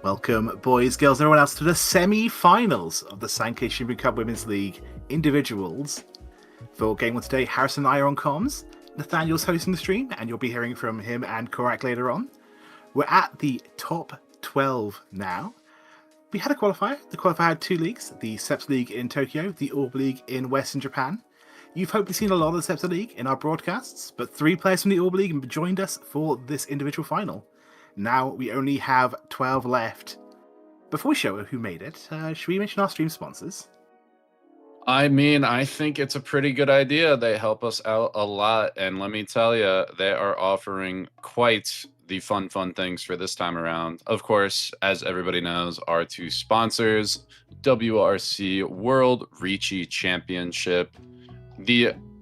Welcome, boys, girls, and everyone else, to the semi-finals of the Sankei Shimbun Cup Women's League individuals. For Game 1 today, Harrison and I are on comms. Nathaniel's hosting the stream, and you'll be hearing from him and Korak later on. We're at the top 12 now. We had a qualifier. The qualifier had two leagues, the Seps League in Tokyo, the Orb League in Western Japan. You've hopefully seen a lot of the Seps League in our broadcasts, but 3 players from the Orb League joined us for this individual final. Now we only have 12 left. Before we show who made it, should we mention our stream sponsors? I mean, I think it's a pretty good idea. They help us out a lot. And let me tell you, they are offering quite the fun things for this time around. Of course, as everybody knows, our 2 sponsors, WRC World Riichi Championship,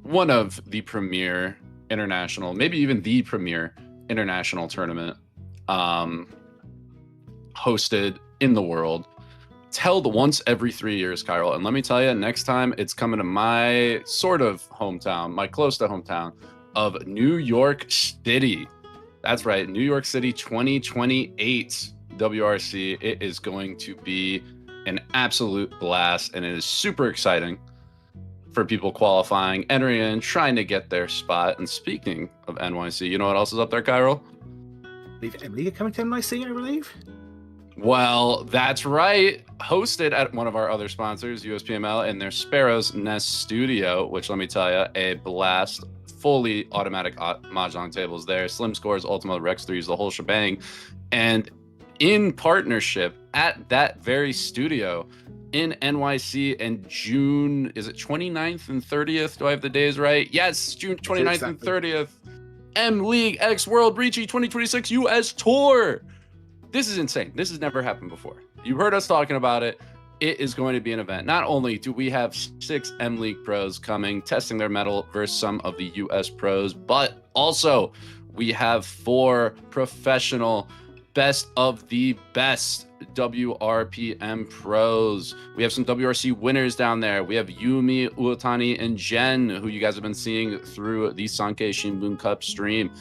one of the premier international, maybe even the premier international tournament hosted in the world. It's held once every 3 years, Chiral. And let me tell you, next time it's coming to my sort of hometown, my close to hometown of New York City. That's right, New York City 2028 WRC. It is going to be an absolute blast, and it is super exciting for people qualifying, entering in, trying to get their spot. And speaking of NYC, you know what else is up there, Chiral? Emily coming to NYC, I believe. Well, that's right. Hosted at one of our other sponsors, JPML, in their Sparrow's Nest studio, which, let me tell you, a blast. Fully automatic Mahjong tables there, slim scores, Ultima, Rex 3s, the whole shebang. And in partnership at that very studio in NYC in June, is it 29th and 30th? Do I have the days right? Yes, June 29th and 30th. M League X World Riichi 2026 US Tour. This is insane. This has never happened before. You heard us talking about it. It is going to be an event. Not only do we have 6 M League pros coming, testing their mettle versus some of the US pros, but also we have 4 professional best of the best WRPM pros. We have some WRC winners down there. We have Yumi, Uotani, and Jen, who you guys have been seeing through the Sankei Shimbun Cup stream.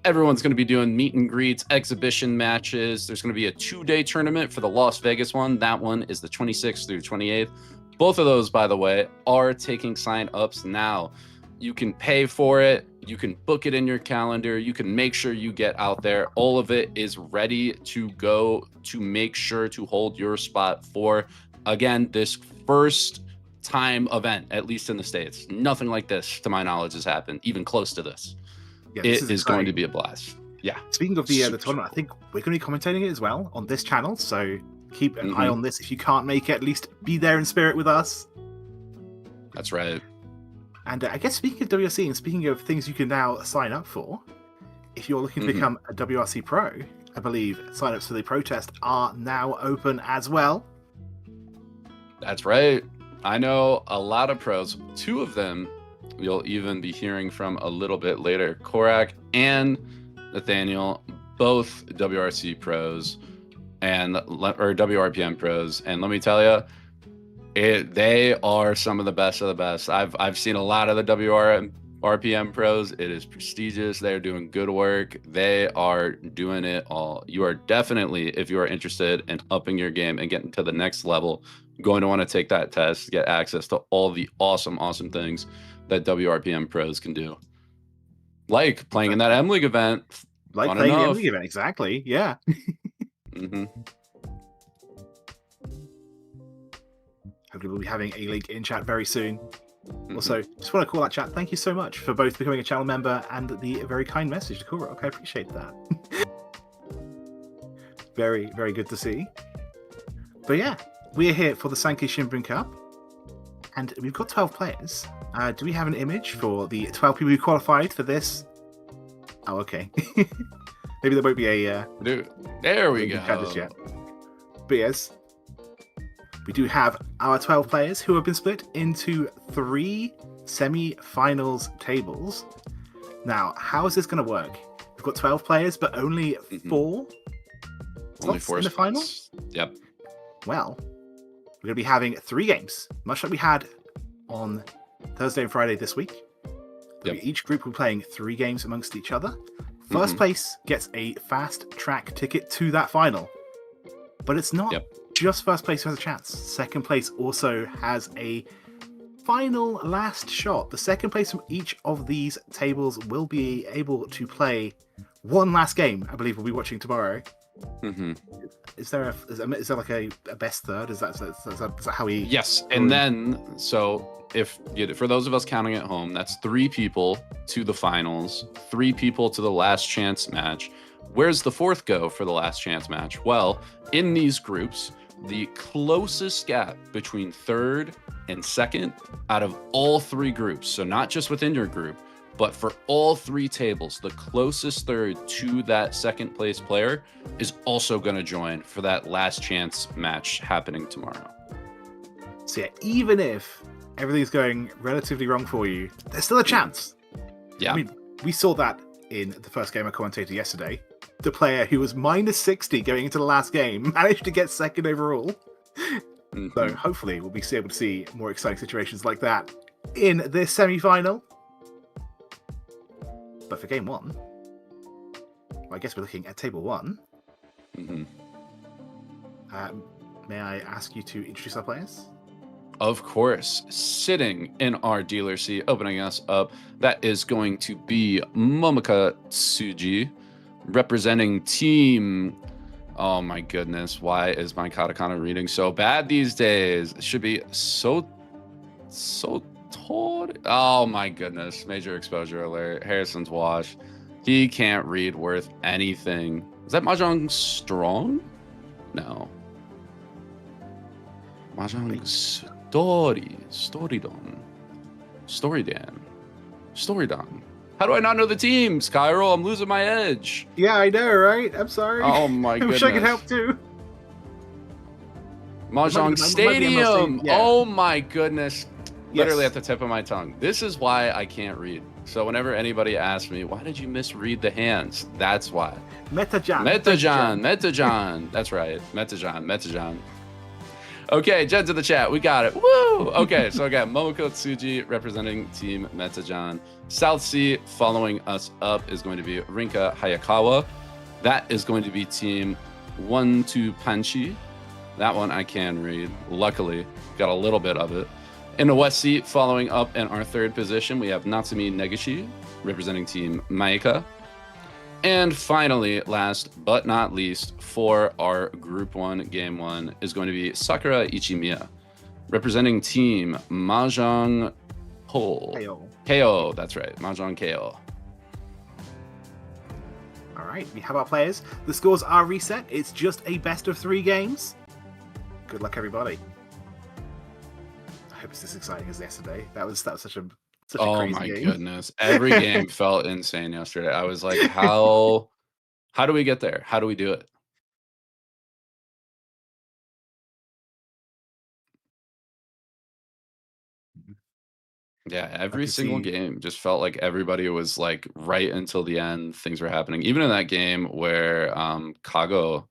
Everyone's going to be doing meet and greets, exhibition matches. There's going to be a 2-day tournament for the Las Vegas one. That one is the 26th through 28th. Both of those, by the way, are taking sign-ups now. You can pay for it. You can book it in your calendar. You can make sure you get out there. All of it is ready to go to make sure to hold your spot for, again, this first time event, at least in the States. Nothing like this, to my knowledge, has happened, even close to this. Yeah, it is going to be a blast. Yeah. Speaking of the tournament, I think we're going to be commentating it as well on this channel. So keep an eye on this. If you can't make it, at least be there in spirit with us. That's right. And I guess speaking of WRC and speaking of things you can now sign up for, if you're looking to become a WRC pro, I believe sign-ups for the protest are now open as well. That's right. I know a lot of pros. 2 of them you'll even be hearing from a little bit later. Korak and Nathaniel, both WRC pros or WRPM pros. And let me tell you, they are some of the best of the best. I've seen a lot of the WRPM pros. It is prestigious. They're doing good work. They are doing it all. You are definitely, if you are interested in upping your game and getting to the next level, going to want to take that test, get access to all the awesome things that WRPM pros can do. Like playing in that M League event. Like playing in the M League event, exactly. Yeah. Hopefully we'll be having a link in chat very soon. Also, just want to call that chat. Thank you so much for both becoming a channel member and the very kind message to Kura. Okay, I appreciate that. Very, very good to see. But yeah, we are here for the Sankei Shimbun Cup. And we've got 12 players. Do we have an image for the 12 people who qualified for this? Oh, okay. Maybe there won't be a... there we go. Just yet. But yes, we do have our 12 players who have been split into 3 semi-finals tables. Now, how is this going to work? We've got 12 players, but only 4 slots in the final? Yep. Well, we're going to be having 3 games, much like we had on Thursday and Friday this week. Each group will be playing 3 games amongst each other. First place gets a fast track ticket to that final. But it's not just first place who has a chance. Second place also has a final last shot. The second place from each of these tables will be able to play one last game. I believe we'll be watching tomorrow. Is there like a best third? Is that how we? Yes, and then for those of us counting at home, that's 3 people to the finals, 3 people to the last chance match. Where's the 4th go for the last chance match? Well, in these groups, the closest gap between 3rd and 2nd out of all 3 groups, so not just within your group, but for all 3 tables, the closest 3rd to that 2nd place player is also going to join for that last chance match happening tomorrow. So yeah, even if everything's going relatively wrong for you, there's still a chance. Yeah. I mean, we saw that in the first game of Commentator yesterday. The player who was minus 60 going into the last game managed to get 2nd overall. So hopefully we'll be able to see more exciting situations like that in this semi-final. But for game 1, I guess we're looking at table 1. May I ask you to introduce our players? Of course, sitting in our dealer seat, opening us up, that is going to be Momoka Tsuji, representing team. Oh my goodness, why is my katakana reading so bad these days? It should be so told. Oh my goodness, major exposure alert. Harrison's wash. He can't read worth anything. Is that Mahjong strong? No. Mahjong Storydan. How do I not know the teams, Chiral? I'm losing my edge. Yeah, I know, right? I'm sorry. Oh my goodness. I wish I could help too. Mahjong Stadium. Yeah. Oh my goodness. Literally at the tip of my tongue. This is why I can't read. So whenever anybody asks me, why did you misread the hands? That's why. Metajan. That's right. Metajan. Okay, Jed to the chat. We got it. Woo! Okay, so again, Momoka Tsuji representing Team Metajan. South Sea following us up is going to be Rinka Hayakawa. That is going to be Team 1-2 Panchi. That one I can read. Luckily, got a little bit of it. In the West Seat, following up in our 3rd position, we have Natsumi Negishi representing Team Maika. And finally, last but not least, for our Group 1, Game 1, is going to be Sakura Ichimiya, representing Team Mahjong KO. That's right, Mahjong KO. All right, we have our players. The scores are reset. It's just a best of 3 games. Good luck, everybody. I hope it's as exciting as yesterday. That was such a crazy game. Oh my goodness. Every game felt insane yesterday. I was like, how do we get there? How do we do it? Yeah, every single game just felt like everybody was like right until the end, things were happening. Even in that game where Kago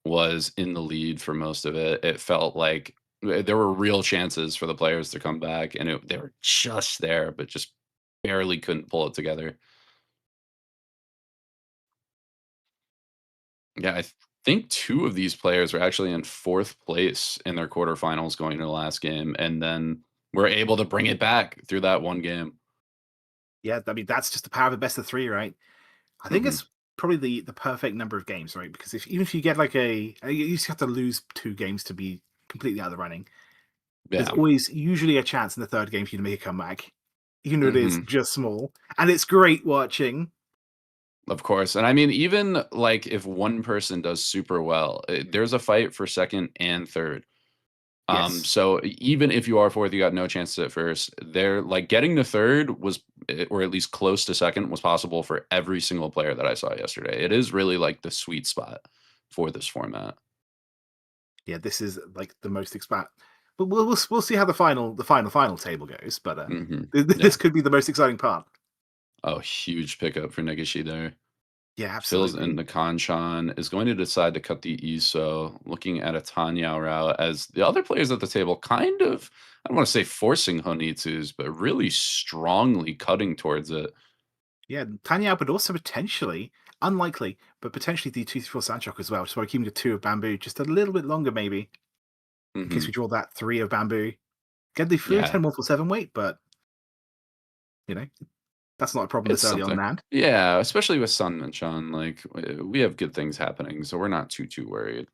was in the lead for most of it, it felt like there were real chances for the players to come back, and they were just there, but just barely couldn't pull it together. Yeah, I think 2 of these players were actually in 4th place in their quarterfinals going into the last game, and then were able to bring it back through that one game. Yeah, I mean, that's just the power of the best of 3, right? I think it's probably the perfect number of games, right? Because even if you get like you just have to lose 2 games to be completely out of the running. Yeah. There's always usually a chance in the 3rd game for you to make a comeback, even though it is just small. And it's great watching. Of course. And I mean, even like if one person does super well, there's a fight for 2nd and 3rd. Yes. So even if you are 4th, you got no chance at 1st. They're like getting to 3rd was, or at least close to 2nd, was possible for every single player that I saw yesterday. It is really like the sweet spot for this format. Yeah, this is like the most expat. But we'll see how the final table goes. But this could be the most exciting part. Oh, huge pickup for Negishi there. Yeah, absolutely. Fills in the Kanchan, is going to decide to cut the Iso, looking at a Tanyao route as the other players at the table kind of, I don't want to say forcing Honitsu's, but really strongly cutting towards it. Yeah, Tanyao, but also potentially Unlikely, but potentially the 2-4 Sandshock as well. So we're keeping the 2 of bamboo just a little bit longer, maybe, in case we draw that 3 of bamboo. Get the 3 of Yeah. 10 147 weight, but that's not a problem It's this early on in something. the hand. Yeah, especially with Sun and Chan, like, we have good things happening, so we're not too worried.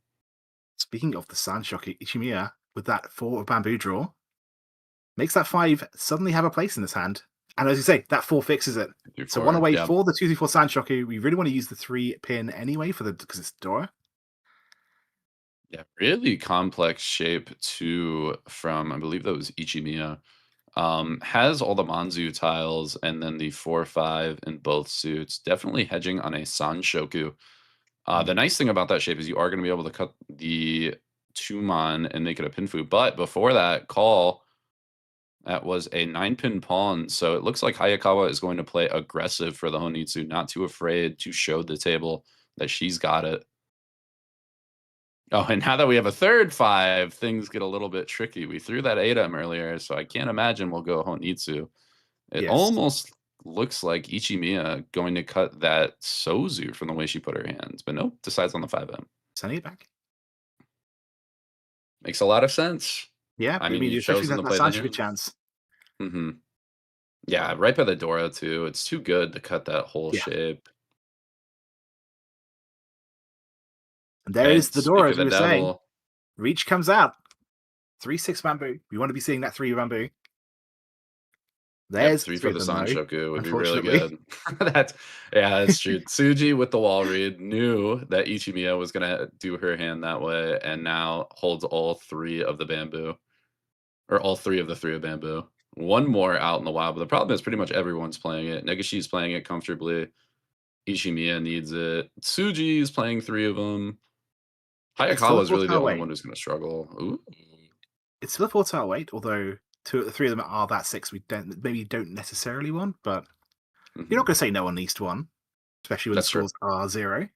Speaking of the Sandshock, Ichimiya, with that 4 of bamboo draw, makes that 5 suddenly have a place in this hand. And as you say, that 4 fixes it. Through So 1 4, away yep. for the 2-4 Sandshoku. We really want to use the 3 pin anyway because it's Dora. Yeah, really complex shape too from, I believe that was Ichimiya. Has all the Manzu tiles and then the 4-5 in both suits. Definitely hedging on a Sanshoku. The nice thing about that shape is you are going to be able to cut the Tumon and make it a Pinfu. But before that call, that was a 9-pin pawn. So it looks like Hayakawa is going to play aggressive for the Honitsu, not too afraid to show the table that she's got it. Oh, and now that we have a third 5, things get a little bit tricky. We threw that 8M earlier, so I can't imagine we'll go Honitsu. It Yes. almost looks like Ichimiya going to cut that Sozu from the way she put her hands, but nope, decides on the 5M. Sending it back. Makes a lot of sense. Yeah, I I mean, mean, you've especially chosen that, to that play the Sandshoku hands. chance. Yeah, right by the Dora too. It's too good to cut that whole Yeah. shape. And there And is the speak Dora, of as we the were saying. devil. Reach comes out. 3-6 bamboo. We want to be seeing that 3 bamboo. Yep, There's 3 3 for of the them, though, Sanshoku would be really unfortunately. good. That's true. Tsuji with the wall read knew that Ichimiya was gonna do her hand that way, and now holds all 3 of the bamboo, or all 3 of the 3 of bamboo. One more out in the wild, but the problem is pretty much everyone's playing it. Negishi's playing it comfortably. Ichimiya needs it. Tsuji is playing 3 of them. It's still Hayakawa a is 4 really the tile only weight. one who's gonna struggle. Ooh. It's still a 4 tile weight, although 3 of them are that 6 we don't necessarily want, but you're not going to say no on least one, especially when the That's true. scores are 0.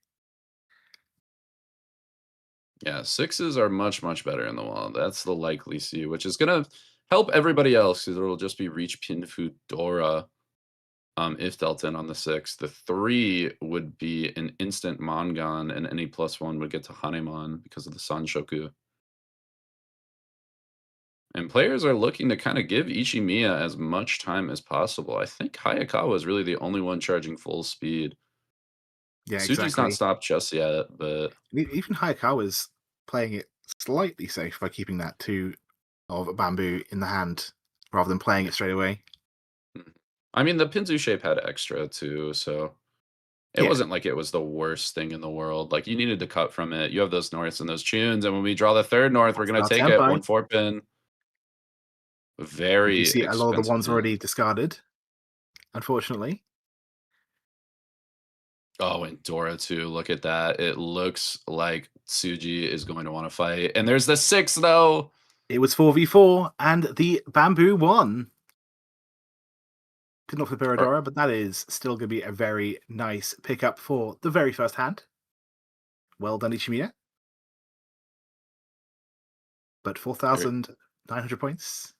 Yeah, 6s are much better in the wild. That's the likely C, which is gonna help everybody else because it'll just be Reach Pinfu Dora if dealt in on the 6. The 3 would be an instant Mongon, and any +1 would get to Hanemon because of the Sanshoku. And players are looking to kind of give Ichimiya as much time as possible. I think Hayakawa is really the only one charging full speed. Yeah, Tsuji's not exactly. stopped just yet, but Even Hayakawa's playing it slightly safe by keeping that 2 of bamboo in the hand rather than playing it straight away. I mean, the Pinzu shape had extra too, so it Yeah, wasn't like it was the worst thing in the world. Like, you needed to cut from it. You have those norths and those tunes, and when we draw the third north, we're that's gonna our take it. tempo. 1 4 pin. You can Very see a lot of the expensive ones already hand. discarded, unfortunately. Oh, and Dora too. Look at that. It looks like Tsuji is going to want to fight. And there's the 6 though. It was 4v4, and the bamboo won. Good enough for Or, Biradora, but that is still going to be a very nice pickup for the very first hand. Well done, Ichimiya. But or 4,900 points.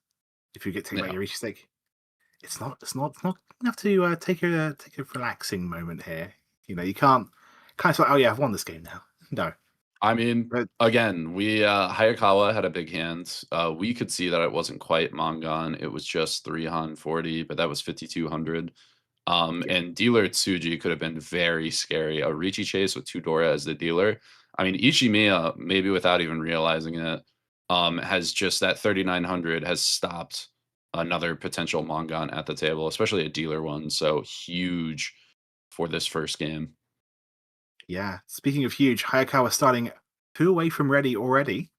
If you get taken by yeah. your Riichi stake, it's not enough to take a relaxing moment here. You can't kind of say, oh yeah, I've won this game now. No, I mean, but again, we Hayakawa had a big hand. We could see that it wasn't quite Mongon. It was just 340, but that was 5,200. yeah, And dealer Tsuji could have been very scary. A Riichi chase with 2 Dora as the dealer. I mean, Ichimiya, maybe without even realizing it, has just that 3,900 has stopped another potential Mongon at the table, especially a dealer one. So huge for this first game. yeah. Speaking of huge, Hayakawa starting 2 away from ready already.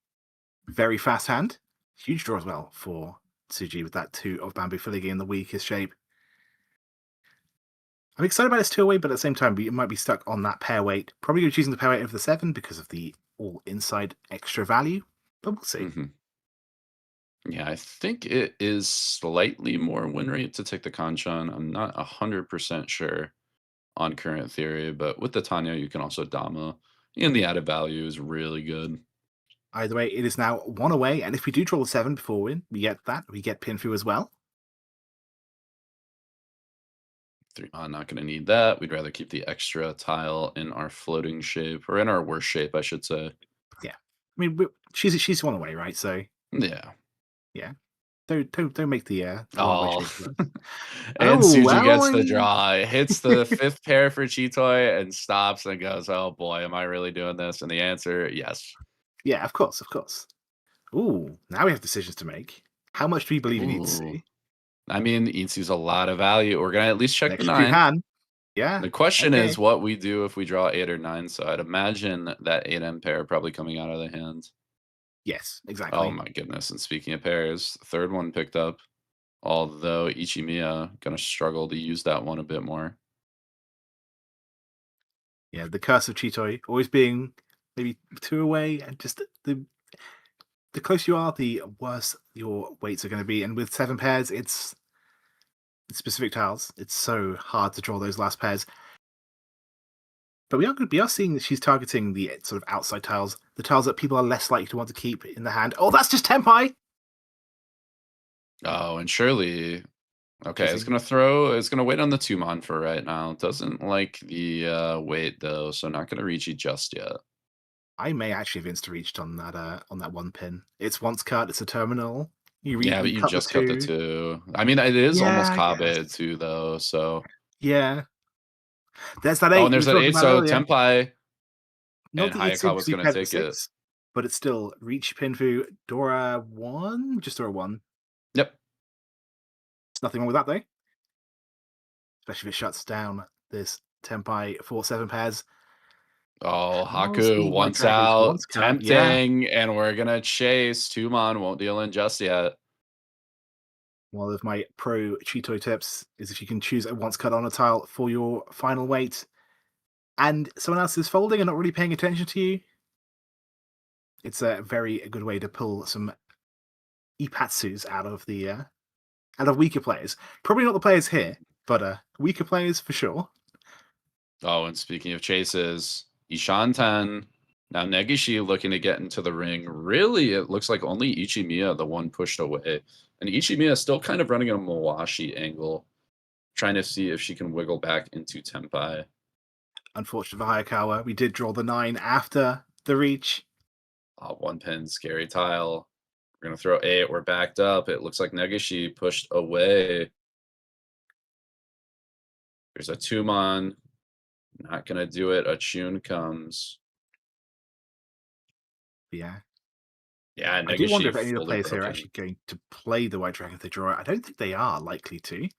Very fast hand. Huge draw as well for Tsuji with that 2 of bamboo filling in the weakest shape. I'm excited about this 2 away, but at the same time, we might be stuck on that pair weight. Probably choosing the pair weight over the 7 because of the all inside extra value, but we'll see. Hmm. Yeah, I think it is slightly more win rate to take the Kanchan. I'm not 100% sure on current theory, but with the Tanya, you can also Dama, and the added value is really good. Either way, it is now 1 away, and if we do draw the 7 before win, we get that. We get Pinfu as well. 3-mon, not gonna need that. We'd rather keep the extra tile in our floating shape, or in our worst shape, I should say. Yeah, I mean, she's one away, right? So Yeah. yeah, don't make the one-way Oh, trade for us. and Oh Tsuji well, gets the draw. It hits the 5th pair for Chitoy and stops and goes, "Oh boy, am I really doing this?" And the answer, yes. yeah, of course, of course. Ooh, now we have decisions to make. How much do we believe in Ooh. Itsu? I mean, Itsu's a lot of value. We're gonna at least check the Next two 9. hand. Yeah. The question is Okay. what we do if we draw 8 or 9, so I'd imagine that 8M pair probably coming out of the hand. Yes, Oh exactly. my goodness, and speaking of pairs, third one picked up, although Ichimiya gonna struggle to use that one a bit more. Yeah, the curse of Chitoi always being maybe two away, and just the closer you are, the worse your weights are going to be. And with 7 pairs, it's specific tiles. It's so hard to draw those last pairs. But we are seeing that she's targeting the sort of outside tiles, the tiles that people are less likely to want to keep in the hand. Oh, that's just Tempai! Oh, and surely okay, Cheesy. it's gonna wait on the 2-mon for right now. Doesn't like the, wait though, so not gonna reach it just yet. I may actually have insta reached on that one pin. It's once cut, it's a terminal. Yeah, but You you cut the just cut the two. 2. I mean, it is Yeah, almost I Kabe guess. too though, so Yeah. There's that oh, 8 and we were there's that talking 8, about so earlier. Tempai Not and the Itsu Hayakawa's because we gonna paired the take it. 6, but it's still Riichi Pinfu, Dora 1, just Dora 1. Yep. There's nothing wrong with that though, especially if it shuts down this Tempai 4-7 pairs. Oh, How's Haku the White once Dragons out, once cut? Yeah. tempting, and we're gonna chase. 2-mon won't deal in just yet. One of my pro Cheeto tips is if you can choose a once cut on a tile for your final weight, and someone else is folding and not really paying attention to you, it's a very good way to pull some Ipatsus out of weaker players. Probably not the players here, but weaker players for sure. Oh, and speaking of chases, Ishanten. Now Negishi looking to get into the ring. Really, it looks like only Ichimiya, the one pushed away. And Ichimiya still kind of running a Mawashi angle, trying to see if she can wiggle back into Tempai. Unfortunate for Hayakawa, we did draw the 9 after the reach. One pin, scary tile. We're going to throw 8. We're backed up. It looks like Negishi pushed away. There's a 2-mon. Not going to do it. A Chun comes. Yeah. Yeah, I do wonder Negishi if any of the fully players here are broken. actually going to play the White Dragon if they draw it. I don't think they are likely to.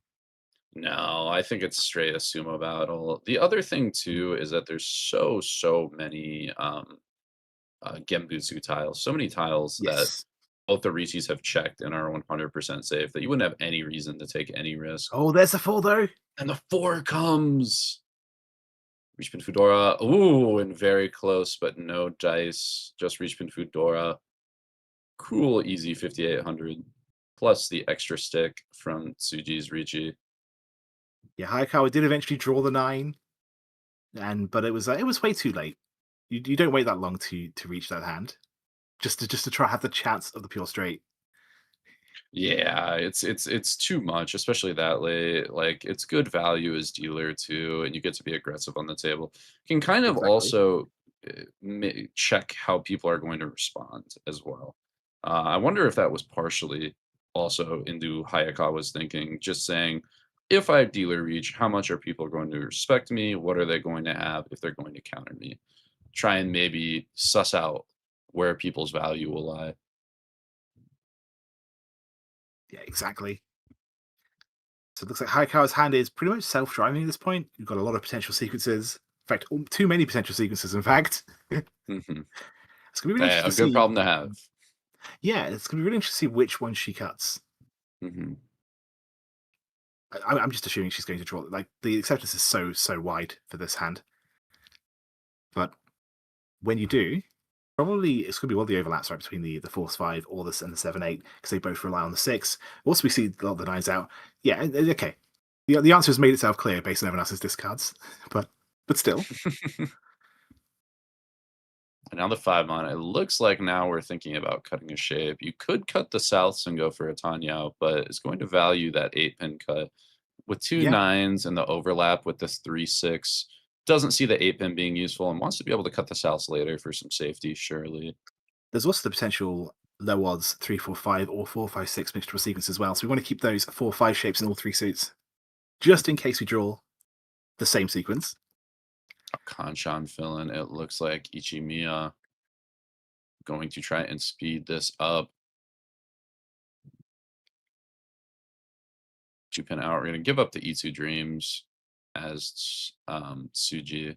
No, I think it's straight a sumo battle. The other thing too is that there's so many Genbutsu tiles, so many tiles that Yes. both the Riichis have checked and are 100% safe that you wouldn't have any reason to take any risk. Oh, there's a 4 though. And the 4 comes. Reachpin Fudora. Ooh, and very close, but no dice. Just Reachpin Fudora. Cool, easy 5,800. Plus the extra stick from Tsuji's Riichi. Yeah, Hayakawa did eventually draw the 9, but it was way too late. You don't wait that long to reach that hand, just to try have the chance of the pure straight. Yeah, it's too much, especially that late. Like it's good value as dealer too, and you get to be aggressive on the table. You can kind of Exactly. also check how people are going to respond as well. I wonder if that was partially also into Hayakawa's thinking, just saying, if I dealer reach, how much are people going to respect me? What are they going to have if they're going to counter me? Try and maybe suss out where people's value will lie. Yeah, exactly. So it looks like Hayakawa's hand is pretty much self-driving at this point. You've got a lot of potential sequences. In fact, too many potential sequences. In fact, it's Hmm. gonna be really Hey, interesting a to good see. problem to have. Yeah, it's gonna be really interesting to see which one she cuts. Hmm. I'm just assuming she's going to draw. Like the acceptance is so wide for this hand, but when you do, probably it's going to be one of the overlaps right between the force 5 or this and the 7-8 because they both rely on the 6. Also, we see the 9s out. Yeah, okay. The answer has made itself clear based on everyone else's discards, but still, And now the 5-mon. It looks like now we're thinking about cutting a shape. You could cut the souths and go for a Tanya, but it's going to value that 8-pin cut with two Yeah, nines and the overlap with this 3-6, doesn't see the 8-pin being useful and wants to be able to cut this house later for some safety, surely. there's also the potential low odds 3-4-5 or 4-5-6 mixture sequence as well. So we want to keep those 4-5 shapes in all three suits, just in case we draw the same sequence. Kanchan fill-in, it looks like Ichimiya going to try and speed this up. 2-pin out. We're going to give up the E2 Dreams as Tsuji.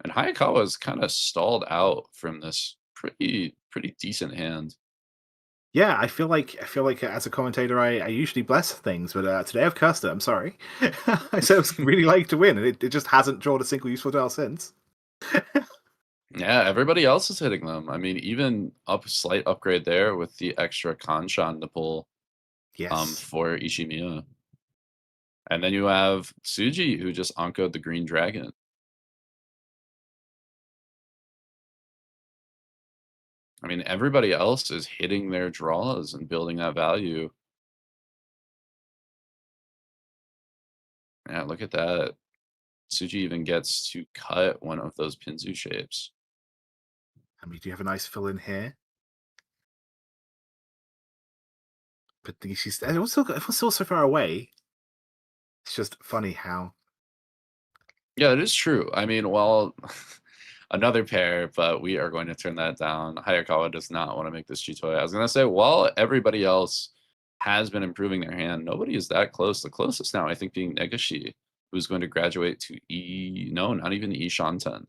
And Hayakawa is kind of stalled out from this pretty decent hand. Yeah, I feel like as a commentator, I usually bless things, but today I've cursed it. I'm sorry. I said I was really like to win, and it just hasn't drawn a single useful dial since. Yeah, everybody else is hitting them. I mean, even slight upgrade there with the extra Kanchan to pull Yes. for Ishimiya. And then you have Tsuji who just ankoed the green dragon. I mean, everybody else is hitting their draws and building that value. Yeah, look at that. Tsuji even gets to cut one of those Pinzu shapes. And we do have a nice fill in here. But she's still so far away. It's just funny how. Yeah, it is true. I mean, well, another pair, but we are going to turn that down. Hayakawa does not want to make this Chitoya. I was going to say, while everybody else has been improving their hand, nobody is that close. The closest now, I think, being Negishi, who's going to graduate to no, not even E Shanten.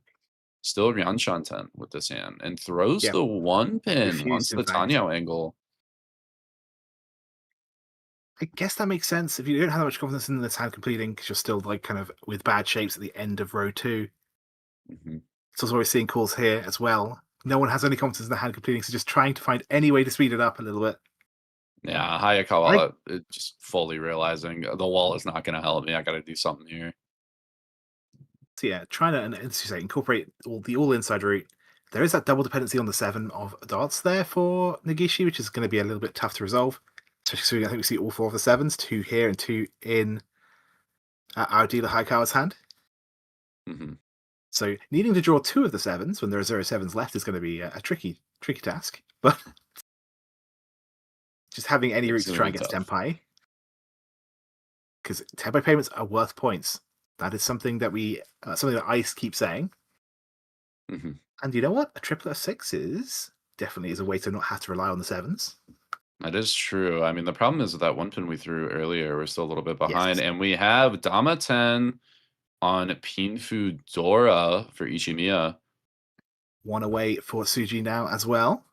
Still Ryan Shanten with this hand and throws Yeah, the 1-pin once refused, in the fact. Tanyo angle. I guess that makes sense if you don't have much confidence in this hand completing because you're still like kind of with bad shapes at the end of row 2. Hmm. So as we're seeing calls here as well. No one has any confidence in the hand completing, so just trying to find any way to speed it up a little bit. Yeah, I Hayakawa just fully realizing the wall is not going to help me. I got to do something here. So yeah, trying to, and as you say, incorporate all inside route. There is that double dependency on the 7 of dots there for Negishi, which is going to be a little bit tough to resolve. Especially, I think we see all 4 of the 7s, 2 here and 2 in our dealer Hayakawa's hand. Hmm. So needing to draw 2 of the 7s when there are 0 7s left is going to be a tricky task. But just having any route It's to going to try be and get to tough. Tenpai, because Tenpai payments are worth points. That is something that something that Ice keeps saying. Hmm. And you know what? A triplet of 6s definitely is a way to not have to rely on the 7s. That is true. I mean, the problem is with that 1-pin we threw earlier, we're still a little bit behind. Yes. And we have Dama 10 on Pinfu Dora for Ichimiya. 1 away for Tsuji now as well.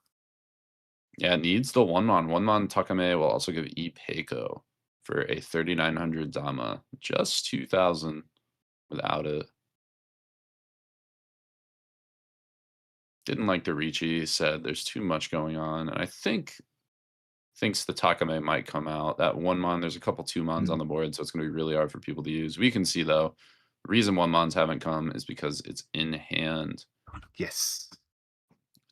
Yeah, it needs the 1-mon. 1-mon Takame will also give Ipeiko for a 3,900 Dama. Just 2,000 without it. Didn't like the Riichi, said there's too much going on. And I thinks the Takame might come out. That 1-mon, there's a couple 2-mons on the board, so it's going to be really hard for people to use. We can see, though, the reason 1-mons haven't come is because it's in hand. Yes.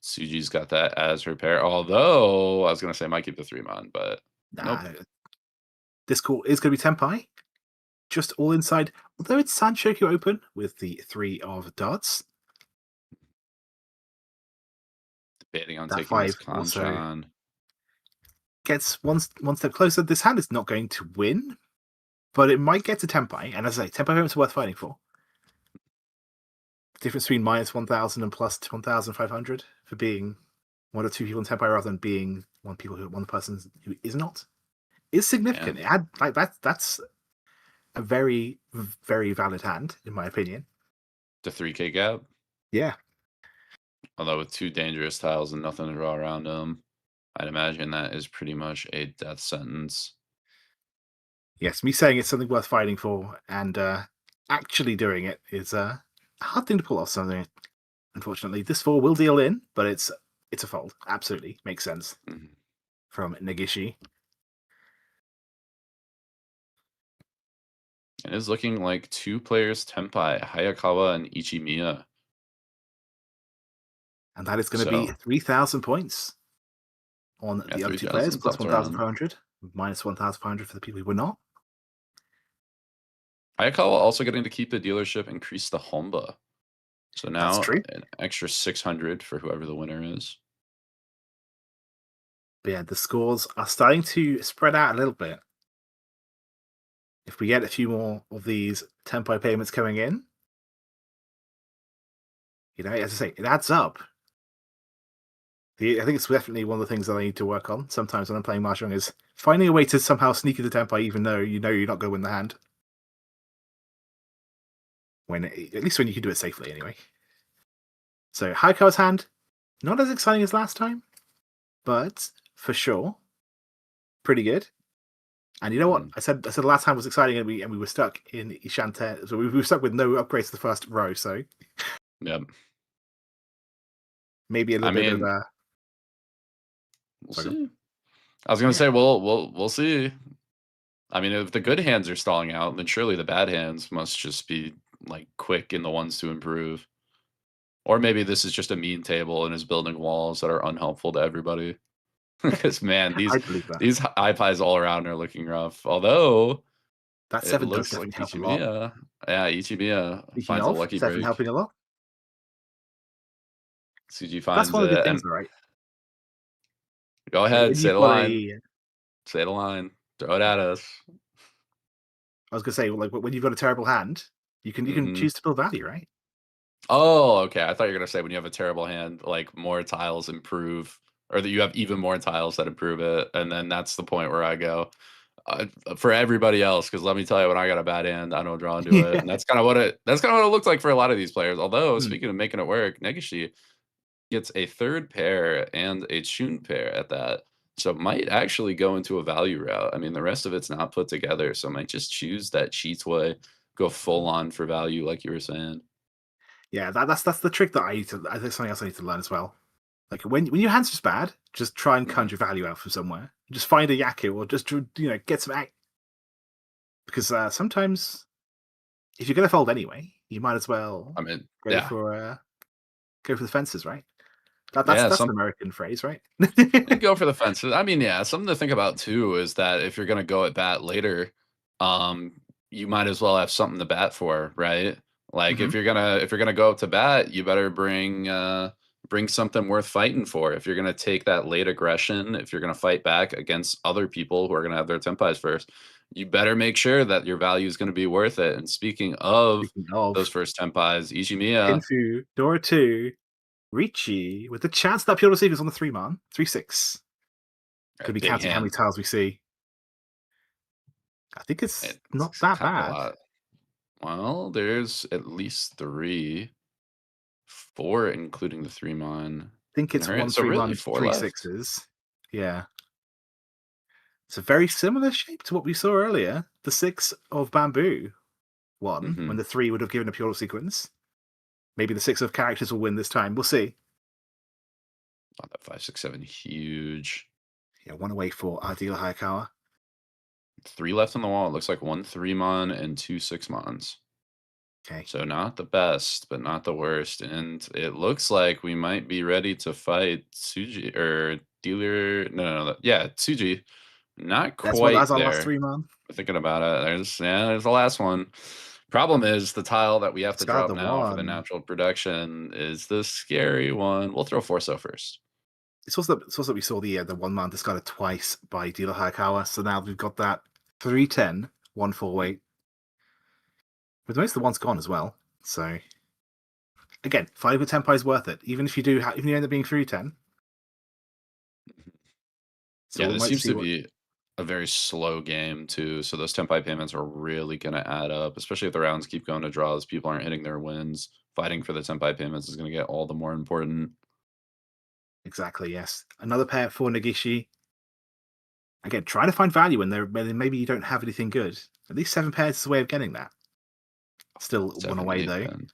Tsuji's got that as her pair. Although, I was going to say I might keep the 3-mon, but nope. This call is going to be Tenpai. Just all inside. Although it's Sanshoku open with the 3 of darts. Debating on That taking this 5 also Kanchan. gets one step closer. This hand is not going to win, but it might get to Tenpai. And as I say, Tenpai payments are worth fighting for. The difference between minus 1,000 and plus 1,500 for being 1 or 2 people in Tenpai rather than being one person who is not is significant. Yeah. That's a very, very valid hand, in my opinion. The 3K gap. Yeah. Although with 2 dangerous tiles and nothing to draw around them, I'd imagine that is pretty much a death sentence. Yes, me saying it's something worth fighting for and actually doing it is a hard thing to pull off. Something, unfortunately, this 4 will deal in, but it's a fold. Absolutely makes sense from Negishi. It is looking like 2 players Tenpai, Hayakawa and Ichimiya. And that is going to be 3,000 points on the other 2 players, 3,000 plus flipped around. 1,500, minus 1,500 for the people who were not. Hayakawa also getting to keep the dealership, increase the Honba. So That's now true. an extra 600 for whoever the winner is. But yeah, the scores are starting to spread out a little bit. If we get a few more of these tempo payments coming in, as I say, it adds up. I think it's definitely one of the things that I need to work on sometimes when I'm playing Mahjong is finding a way to somehow sneak into tempo even though you're not going to win the hand. At least when you can do it safely anyway. So Hayakawa's hand, not as exciting as last time, but for sure, pretty good. And you know what? I said the last time was exciting, and we were stuck in Ishante, so we were stuck with no upgrades to the first row. So Yep. maybe a I little bit of mean, we'll sorry, see. I was gonna say, we'll see. I mean, if the good hands are stalling out, then surely the bad hands must just be like quick in the ones to improve. Or maybe this is just a mean table and is building walls that are unhelpful to everybody. Because man, I believe that. these high pies all around are looking rough. Although That it 7 does looks like definitely help a lot. Ichimiya Speaking finds a of lucky 7 break. helping a lot, Tsuji that's finds one of the good it, things, and right? go Like ahead, when say you've the got line, a, say the line, throw it at us. I was gonna say, like when you've got a terrible hand, you can Hmm. choose to build value, right? Oh, okay. I thought you were gonna say when you have a terrible hand, like more tiles improve, or that you have even more tiles that improve it, and then that's the point where I go for everybody else. Because let me tell you, when I got a bad hand, I don't draw into it, Yeah. and that's kind of what it looked like for a lot of these players. Although Hmm. speaking of making it work, Negishi gets a third pair and a tune pair at that. So might actually go into a value route. I mean, the rest of it's not put together, so might just choose that cheats way, go full on for value, like you were saying. Yeah, that's the trick that I need to. I think something else I need to learn as well. Like when your hand's just bad, just try and Mhm. conjure value out from somewhere. Just find a Yaku or just get some act because sometimes if you're gonna fold anyway, you might as well I mean, go yeah, for uh go for the fences, right? That's yeah. that's an American phrase, right? And go for the fences. I mean, yeah, something to think about too is that if you're gonna go at bat later, you might as well have something to bat for, right? Like Hmm. if you're gonna go up to bat, you better bring something worth fighting for. If you're gonna take that late aggression, if you're gonna fight back against other people who are gonna have their tempais first, you better make sure that your value is gonna be worth it. And speaking of Speaking those of first tempais, Ichimiya, Pinfu, Dora 2, Riichi with the chance that Pure Seekers on the 3-man, 3-6. a Could be big counting how many hand. tiles we see. I think it's not It's that kind of a bad. lot. Well, there's at least 3, 4, including the 3 mon. Think And it's her one so really 3-man, 4 three left. sixes. Yeah. It's a very similar shape to what we saw earlier. The 6 of bamboo won when Mhm. the 3 would have given a pure sequence. Maybe the 6 of characters will win this time. We'll see. Oh, that 5, 6, 7, huge. Yeah, one away for Ardila Hayakawa. 3 left on the wall. It looks like 1 3 mon and 2 6 mons. Okay. So not the best, but not the worst. And it looks like we might be ready to fight Tsuji or dealer. No. Yeah, Tsuji. Not That's quite our last there. 3-man. Thinking about it, there's the last one. Problem is the tile that we have to Discard drop the now for the 1. natural production is the scary one. We'll throw Forso first. It's also that we saw the 1-man discarded twice by Dealer Hayakawa. So now we've got that 3-10, 1-4 Mhm. weight. But most of the one's gone as well. So again, 5 with Tempai is worth it. Even if even you end up being 3-10. So Yeah, we this might seems see to what be a very slow game too. So those tempai payments are really going to add up, especially if the rounds keep going to draws. People aren't hitting their wins. Fighting for the tempai payments is going to get all the more important. exactly, yes. Another pair for Negishi. Again, try to find value when maybe you don't have anything good. At least 7 pairs is a way of getting that. Still one Seven, away eight though. pin.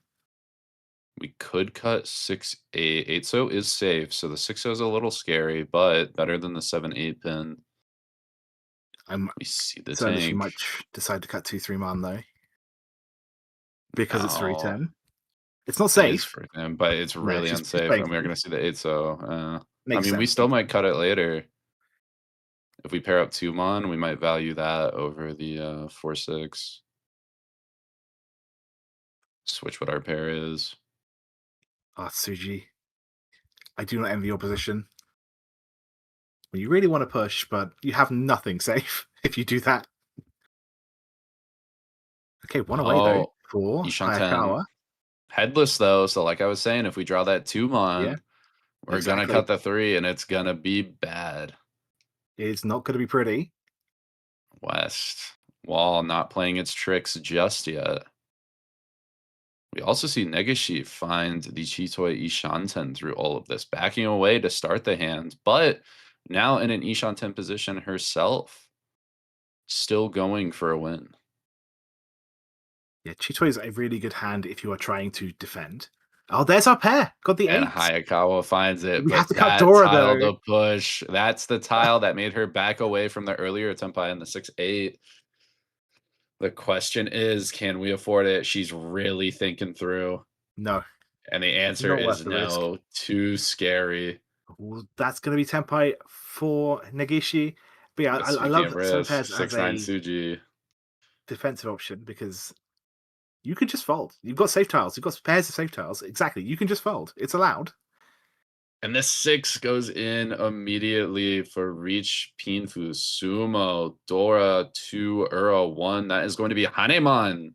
We could cut 6, 8. 8 so is safe. So the 6 so is a little scary, but better than the 7, 8 pin. I'm We see the certain that she tank. might decide to cut 2-3-man though. Because it's No, 3-10. It's not it is safe. for him, but it's No, really she's unsafe, playing and we're safe. gonna see the 8 so, I Makes mean, we sense. still might cut it later. If we pair up 2 mon, we might value that over the, 4, 6. Switch what our pair is. Ah, Tsuji. I do not envy your position. Well, you really want to push, but you have nothing safe if you do that. Okay, one away though Oh, for Ishanten. Hayakawa. Headless though, so like I was saying, if we draw that Yeah, Tumon, we're gonna exactly. cut the 3 and it's gonna be bad. It's not going to be pretty. West. Wall not playing its tricks just yet. We also see Negishi find the Chitoi Ishanten through all of this, backing away to start the hand, but now in an Ishanten position herself, still going for a win. Yeah, Chitoi is a really good hand if you are trying to defend. Oh, there's our pair. Got the And 8. Hayakawa finds it, We have but to cut that Dora tile though. to push, that's the tile that made her back away from the earlier Tenpai in the 6-8. The question is, can we afford it? She's really thinking through. No, And the answer not worth is the risk. no, too scary. Well, that's going to be Tenpai for Negishi. But yeah, But I speaking love of certain risk, pairs as 6-9 a Suji. defensive option because you could just fold. You've got safe tiles. You've got pairs of safe tiles. Exactly. You can just fold. It's allowed. And this 6 goes in immediately for Reach, Pinfu, Sumo, Dora, 2, Ura, 1. That is going to be Haneman.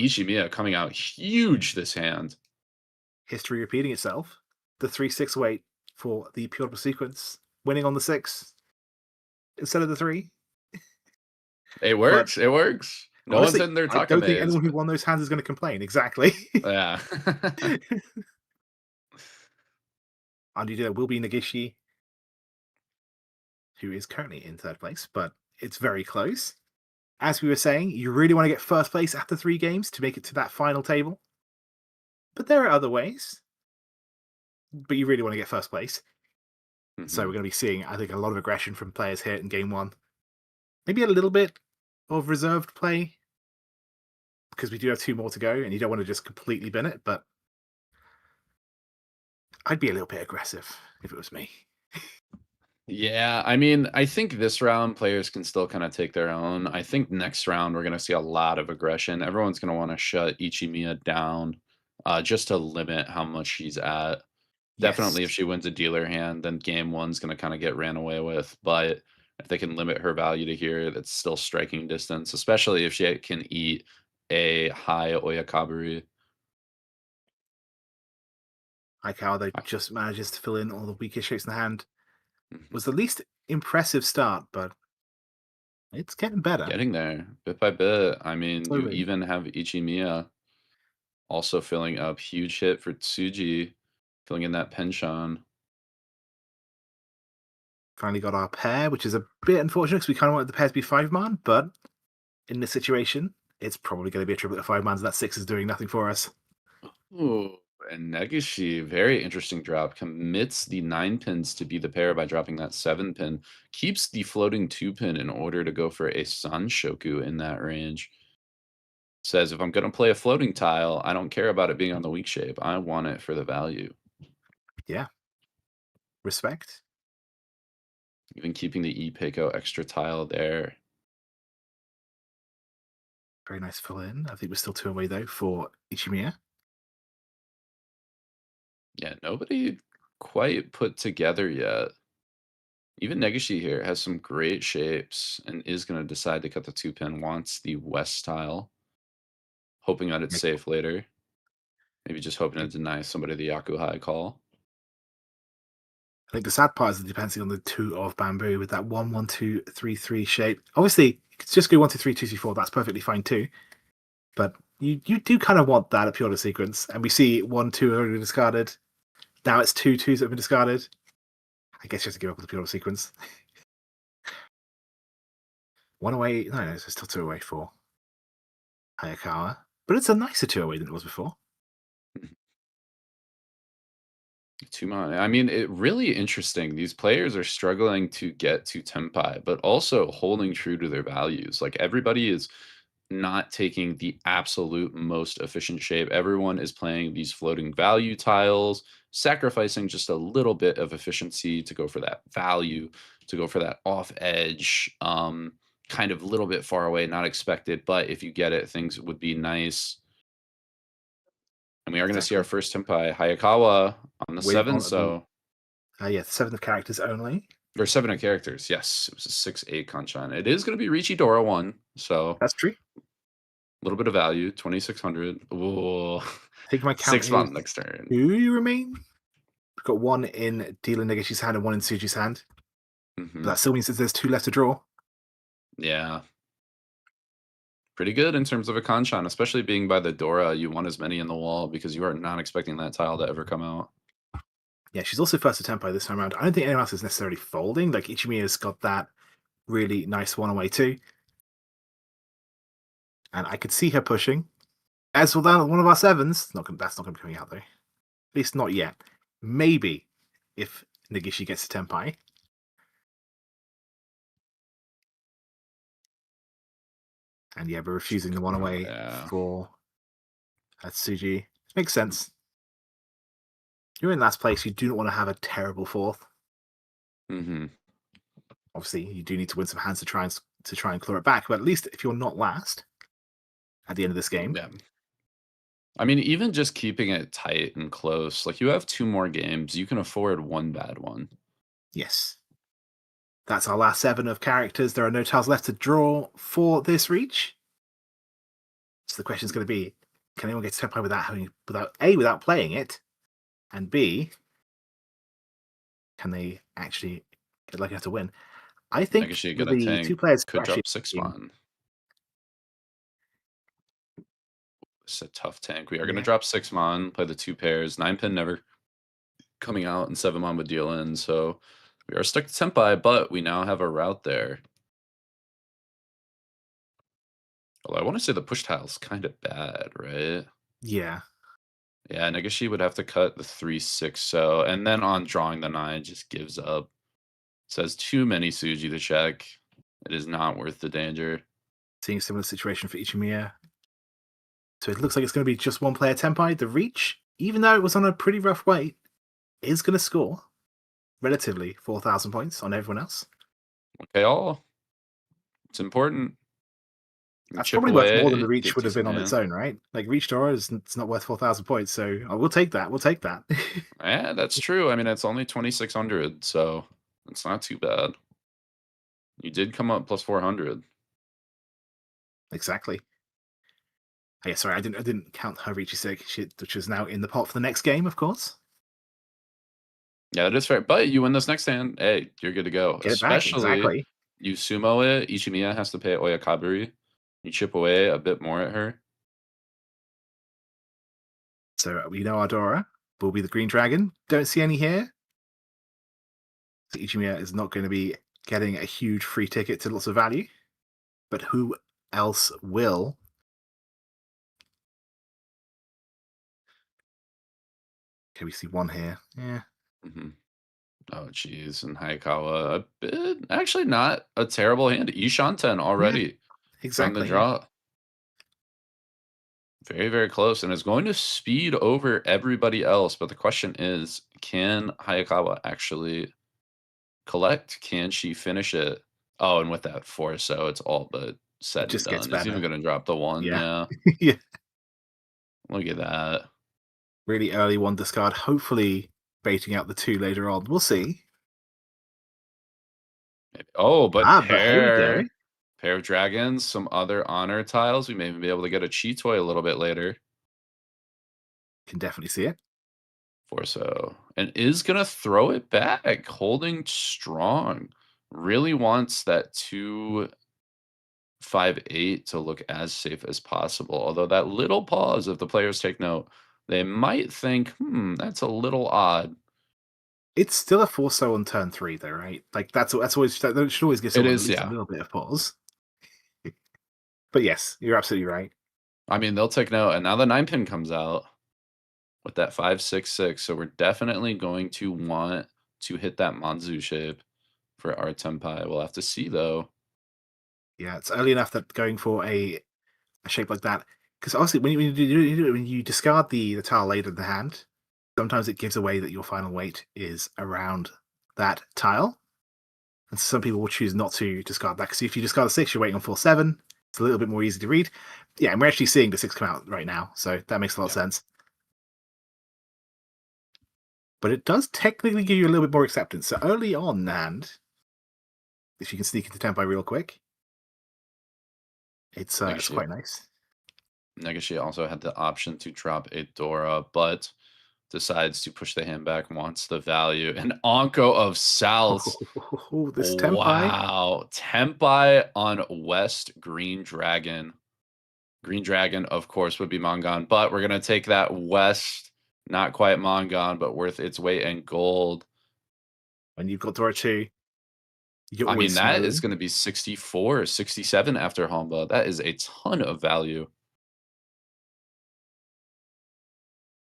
Ichimiya coming out huge this hand. History repeating itself. The 3-6 wait for the pure sequence, winning on the 6 instead of the 3. It But works. It works. No one's honestly, in their I don't think Takamaze, anyone who but won those hands is going to complain. Exactly. yeah. And there will be Negishi, who is currently in third place, but it's very close. As we were saying, you really want to get first place after 3 games to make it to that final table. But there are other ways. But you really want to get first place. So we're Mhm. going to be seeing, I think, a lot of aggression from players here in game 1. Maybe a little bit of reserved play because we do have 2 more to go and you don't want to just completely bin it, but I'd be a little bit aggressive if it was me. Yeah, I mean, I think this round players can still kind of take their own. I think next round we're going to see a lot of aggression. Everyone's going to want to shut Ichimiya down just to limit how much she's at. Yes. Definitely, if she wins a dealer hand, then game one's going to kind of get ran away with. But if they can limit her value to here, that's still striking distance, especially if she can eat a high Oyakaburi. Hayakawa, though, just manages to fill in all the weakest shapes in the hand. Mhm. Was the least impressive start, but it's getting better. Getting there bit by bit. I mean, you Slowly. even have Ichimiya also filling up. Huge hit for Tsuji, filling in that penchant. Finally got our pair, which is a bit unfortunate because we kind of wanted the pair to be 5-man, but in this situation, it's probably going to be a triplet of 5-mans. That 6 is doing nothing for us. Ooh, and Negishi, very interesting drop. Commits the 9 pins to be the pair by dropping that 7 pin. Keeps the floating 2 pin in order to go for a Sanshoku in that range. Says, if I'm going to play a floating tile, I don't care about it being on the weak shape. I want it for the value. Yeah. Respect. Even keeping the Ipeko extra tile there. Very nice fill in. I think we're still 2 away, though, for Ichimiya. Yeah, nobody quite put together yet. Even Negishi here has some great shapes and is going to decide to cut the 2 pin, wants the west tile, hoping that it's I safe later. Maybe just hoping to think deny somebody the Yakuhai call. the sad part is the dependency on the 2 of bamboo with that 1-1-2-3-3 shape. Obviously, it's just go 1-2-3-2-4. That's perfectly fine too. But you do kind of want that at pure sequence. And we see 1-2 already discarded. Now it's 2-2s that have been discarded. I guess you have to give up with the pure sequence. 1 away. No, it's still 2 away for Hayakawa. But it's a nicer 2 away than it was before. Too much. I mean, it really interesting. These players are struggling to get to Tempai, but also holding true to their values. Like everybody is not taking the absolute most efficient shape. Everyone is playing these floating value tiles, sacrificing just a little bit of efficiency to go for that value, to go for that off edge, kind of a little bit far away, not expected. But if you get it, things would be nice. And we are going to see our first Tenpai Hayakawa on the With 7, on so... yeah, 7 of characters only. Or 7 of characters, yes. It was a 6-8 Kanchan. It is going to be Riichi Dora 1, so... That's true. A little bit of value, 2,600. Ooh. I think my count 6 is mon next turn. 2 remain. We've got 1 in Dealer Negishi's hand and 1 in Tsuji's hand. But that still means that there's 2 left to draw. Yeah. Pretty good in terms of a Kanchan, especially being by the Dora. You want as many in the wall because you are not expecting that tile to ever come out. Yeah, she's also first to Tenpai this time around. I don't think anyone else is necessarily folding. Like, Ichimiya's got that really nice one away too. And I could see her pushing. As for that, one of our 7s, that's not going to be coming out though. At least not yet. Maybe if Negishi gets to Tenpai. And yeah, we're refusing the one away for Tsuji. Makes sense. You're in last place. You do not want to have a terrible 4th. Obviously, you do need to win some hands to try and claw it back. But at least if you're not last at the end of this game, yeah. I mean, even just keeping it tight and close, like you have 2 more games, you can afford 1 bad one. Yes. That's our last 7 of characters. There are no tiles left to draw for this reach. So the question is going to be, can anyone get to Tenpai without playing it? And B, can they actually get lucky enough to win? I think the 2 players could drop 6 mon. It's a tough tank. We are going to drop 6 mon, play the 2 pairs. 9-pin never coming out, and 7 mon would deal in. So we are stuck to Tenpai, but we now have a route there. Although I want to say the push tile's kind of bad, right? Yeah. Yeah, Negishi would have to cut the 3-6, so, and then on drawing the 9, just gives up. Says too many Tsuji to check. It is not worth the danger. Seeing a similar situation for Ichimiya. So it looks like it's going to be just 1 player Tenpai. The reach, even though it was on a pretty rough wait, is going to score relatively 4,000 points on everyone else. Okay, all. It's important. That's probably worth more than the reach would have been on its own, right? Like, reach Dora it's not worth 4,000 points, so we'll take that. We'll take that. Yeah, that's true. I mean, it's only 2,600, so it's not too bad. You did come up plus 400. Exactly. Oh, yeah, sorry, I didn't count her Riichi Sig, which is now in the pot for the next game, of course. Yeah, that is fair. But you win this next hand, hey, you're good to go. Get it back, exactly. You sumo it, Ichimiya has to pay Oyakaburi. You chip away a bit more at her. So we know our Dora will be the green dragon. Don't see any here. So Ichimiya is not going to be getting a huge free ticket to lots of value. But who else will? Okay, we see 1 here. Yeah. Oh, geez. And Hayakawa, a bit, actually not a terrible hand. Ishanten already exactly, from the draw. Very, very close. And is going to speed over everybody else. But the question is, can Hayakawa actually collect? Can she finish it? Oh, and with that 4, so it's all but said and done. He's even going to drop the 1. Yeah. Yeah. Look at that. Really early 1 discard. Hopefully baiting out the 2 later on. We'll see. Oh, but but here we go. Pair of dragons, some other honor tiles. We may even be able to get a chi toy a little bit later. Can definitely see it. 4-so. And is going to throw it back. Holding strong. Really wants that 2-5-8 to look as safe as possible. Although that little pause, if the players take note, they might think, that's a little odd. It's still a 4-so on turn 3, though, right? Like that should always give someone at least a little bit of pause. But yes, you're absolutely right. I mean, they'll take note, and now the 9-pin comes out with that 5-6-6. So we're definitely going to want to hit that Manzu shape for our Tenpai. We'll have to see though. Yeah, it's early enough that going for a shape like that, because obviously when you discard the tile later in the hand, sometimes it gives away that your final weight is around that tile. And some people will choose not to discard that, because if you discard a 6, you're waiting on 4-7. It's a little bit more easy to read. Yeah, and we're actually seeing the 6 come out right now, so that makes a lot of sense. but it does technically give you a little bit more acceptance. So early on in the hand, if you can sneak into Tenpai real quick, it's quite nice. Negishi also had the option to drop a Dora, but decides to push the hand back, wants the value. An Onko of Souths. This Tenpai. Wow. Tenpai on West Green Dragon. Green Dragon, of course, would be Mangan, but we're going to take that West, not quite Mangan, but worth its weight in gold. When you've got Dora 2, you're I mean, always that smiling. is going to be 64 or 67 after Honba. That is a ton of value.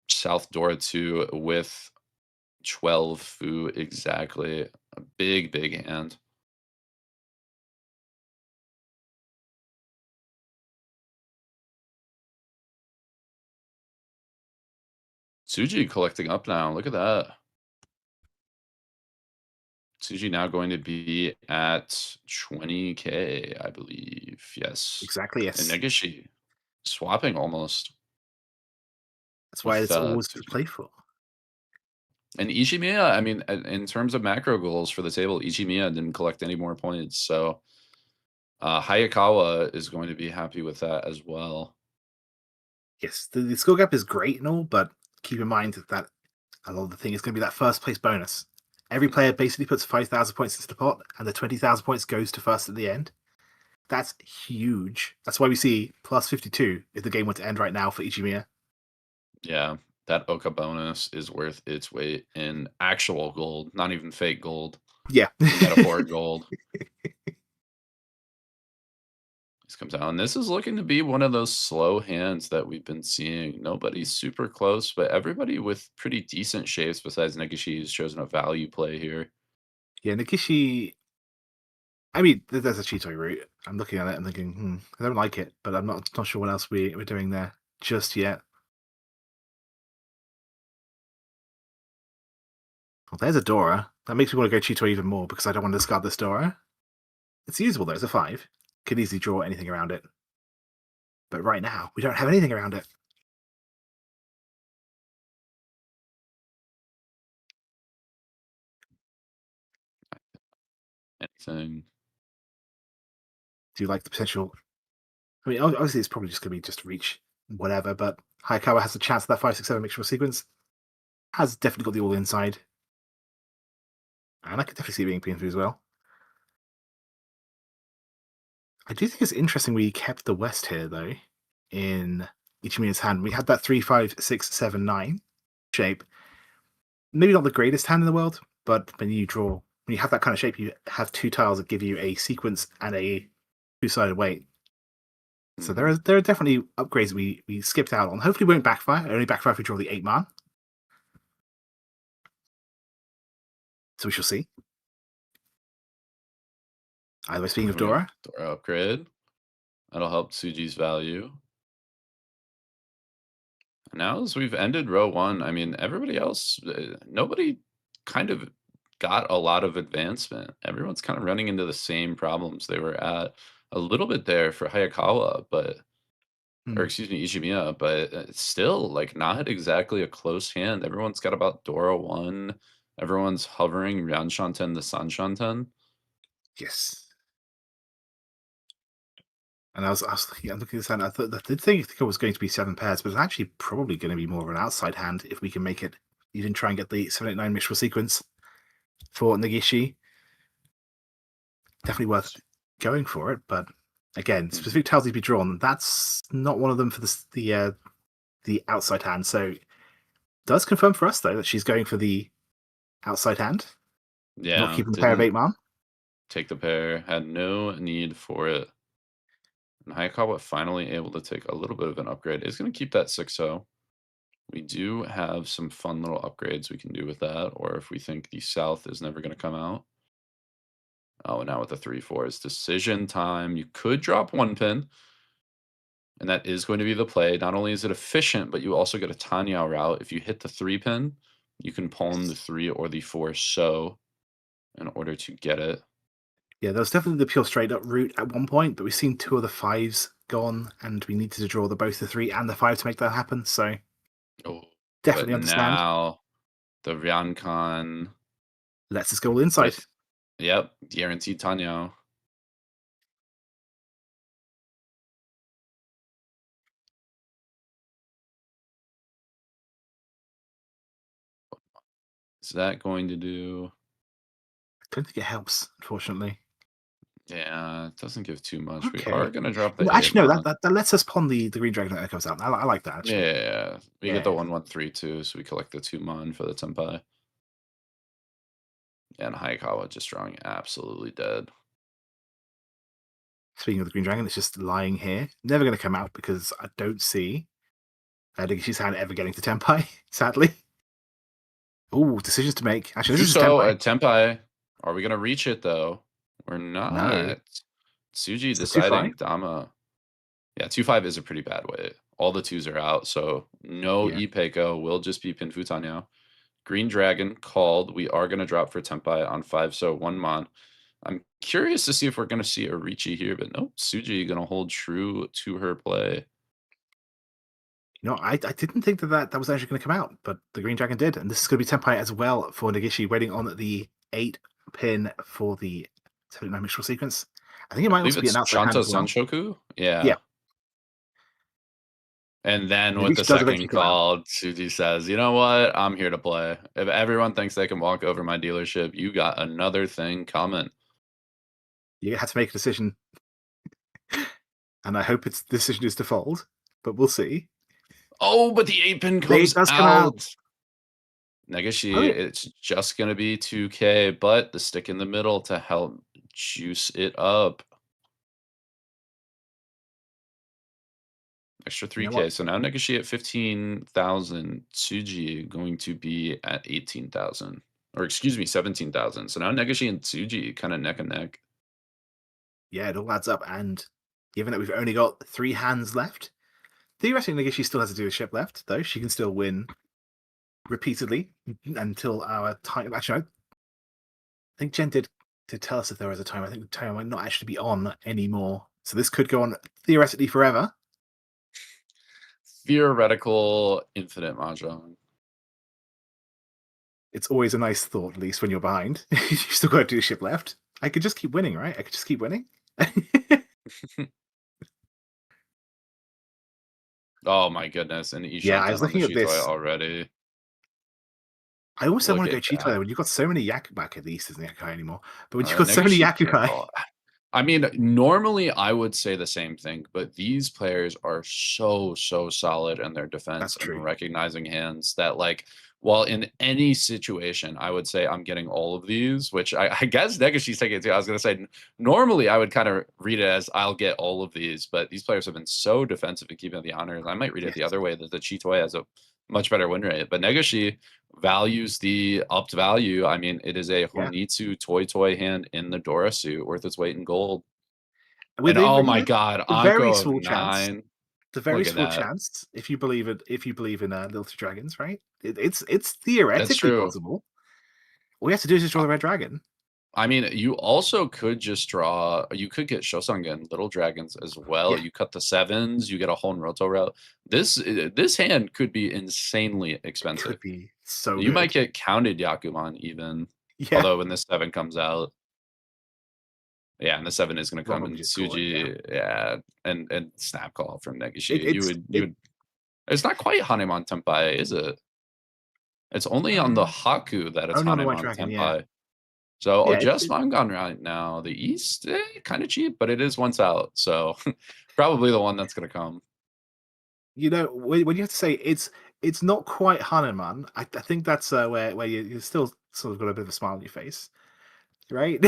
South Dora 2 with 12 Fu exactly. A big, big hand. Tsuji collecting up now. Look at that. Tsuji now going to be at 20K, I believe. Yes. Exactly, yes. And Negishi swapping almost. That's why with, it's always Tsuji. playful. And Ichimiya, I mean, in terms of macro goals for the table, Ichimiya didn't collect any more points. So Hayakawa is going to be happy with that as well. Yes, the skill gap is great and all, but keep in mind that a lot of the thing is going to be that first place bonus. Every player basically puts 5,000 points into the pot, and the 20,000 points goes to first at the end. That's huge. That's why we see plus 52 if the game were to end right now for Ichimiya. Yeah, that Oka bonus is worth its weight in actual gold, not even fake gold. Yeah. Metaphoric gold. This comes out, and this is looking to be one of those slow hands that we've been seeing. Nobody's super close, but everybody with pretty decent shapes besides Negishi has chosen a value play here. Yeah, Negishi. I mean, there's a Chitoi route. I'm looking at it and thinking, I don't like it, but I'm not sure what else we're doing there just yet. Well, there's a Dora. That makes me want to go Chitoi even more because I don't want to discard this Dora. It's usable though, it's a 5. Could easily draw anything around it. But right now, we don't have anything around it. Anything. Do you like the potential? I mean, obviously, it's probably just going to be just reach whatever, but Hayakawa has a chance at that 5-6-7 mixture sequence. Has definitely got the all inside. And I could definitely see it being pinned through as well. I do think it's interesting we kept the West here, though, in Ichimiya's hand. We had that 3-5-6-7-9 shape. Maybe not the greatest hand in the world, but when you have that kind of shape, you have 2 tiles that give you a sequence and a 2-sided weight. So there are definitely upgrades we skipped out on. Hopefully, won't backfire. It only backfire if we draw the 8-man. So we shall see. Either way, speaking of Dora. Dora upgrade. That'll help Tsuji's value. Now, as we've ended row 1, I mean, everybody else, nobody kind of got a lot of advancement. Everyone's kind of running into the same problems they were at. A little bit there for Hayakawa, but or excuse me, Ichimiya, but it's still like not exactly a close hand. Everyone's got about Dora 1. Everyone's hovering Ryanshanten to Sanshanten. Yes. And I'm looking at this hand. I did think it was going to be 7 pairs, but it's actually probably going to be more of an outside hand if we can make it. You didn't try and get the 7-8-9 mishra sequence for Negishi. Definitely worth going for it, but again, specific tiles need to be drawn. That's not one of them for the outside hand. So does confirm for us though that she's going for the outside hand. Yeah, not keeping the pair of 8-man. Take the pair. Had no need for it. And Hayakawa finally able to take a little bit of an upgrade. It's going to keep that 6-0. We do have some fun little upgrades we can do with that, or if we think the South is never going to come out. Oh, now with the 3-4 is decision time. You could drop 1 pin, and that is going to be the play. Not only is it efficient, but you also get a Tanya route. If you hit the 3 pin, you can pawn the 3 or the 4 so in order to get it. Yeah, there was definitely the pure straight up route at one point, but we've seen 2 of the 5s gone, and we needed to draw both the 3 and the 5 to make that happen. So definitely understand. Now The Ryankan. Let's just go inside. Yep, guaranteed Tanyo. Is that going to do? I don't think it helps, unfortunately. Yeah, it doesn't give too much. We are Okay. going to drop the Well, actually, no. 8-mon. That lets us pawn the green dragon that comes out. I like that actually. Yeah, we get Yeah. the 1/1/3 too, so we collect the 2-mon for the Tenpai. And Hayakawa just drawing absolutely dead. Speaking of the green dragon, it's just lying here. Never going to come out because I don't see Negishi's hand ever getting to Tenpai, sadly. Ooh, decisions to make. Actually, this is Juso Tenpai. at Tenpai. Are we going to reach it though? We're No. not. Tsuji It's a 2-5. deciding Dama. Yeah, 2-5 is a pretty bad weight. All the 2s are out, so no Yeah. Ipeiko will just be Pinfu Tanyo. Green Dragon called. We are going to drop for Tenpai on 5, so 1 mon. I'm curious to see if we're going to see a Riichi here, but nope. Tsuji going to hold true to her play. No, I didn't think that was actually going to come out, but the green dragon did, and this is going to be Tenpai as well for Negishi, waiting on the 8 pin for the 79 mixture sequence. I think it I might believe also be it's an outside hand Shanta as well. Sunshoku. Yeah. Yeah. And then with Negishi the does second eventually come out. call, Tsuji says, you know what? I'm here to play. If everyone thinks they can walk over my dealership, you got another thing coming. You had to make a decision, and I hope its decision is to fold, but we'll see. Oh, but the 8-pin The 8 comes does come out. out. Negishi, Oh, yeah. it's just going to be 2K, but the stick in the middle to help juice it up. Extra You know 3K. what? So now Negishi at 15,000. Tsuji going to be at 18,000. Or excuse me, 17,000. So now Negishi and Tsuji kind of neck and neck. Yeah, it all adds up, and given that we've only got 3 hands left, theoretically Negishi still has to do a ship left, though. She can still win repeatedly until our time. Actually, I think Jen did tell us if there was a time. I think the time might not actually be on anymore. So this could go on theoretically forever. Theoretical infinite Mahjong. It's always a nice thought, at least when you're behind. You still got to do a ship left. I could just keep winning, right? I could just keep winning. Oh my goodness. And Yeah, I Ishanten was on the looking at Shitoy this. already. I almost don't Look want to go at Cheeto that. though. When you've got so many Yakuback, at least isn't Yakubai anymore. But when you've got so many Negishi can't Yakubai, call. I mean, normally I would say the same thing, but these players are so solid in their defense that's and true. recognizing hands that, like, while in any situation, I would say I'm getting all of these, which I guess Negishi's taking it too. I was going to say, normally I would kind of read it as I'll get all of these, but these players have been so defensive and keeping the honors. I might read it Yes. the other way, that the Chitoy has a much better win rate, but Negishi values the upped value. I mean, it is a Yeah. Honitsu toy hand in the Dora suit, worth its weight in gold. With And oh a, my god, the very Anko of small chance. 9. The very Look at small that. chance, if you believe in Little Two Dragons, right? It's That's theoretically true. possible. All you have to do is just draw the red dragon. I mean, you also could just draw, you could get Shosangen, Little Dragons as well. Yeah. You cut the 7s, you get a Honroto route. This hand could be insanely It expensive. could be so You good. might get counted Yakuman even. Yeah. Although when this 7 comes out. Yeah, and the 7 is going to Well, come we in just call it, yeah. Tsuji. Yeah, and snap call from Negishi. It's You would. It's not quite Hanemon Tenpai, is it? It's only on the Haku that it's only on the White Hanemon Dragon, yeah. Tenpai. So Yeah, just Mangan right now. The East, kind of cheap, but it is once out. So probably the one that's going to come. You know, when you have to say it's not quite Hanuman, I think that's where you still sort of got a bit of a smile on your face, right?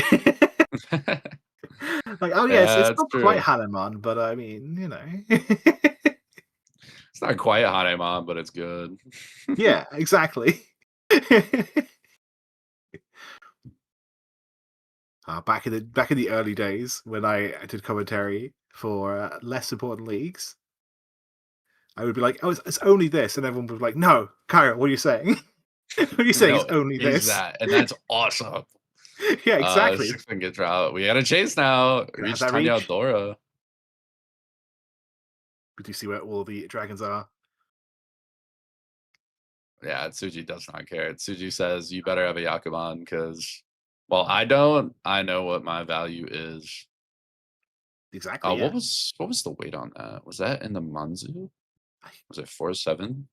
Like, oh yes, Yeah, it's that's not quite true. Hanuman, but I mean, you know. It's not quite Hanemon, but it's good. Yeah, exactly. Back in the early days when I did commentary for less important leagues, I would be like, "Oh, it's only this," and everyone would be like, "No, Kyra, what are you saying? What are you saying? It's No, only is this." that, and that's awesome. Yeah, exactly. 6-finger drought. We got a chase now. It has Reach that Tanya reach. Dora. We do see where all the dragons are. Yeah, Tsuji does not care. Tsuji says, "You better have a Yakuman because, well, I don't. I know what my value is." Exactly, yeah. What was the weight on that? Was that in the Manzu? I'm Was it 4.7?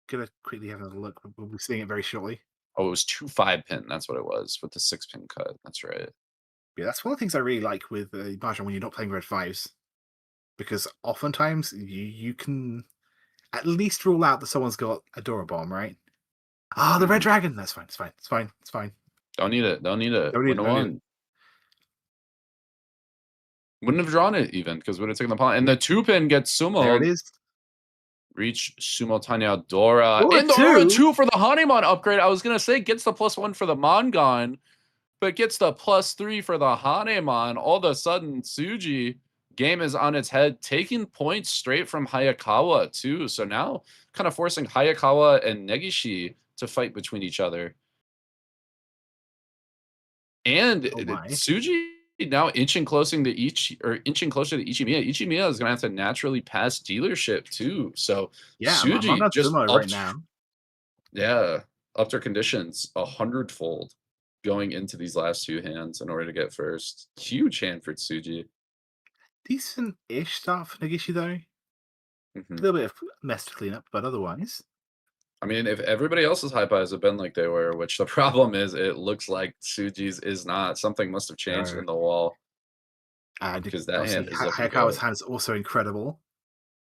gonna quickly have a look. We'll be seeing it very shortly. Oh, it was 2 5-pin. That's what it was with the 6-pin cut. That's right. Yeah, that's one of the things I really like with Mahjong when you're not playing red fives, because oftentimes you can at least rule out that someone's got a Dora bomb, right? Ah, the red Mhm. dragon. That's fine. It's fine. It's fine. It's fine. Don't need it. Don't need it. Don't need it. Wouldn't have Don't need it. won. Wouldn't have drawn it even because would have taken the pawn. And the 2-pin gets There it summoned. is. Reach Sumo Tanya Dora. Dora In the Aura 2. 2 for the Hanemon upgrade. I was going to say gets the +1 for the Mangon, but gets the +3 for the Hanemon. All of a sudden, Tsuji game is on its head, taking points straight from Hayakawa, too. So now kind of forcing Hayakawa and Negishi to fight between each other. And Oh my. Tsuji now inching closer to Ichimiya. Ichimiya is going to have to naturally pass dealership, too. So Yeah, I'm Tsuji just Natsumo right upped. now. Yeah, upped her conditions 100-fold going into these last 2 hands in order to get first. Huge hand for Tsuji. Decent-ish start for Negishi though. A Mhm. little bit of mess to clean up, but otherwise, I mean, if everybody else's high buys have been like they were, which the problem is, it looks like Tsuji's is not. Something must have changed no. in the wall And because that obviously hand is looking Hayakawa's good. hand is also incredible.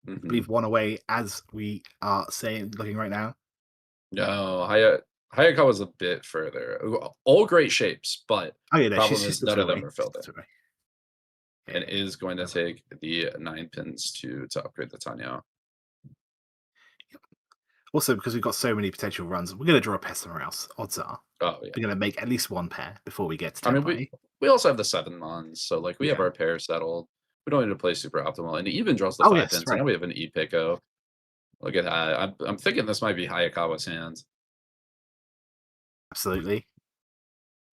I Mhm. believe one away as we are saying, looking right now. No, Hayakawa's a bit further. All great shapes, but Oh yeah, no, problem she's is still none two of them away. are She's filled still in, two away. Yeah, and is going to yeah. take the 9 pins to upgrade the Tanya. Also, because we've got so many potential runs, we're going to draw a pair somewhere else. Odds are Oh yeah. we're going to make at least one pair before we get to I mean, we Tenpai. we also have the 7 mons, so, like, we have Yeah. our pair settled. We don't need to play super optimal, and it even draws the Oh 5 yes, pins, so right. now we have an E-Pico. Look at that. I'm thinking this might be Hayakawa's hand. Absolutely.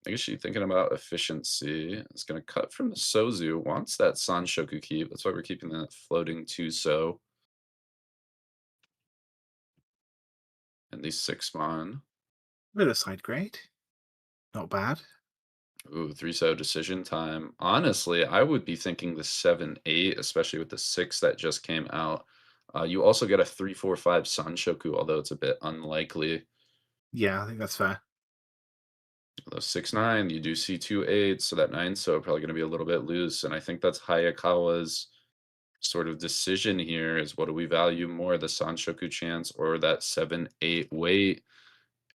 I guess she's thinking about efficiency. It's gonna cut from the Sozu, wants that Sanshoku keep. That's why we're keeping that floating 2 So, and the 6 mon. Bit of side grade. Not bad. Ooh, 3 So decision time. Honestly, I would be thinking the 7-8, especially with the 6 that just came out. You also get a 3-4-5 Sanshoku, although it's a bit unlikely. Yeah, I think that's fair. Although 6-9, you do see 2 8s, so that 9 So probably going to be a little bit loose. And I think that's Hayakawa's sort of decision here is what do we value more, the Sanshoku chance or that 7-8 weight?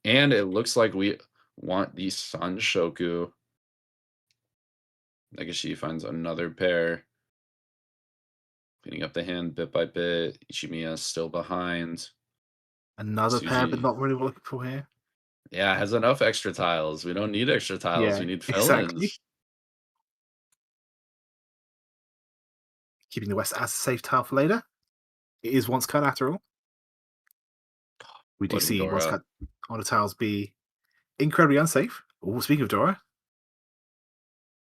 And it looks like we want the Sanshoku. I guess she finds another pair. Cleaning up the hand bit by bit. Ichimiya still behind. Another pair, but Tsuji, not really what we're looking for here. yeah, has enough extra tiles. We don't need extra tiles. Yeah, We need exactly. fill-ins. Keeping the West as a safe tile for later. It is once cut after all. We do Floating see once Dora. cut on the tiles be incredibly unsafe. Oh, speaking of Dora,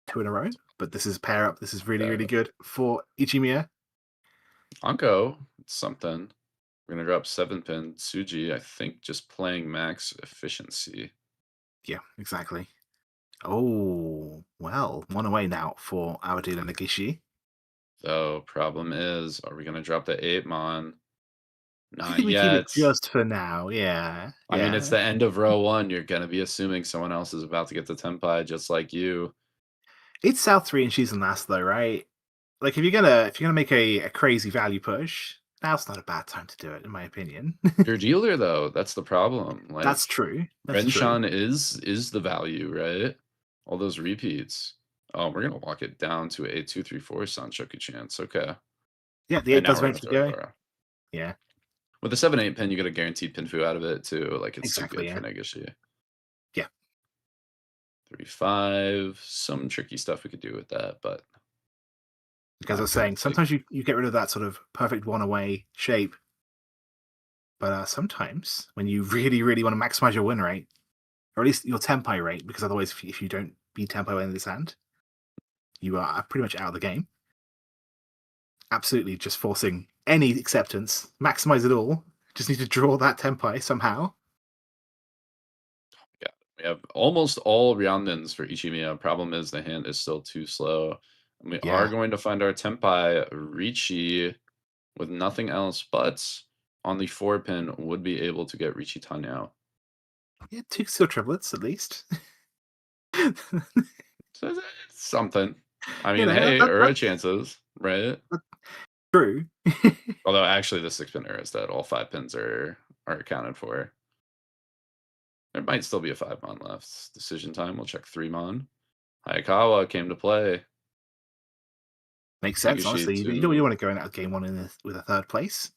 2 in a row. But this is pair up. This is really, really good for Ichimiya. Anko, it's something. We're gonna drop 7-pin. Tsuji, I think, just playing max efficiency. Yeah, exactly. Oh, well, one away now for our dealer Negishi. Though problem is, are we gonna drop the 8 mon? I Not think we keep it yet. just for now. Yeah, I mean, it's yeah. the end of row 1. You're gonna be assuming someone else is about to get the Tenpai just like you. It's South 3 and she's in last though, right? Like if you're gonna make a crazy value push, now's not a bad time to do it, in my opinion. Your dealer though, that's the problem. That's Like true. That's true. Renshan is the value, right? All those repeats. Oh, we're gonna walk it down to a 2-3-4 Sanchoku chance. Okay. Yeah, the And 8 now does we're gonna eventually throw go. Dora. Yeah, With the 7-8 pin, you get a guaranteed pin fu out of it too. Like it's too exactly. good for Yeah, Negishi. yeah. 3-5. Some tricky stuff we could do with that, but Like as I not was gonna saying, take. sometimes you get rid of that sort of perfect one away shape, but sometimes when you really, really want to maximize your win rate, or at least your tempai rate, because otherwise, if you don't beat tempai in this hand, you are pretty much out of the game. Absolutely, just forcing any acceptance, maximize it all. Just need to draw that tempai somehow. We have almost all Ryandens for Ichimiya. Problem is the hand is still too slow. And we are Yeah. going to find our Tenpai Riichi with nothing else but on the 4-pin would be able to get Riichi Tanyao. Yeah, 2 steel triplets at least. So it's something. I You mean, know, hey, Ura chances, right? that's true. Although actually the 6-pin Ura is that all 5 pins are accounted for. There might still be a 5-mon left. Decision time. We'll check 3-mon. Hayakawa came to play. Makes sense, Negishi honestly. You don't too. want to go in out of game 1 with a 3rd place.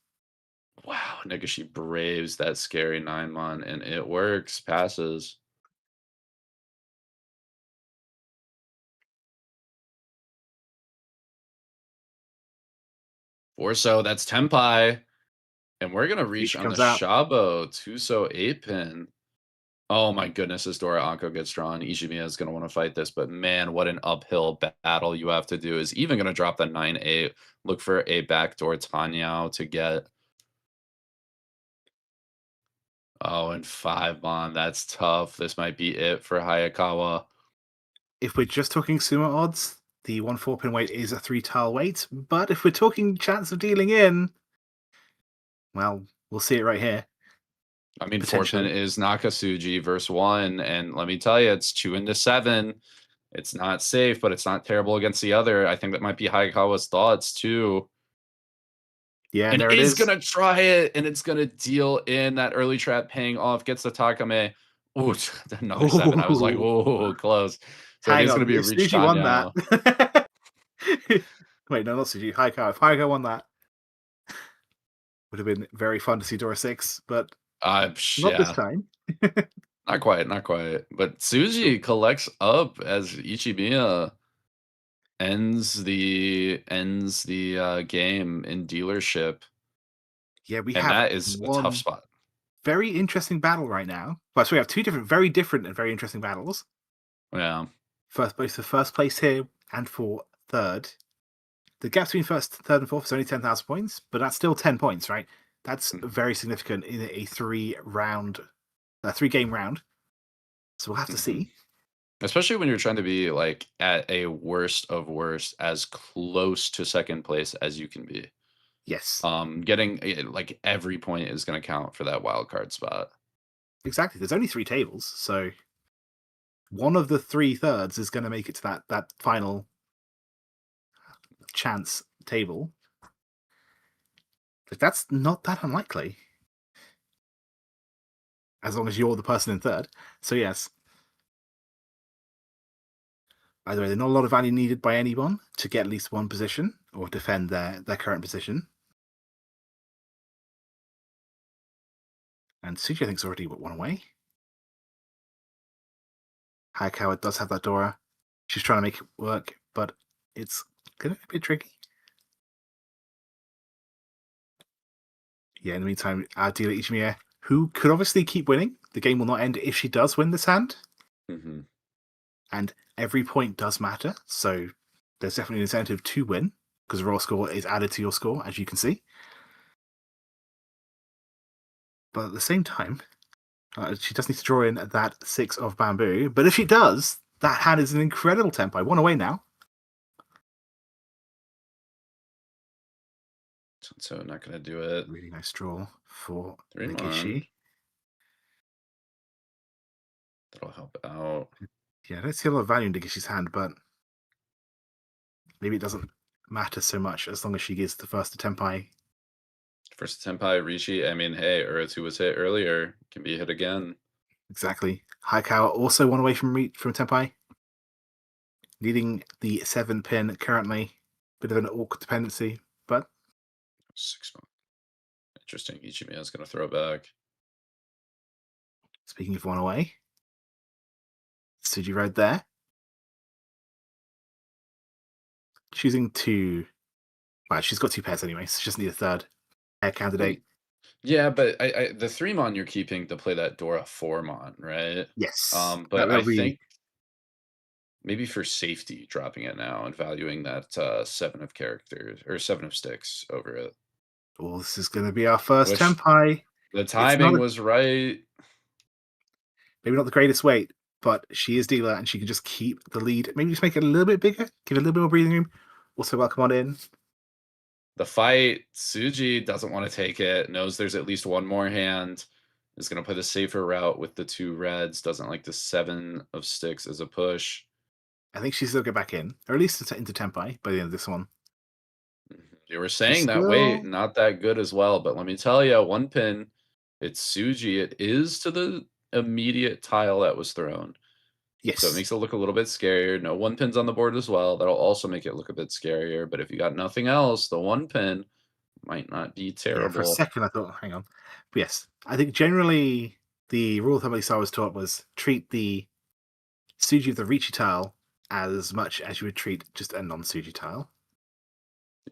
Wow, Negishi braves that scary 9-mon, and it works. Passes. Or so that's Tenpai. And we're gonna reach Future on the comes out. Shabo Tuso 8-pin. Oh my goodness, this Dora Anko gets drawn. Ichimiya is gonna want to fight this, but man, what an uphill battle you have to do. Is even gonna drop the 9-8. Look for a backdoor Tanyao to get. Oh, and 5-mon. That's tough. This might be it for Hayakawa. If we're just talking sumo odds, the 1 4-pin weight is a 3-tile weight, but if we're talking chance of dealing in, well, we'll see it right here. I mean, 4-pin Potentially. is Nakatsuji versus 1, and let me tell you, it's 2 into 7. It's not safe, but it's not terrible against the other. I think that might be Hayakawa's thoughts too. Yeah, And there it is is. gonna try it, and it's gonna deal in that early trap paying off, gets the Takame. Ooh, another 7. I was like, Ooh. "Oh, close." So it Hang is gonna on. be a If reach Suji won that. now. Wait, no, not Suji. Hayakawa. If Hayakawa won that, would have been very fun to see Dora 6, but not this Yeah, time. not quite, not quite. But Tsuji collects up as Ichimiya ends the game in dealership, Yeah, we and have that is a tough one spot. very interesting battle right now. Well, so we have 2 very different and very interesting battles. Yeah. Both for first place here and for 3rd. The gap between 1st, 3rd, and 4th is only 10,000 points, but that's still 10 points, right? That's Mhm, very significant in a 3-game round. So we'll have to mhm. see. Especially when you're trying to be, like, at a worst of worst, as close to 2nd place as you can be. Yes, Getting, like, every point is gonna count for that wild card spot. exactly. There's only 3 tables, so one of the 3/3 is going to make it to that final chance table. Like, that's not that unlikely, as long as you're the person in 3rd. So yes. By the way, there's not a lot of value needed by anyone to get at least one position or defend their current position. And Suji, I think, is already one away. Hayakawa does have that Dora. She's trying to make it work, but it's going to be a bit tricky. Yeah, in the meantime, our dealer Ichimiya, who could obviously keep winning. The game will not end if she does win this hand. Mhm. And every point does matter, so there's definitely an incentive to win, because raw score is added to your score, as you can see. But at the same time, she does need to draw in that 6 of bamboo. But if she does, that hand is an incredible tempo. 1 away now. So not gonna do it. Really nice draw for 3-mon. Negishi. That'll help out. Yeah, I don't see a lot of value in Negishi's hand, but maybe it doesn't matter so much as long as she gets the first to Tenpai. First Senpai Riichi, I mean, hey, Uratsu was hit earlier, can be hit again. Exactly. Hayakawa also 1 away from Tenpai. Needing the 7-pin currently. Bit of an awkward dependency, but 6-mon. Interesting. Ichimiya is gonna throw back. speaking of 1 away, Tsuji right there. Choosing to. Well, she's got 2 pairs anyway, so she just need a 3rd pair Well, candidate. yeah, but I the 3-mon you're keeping to play that Dora 4-mon, right? Yes. But I That'll be. think maybe for safety, dropping it now and valuing that 7 of characters or 7 of sticks over it. Well, this is going to be our first Which Tenpai. the It's not timing a. was right. maybe not the greatest weight, but she is dealer and she can just keep the lead. Maybe just make it a little bit bigger, give it a little bit more breathing room. Also, welcome on in. The fight, Tsuji doesn't want to take it, knows there's at least one more hand, is going to play the safer route with the 2 reds, doesn't like the 7 of sticks as a push. I think she's still get back in, or at least into Tempai by the end of this one. You were saying that weight, not that good as well, but let me tell you, 1 pin, it's Tsuji. It is to the immediate tile that was thrown. Yes. So it makes it look a little bit scarier. No 1 pins on the board as well. That'll also make it look a bit scarier. But if you got nothing else, the 1 pin might not be terrible. Yeah, for a second I thought, hang on. But yes, I think generally the rule of thumb I was taught was treat the Tsuji of the Riichi tile as much as you would treat just a non-Tsuji tile.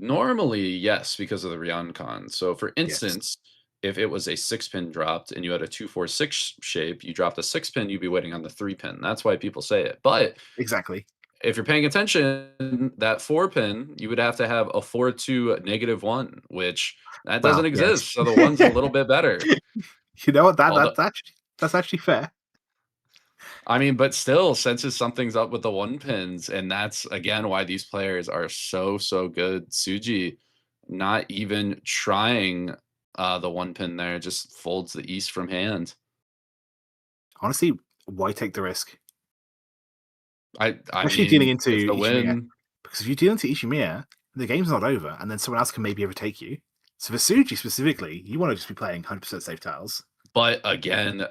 Normally, yes, because of the Ryoncon. So for instance, if it was a 6-pin dropped and you had a 2-4-6 shape, you dropped a 6-pin, you'd be waiting on the 3-pin. That's why people say it. But exactly, if you're paying attention, that 4-pin, you would have to have a 4-2 -1, which that doesn't exist. So the 1's a little bit better. You know what? That's actually fair. I mean, but still, senses something's up with the 1 pins, and that's again why these players are so good. Tsuji, not even trying the 1 pin there, just folds the east from hand. Honestly, why take the risk? I Especially mean, dealing into it's the Ichimiya, win. because if you deal into Ichimiya, the game's not over, and then someone else can maybe overtake you. So for Tsuji specifically, you want to just be playing 100% safe tiles. But again,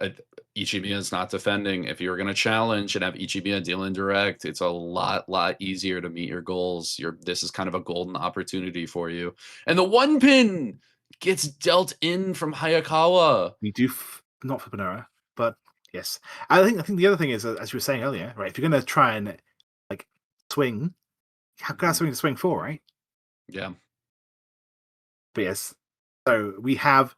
Ichimiya is not defending. If you're going to challenge and have Ichimiya deal indirect, it's a lot easier to meet your goals. This is kind of a golden opportunity for you. And the 1 pin gets dealt in from Hayakawa. We do not for Benora, but yes. I think the other thing is, as you were saying earlier, right? If you're going to try and like swing, how can I swing to swing for, right? Yeah. But yes, so we have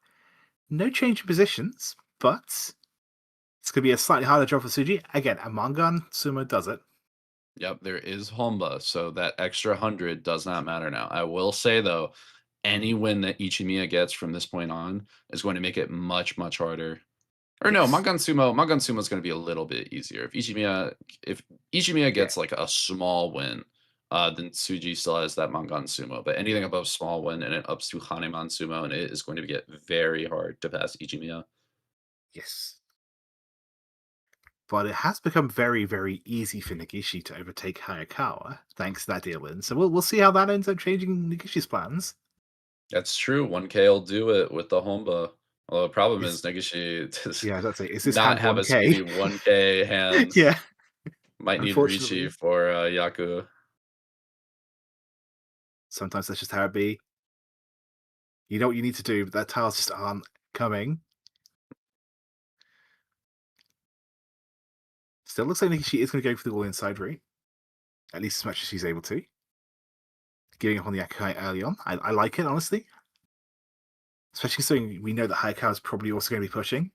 no change in positions, but it's going to be a slightly harder job for Tsuji. Again, a Mangan Sumo does it. Yep, there is Honba, so that extra 100 does not matter now. I will say, though, any win that Ichimiya gets from this point on is going to make it much harder. Or no, Mangan Sumo is going to be a little bit easier. If Ichimiya gets like a small win, then Tsuji still has that Mangan Sumo. But anything above small win and it ups to Haneman Sumo, and it is going to get very hard to pass Ichimiya. Yes. But it has become very easy for Negishi to overtake Hayakawa, thanks to that deal in. So we'll see how that ends up changing Negishi's plans. That's true. 1K will do it with the Honba. Although the problem is Negishi does is this not hand have 1K? a speedy 1K hand. Yeah. Might need Riichi for Yaku. Sometimes that's just how it be. You know what you need to do, but that tiles just aren't coming. Still looks like Negishi is going to go for the all-inside route. At least as much as she's able to. Giving up on the Akai early on. I like it, honestly. Especially considering we know that Hayakawa is probably also going to be pushing.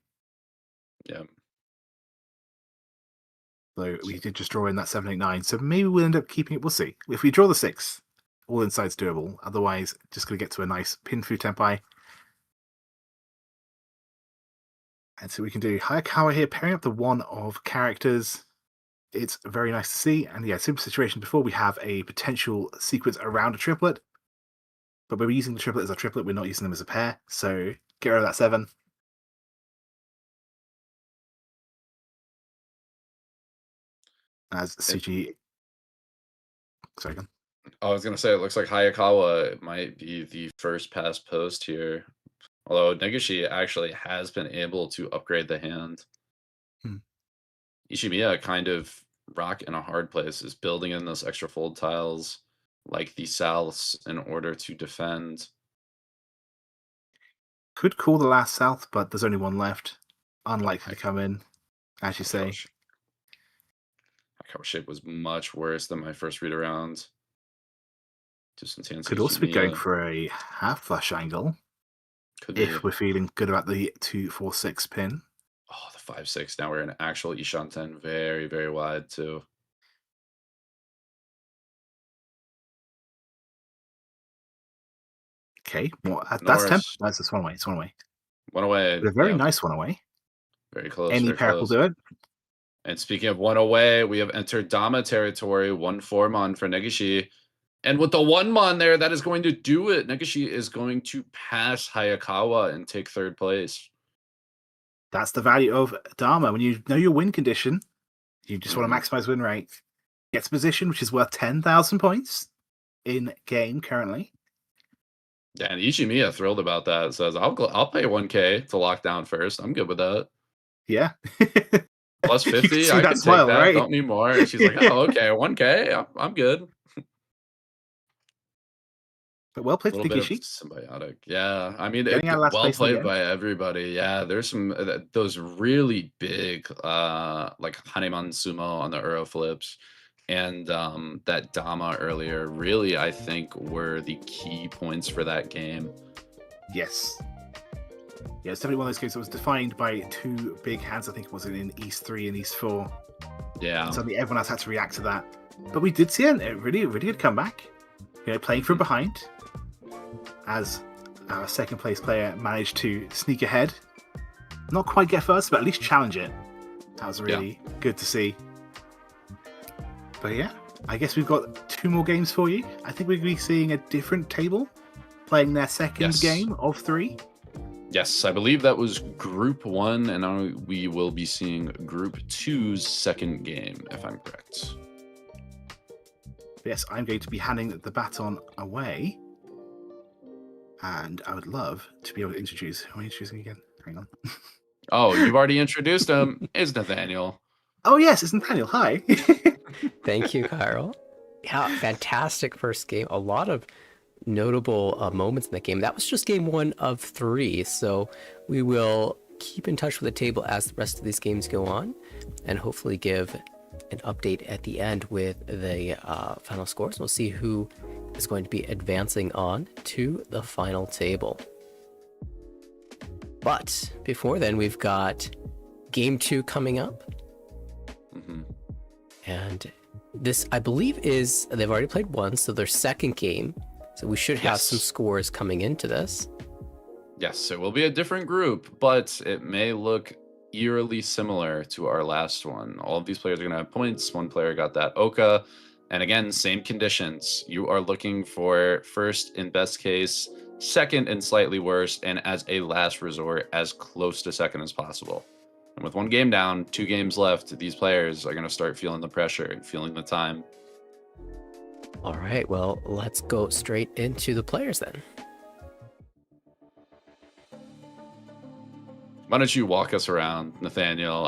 Yeah. So we did just draw in that 7-8-9. So maybe we'll end up keeping it. We'll see. If we draw the 6, all inside's doable. Otherwise, just going to get to a nice Pinfu Tempai. And so we can do Hayakawa here, pairing up the 1 of characters. It's very nice to see. And yeah, similar situation before, we have a potential sequence around a triplet. But we're using the triplet as a triplet, we're not using them as a pair. So get rid of that 7. As Tsuji. Sorry, again. I was going to say, it looks like Hayakawa might be the first pass post here. Although Negishi actually has been able to upgrade the hand. Ichimiya kind of rock in a hard place, is building in those extra fold tiles like the souths in order to defend. Could call the last south, but there's only 1 left. Unlikely to come in, as you say. Hayakawa shape was much worse than my first read around. Could also be going for a half flush angle. If we're feeling good about the 2-4-6 pin. Oh, the 5-6. Now we're in actual Ishanten, very wide too. Okay, well, that's temp. That's just 1 away. It's 1 away. One away. But a very nice 1 away. Very close. Any Very pair will close. do it. And speaking of one away, we have entered Dama territory, 1-4 for Negishi. And with the 1 there, that is going to do it. Negishi is going to pass Hayakawa and take third place. That's the value of Dharma. When you know your win condition, you just want to maximize win rate. Gets a position which is worth 10,000 points in game currently. Yeah, and Ichimiya thrilled about that. Says, I'll pay 1K to lock down first. I'm good with that. Yeah. Plus You 50, can see I that can smile, take that. right? Don't need more. And she's like, oh, okay, 1K. I'm good. But well played, A little bit of Negishi. symbiotic. Yeah. I mean, Getting out of last well place in the played game. by everybody. Yeah. There's some, those really big, like Haneman Sumo on the Euro flips and that Dama earlier really, I think, were the key points for that game. Yes. Yeah, it's definitely one of those games that was defined by two big hands. I think it was in East 3 and East 4. Yeah. And suddenly everyone else had to react to that. But we did see a really good comeback. You know, playing from behind as our second place player managed to sneak ahead. Not quite get first, but at least challenge it. That was really good to see. But yeah, I guess we've got 2 more games for you. I think we're going to be seeing a different table playing their second game of 3. Yes, I believe that was Group 1, and now we will be seeing Group 2's second game, if I'm correct. Yes, I'm going to be handing the baton away. And I would love to be able to introduce... Who am I introducing again? Hang on. Oh, you've already introduced him. It's Nathaniel. Oh, yes, it's Nathaniel. Hi. Thank you, Kyle. Yeah, fantastic first game. A lot of notable moments in the game. That was just game 1 of 3. So we will keep in touch with the table as the rest of these games go on and hopefully give an update at the end with the final scores. We'll see who is going to be advancing on to the final table. But before then, we've got game 2 coming up. And this, I believe, is, they've already played once, so their second game. So we should have some scores coming into this. Yes, it will be a different group, but it may look eerily similar to our last one. All of these players are going to have points. One player got that Oka. And again, same conditions. You are looking for first in best case, second in slightly worse, and as a last resort, as close to second as possible. And with 1 game down, 2 games left, these players are going to start feeling the pressure and feeling the time. All right, well, let's go straight into the players then. Why don't you walk us around, Nathaniel?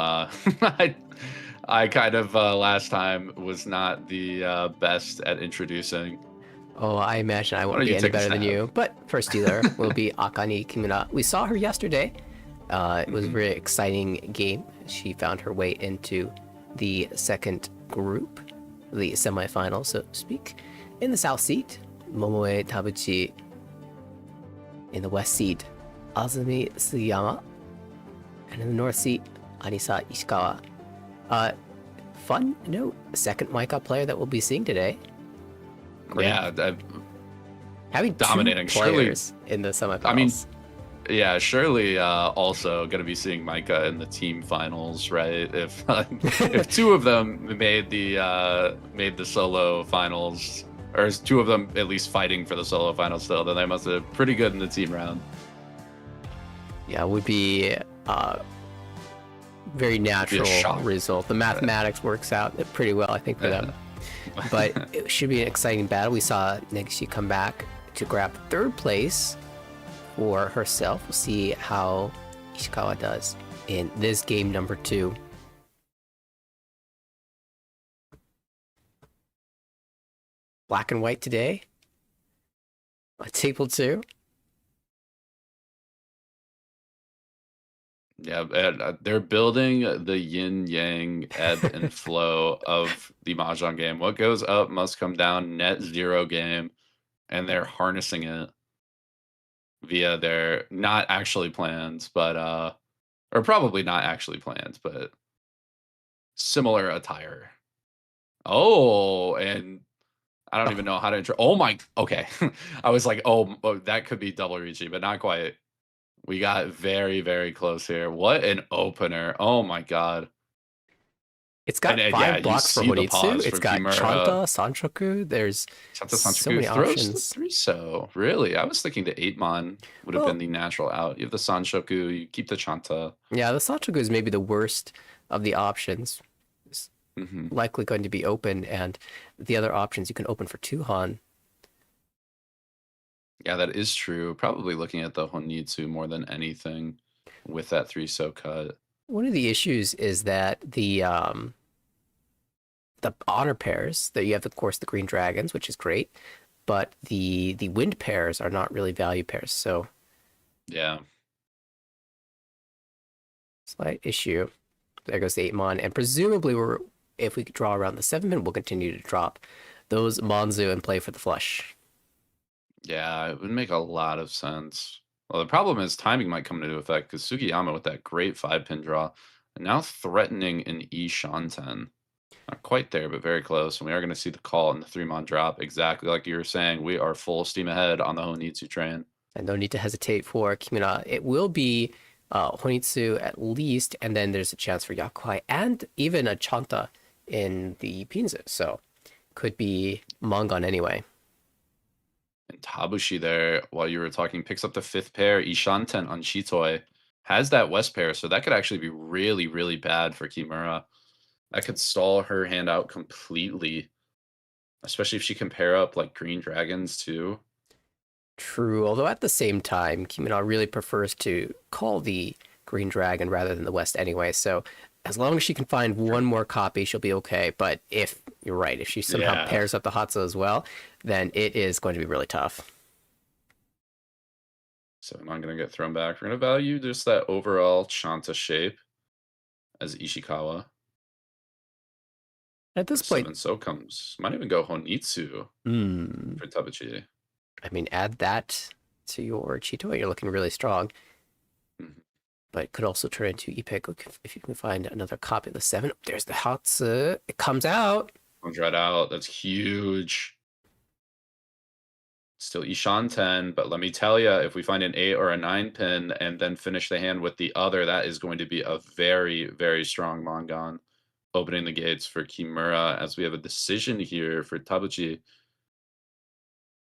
I kind of last time was not the best at introducing. Oh, I imagine I won't be any better than you. But first dealer will be Akari Kimura. We saw her yesterday. It was a very exciting game. She found her way into the second group, the semifinal, so to speak. In the south seat, Momoe Tabuchi. In the west seat, Azumi SUgiyama. And in the north seat, Arisa Ishikawa. Fun note, second Maika player that we'll be seeing today. Great. Yeah, having dominating 2 players in the semifinals. I mean, yeah, surely also going to be seeing Maika in the team finals, right? If if 2 of them made the solo finals, or 2 of them at least fighting for the solo finals still, then they must have been pretty good in the team round. Yeah, it would be very natural result. The mathematics works out pretty well, I think, for them. But it should be an exciting battle. We saw Negishi come back to grab 3rd place for herself. We'll see how Ishikawa does in this game number 2. Black and white today. Table 2. Yeah, they're building the yin-yang ebb and flow of the Mahjong game. What goes up must come down, net zero game, and they're harnessing it via their not actually planned, but or probably not actually planned, but similar attire. Oh, and I don't even know how to intro. Oh my, okay. I was like, oh, that could be double Riichi, but not quite. We got very, very close here. What an opener. Oh my god. It's got And, five yeah, you blocks for see the Honitsu. pause It's for got Kimura. Chanta, Sanchoku. There's Chanta so Sanchoku many throws options. the 3-so. Really? I was thinking the 8-mon would have been the natural out. You have the Sanchoku, you keep the Chanta. Yeah, the Sanchoku is maybe the worst of the options. It's likely going to be open, and the other options you can open for 2-han. Yeah, that is true. Probably looking at the Honitsu more than anything with that 3-so cut. One of the issues is that the honor pairs, that you have, of course, the green dragons, which is great, but the wind pairs are not really value pairs. So yeah, slight issue. There goes the 8-mon, and presumably if we draw around the 7-pin, we'll continue to drop those Monzu and play for the flush. Yeah, it would make a lot of sense. Well, the problem is timing might come into effect because Sugiyama with that great 5-pin draw, and now threatening an E Shanten. Not quite there, but very close. And we are going to see the call in the 3-mon drop. Exactly like you were saying, we are full steam ahead on the Honitsu train. And no need to hesitate for Kimura. It will be Honitsu at least, and then there's a chance for Yakuhai and even a Chanta in the Pinzu. So could be Mangon anyway. And Tabuchi there, while you were talking, picks up the 5th pair. Ishanten on Shitoi has that West pair, so that could actually be really, really bad for Kimura. That could stall her hand out completely, especially if she can pair up like green dragons too. True, although at the same time, Kimura really prefers to call the green dragon rather than the West anyway, so as long as she can find one more copy, she'll be okay. But if you're right, if she somehow pairs up the Hatsu as well, then it is going to be really tough. So I'm not going to get thrown back. We're going to value just that overall Chanta shape as Ishikawa. At this point, 7-so comes. Might even go Honitsu for Tabuchi. I mean, add that to your Chitoi. You're looking really strong. But it could also turn into Ippei if you can find another copy of the 7. There's the Hatsu. It comes out. Comes right out. That's huge. Still Ishanten, but let me tell you, if we find an 8 or a 9-pin and then finish the hand with the other, that is going to be a very, very strong Mangon. Opening the gates for Kimura as we have a decision here for Tabuchi.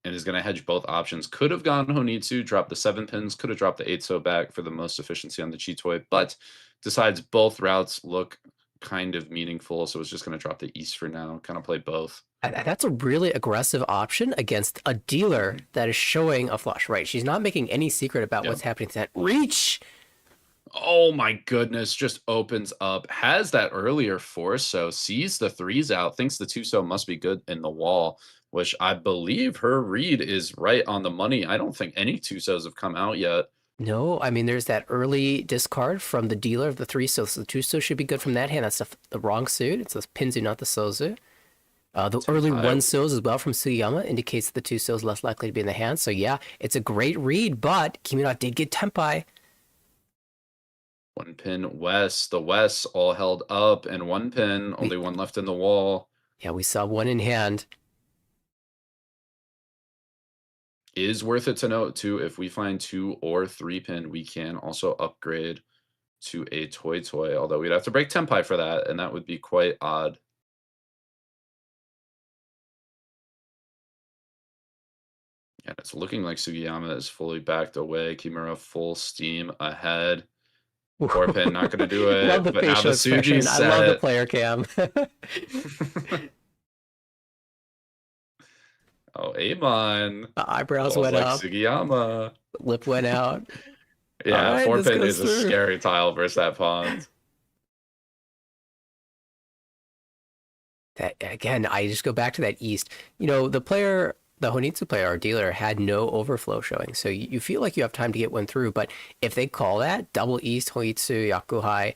And is going to hedge both options. Could have gone Honitsu, dropped the 7 pins, could have dropped the 8-so back for the most efficiency on the Chitoi, but decides both routes look kind of meaningful, so it's just going to drop the East for now, kind of play both. That's a really aggressive option against a dealer that is showing a flush, right? She's not making any secret about what's happening to that reach. Oh my goodness, just opens up, has that earlier 4-so, sees the 3s out, thinks the 2-so must be good in the wall, which I believe her read is right on the money. I don't think any 2-sos have come out yet. No, I mean, there's that early discard from the dealer of the 3-so, so the 2-so should be good from that hand. That's the wrong suit. It's the Pinzu, not the Sozu. The early 1-sos as well from Sugiyama indicates that the 2-so is less likely to be in the hand. So yeah, it's a great read, but Kimura did get Tenpai. 1-pin West. The West all held up, and 1-pin, only one left in the wall. Yeah, we saw one in hand. Is worth it to note too, if we find 2 or 3-pin, we can also upgrade to a Toy, although we'd have to break Tenpai for that, and that would be quite odd. And it's looking like Sugiyama is fully backed away. Kimura full steam ahead. 4-pin, not going to do it. Love the but now facial the Tsuji expression. set. I love the player cam. Oh, Amon. The eyebrows went like up. Sugiyama. Lip went out. Yeah, right, 4-pin is a scary tile versus that pawn. That again, I just go back to that East. You know, the Honitsu player or dealer had no overflow showing, so you feel like you have time to get one through. But if they call that double East, Honitsu, Yakuhai,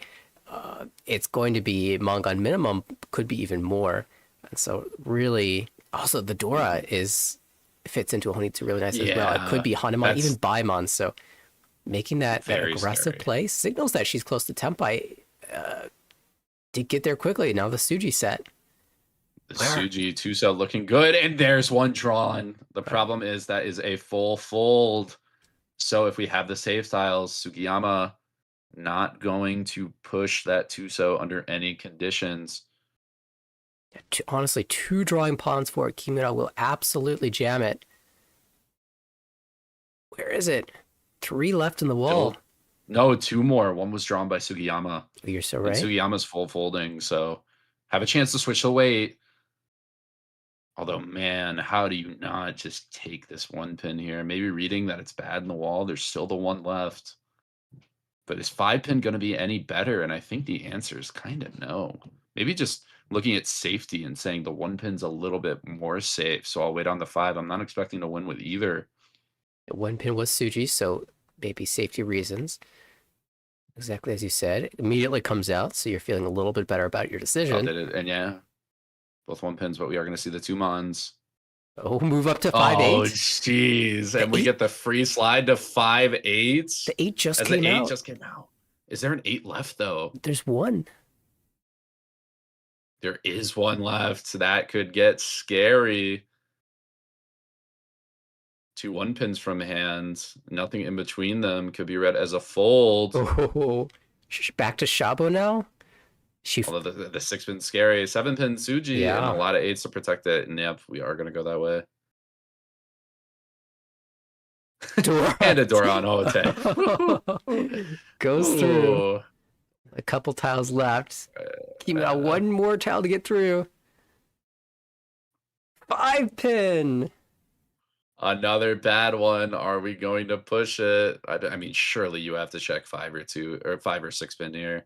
it's going to be Mangon minimum, could be even more. And so really, also the Dora fits into a Honitsu really nice as well. It could be Hanuman, even Baimon. So making that aggressive play signals that she's close to Tenpai. To get there quickly. Now the Tsuji set. The Tsuji 2-so looking good, and there's one drawn. The problem is that is a full fold. So if we have the save tiles, Sugiyama not going to push that Tuso under any conditions. Honestly, 2 drawing pawns for Kimura will absolutely jam it. Where is it? 3 left in the wall. No, 2 more. 1 was drawn by Sugiyama. Oh, you're so right. And Sugiyama's full folding, so have a chance to switch the weight. Although, man, how do you not just take this 1 pin here? Maybe reading that it's bad in the wall. There's still the 1 left. But is 5 pin going to be any better? And I think the answer is kind of no. Maybe just looking at safety and saying the 1 pin's a little bit more safe. So I'll wait on the 5. I'm not expecting to win with either. 1 pin was Tsuji, so maybe safety reasons. Exactly as you said. It immediately comes out, so you're feeling a little bit better about your decision. And yeah, both 1 pins, but we are going to see the 2 mons. Oh, move up to 5-8. Oh, jeez. And we get the free slide to 5-8. The 8 just As came the 8 out. just came out. Is there an 8 left, though? There's 1. There is 1 left. So that could get scary. 2 1 pins from hand. Nothing in between them could be read as a fold. Oh, back to Shabo now? Although the 6 pin's scary. 7 pin Tsuji and a lot of 8s to protect it. And yep, we are going to go that way. And a Dora on Ote. Goes through. A couple tiles left. Kimura, 1 more tile to get through. 5 pin. Another bad one. Are we going to push it? I mean, surely you have to check 5 or 6 pin here.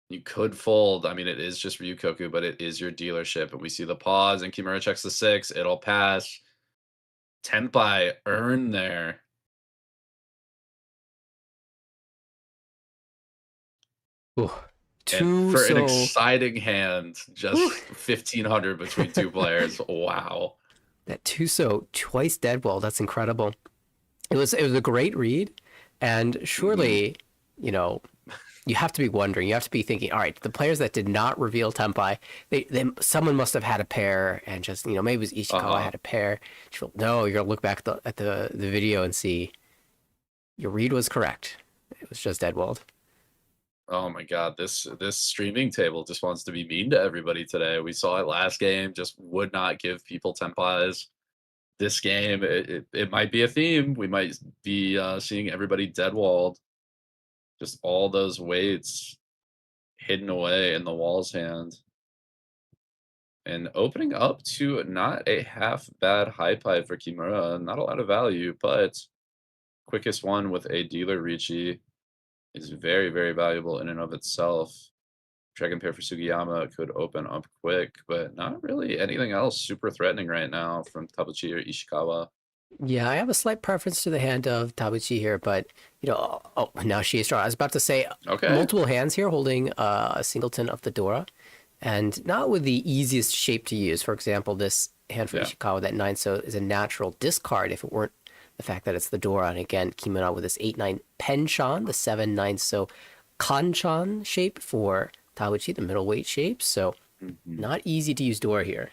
You could fold. I mean, it is just Ryukoku, but it is your dealership. And we see the pause, and Kimura checks the 6. It'll pass. Tenpai earn there. Ooh, for an exciting hand, just 1,500 between 2 players. Wow. That Tuso twice dead wall. That's incredible. It was a great read, and surely, you know, you have to be wondering. You have to be thinking, all right, the players that did not reveal Tenpai, someone must have had a pair, and just, you know, maybe it was Ishikawa had a pair. No, you're gonna look back at the video and see your read was correct. It was just dead walled. Oh my god, this streaming table just wants to be mean to everybody today. We saw it last game, just would not give people Tenpais. This game, it might be a theme. We might be seeing everybody dead walled. Just all those weights hidden away in the wall's hand. And opening up to not a half bad high pipe for Kimura. Not a lot of value, but quickest one with a dealer Riichi is very, very valuable in and of itself. Dragon pair for Sugiyama could open up quick, but not really anything else super threatening right now from Tabuchi or Ishikawa. Yeah, I have a slight preference to the hand of Tabuchi here, but, you know, now she is strong. I was about to say, multiple hands here holding a singleton of the Dora, and not with the easiest shape to use. For example, this hand for Ishikawa, that 9-so, is a natural discard if it weren't the fact that it's the Dora. And again, Kimura with this 8-9 Pen-chan, the 7-9-so Kan-chan shape for Tabuchi, the middleweight shape. So not easy to use Dora here.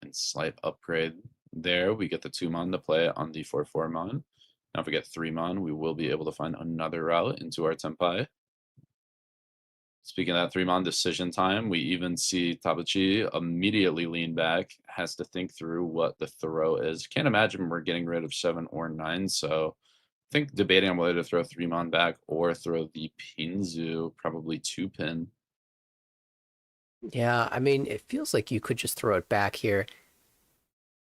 And slight upgrade there. We get the 2-mon to play on the 4-4-mon. Now if we get 3-mon, we will be able to find another route into our Tenpai. Speaking of that 3-mon decision time, we even see Tabuchi immediately lean back, has to think through what the throw is. Can't imagine we're getting rid of 7 or 9, so I think debating on whether to throw 3-mon back or throw the Pinzu, probably 2-pin. Yeah, I mean, it feels like you could just throw it back here.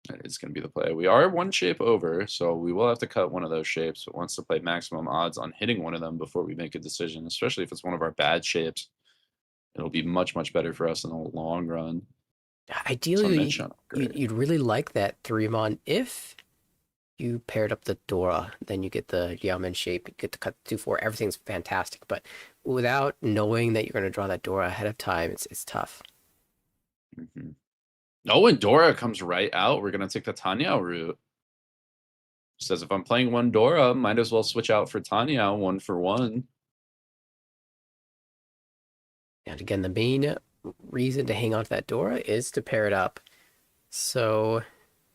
That is going to be the play. We are 1 shape over, so we will have to cut one of those shapes, but wants to play maximum odds on hitting one of them before we make a decision, especially if it's one of our bad shapes. It'll be much, much better for us in the long run. Ideally, you'd really like that 3-mon if you paired up the Dora, then you get the Yamen shape, you get to cut 2-4, everything's fantastic, but without knowing that you're going to draw that Dora ahead of time, it's tough. Oh, and Dora comes right out. We're going to take the Tanya route. Says if I'm playing 1 Dora, might as well switch out for Tanya 1 for 1. And again, the main reason to hang on to that Dora is to pair it up. So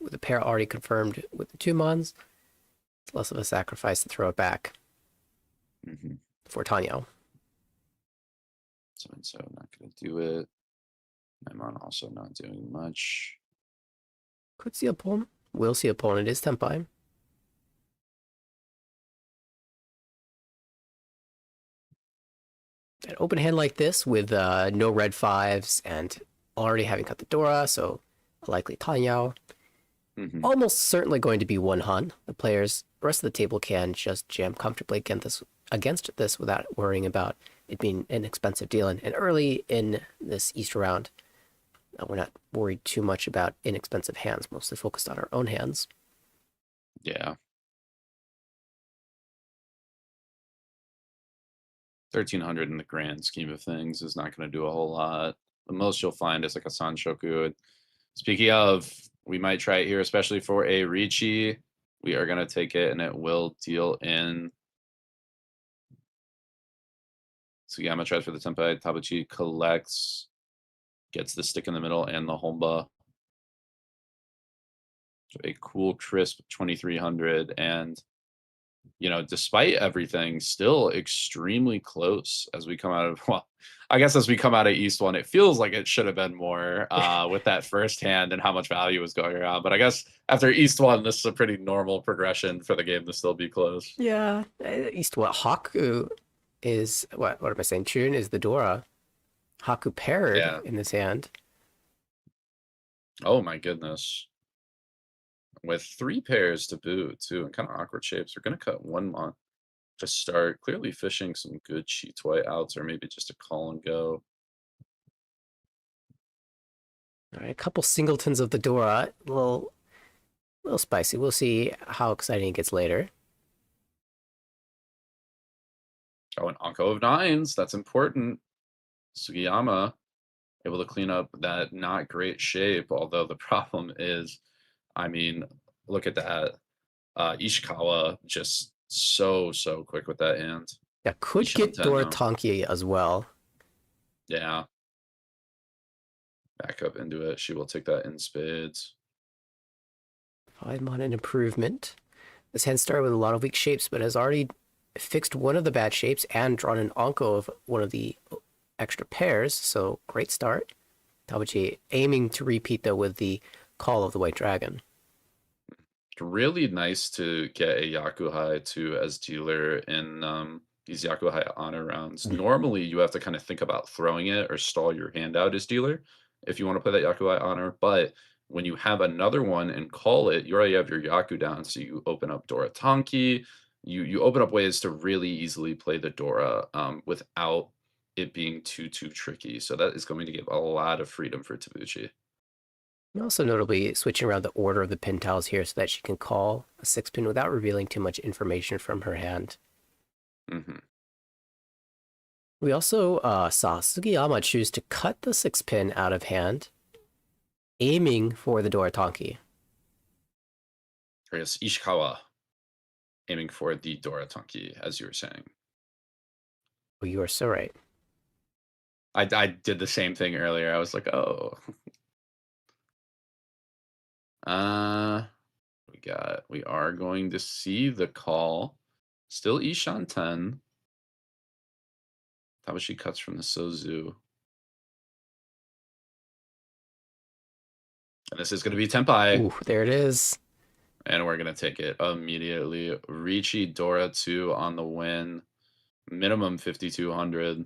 with the pair already confirmed with the 2 mons, it's less of a sacrifice to throw it back for Tanyo. So not going to do it. Maimon also not doing much. Could see a pawn. Will see a pawn. It is Tenpai. An open hand like this with no red 5s and already having cut the Dora, so a likely Tanyao. Almost certainly going to be one Han. The rest of the table can just jam comfortably against this without worrying about it being an expensive deal. And early in this Easter round, we're not worried too much about inexpensive hands, mostly focused on our own hands. Yeah. 1,300 in the grand scheme of things is not going to do a whole lot. The most you'll find is like a Sanshoku. Speaking of, we might try it here, especially for a Riichi. We are going to take it, and it will deal in. Sugiyama tries for the Tenpai. Tabuchi collects, gets the stick in the middle and the Honba. So a cool, crisp 2,300. And, you know, despite everything, still extremely close as we come out of, well, I guess as we come out of East 1, it feels like it should have been more with that first hand and how much value was going around. But I guess after East 1, this is a pretty normal progression for the game to still be close. Yeah, East 1. Haku is, what am I saying? Chun is the Dora. Haku paired in this hand. Oh my goodness. With 3 pairs to boot, too, and kind of awkward shapes. We're going to cut 1 mon to start. Clearly fishing some good Chitoi outs, or maybe just a call and go. All right, a couple singletons of the Dora. A little spicy. We'll see how exciting it gets later. Oh, an Anko of 9s. That's important. Sugiyama able to clean up that not great shape, although the problem is, I mean, look at that. Ishikawa just so quick with that hand. Yeah, could get Dora Tonki as well. Yeah. Back up into it. She will take that in spades. 5 mon an improvement. This hand started with a lot of weak shapes, but has already fixed one of the bad shapes and drawn an Anko of one of the extra pairs, so great start. Tabuchi aiming to repeat, though, with the Call of the White Dragon. Really nice to get a Yakuhai too as dealer in these Yakuhai honor rounds. Normally, you have to kind of think about throwing it or stall your hand out as dealer if you want to play that Yakuhai honor. But when you have another one and call it, you already have your Yaku down, so you open up Dora Tonki. You open up ways to really easily play the Dora without it being too tricky. So that is going to give a lot of freedom for Tabuchi. Also notably switching around the order of the pin tiles here so that she can call a 6-pin without revealing too much information from her hand. We also saw Sugiyama choose to cut the 6-pin out of hand, aiming for the Dora Tonki. Arisa Ishikawa aiming for the Dora Tonki, as you were saying. Oh, you are so right. I did the same thing earlier. I was like, oh. We are going to see the call. Still Ishan 10. Tabuchi cuts from the Sozu. And this is going to be Tenpai. Ooh, there it is. And we're going to take it immediately. Riichi Dora 2 on the win. Minimum 5,200.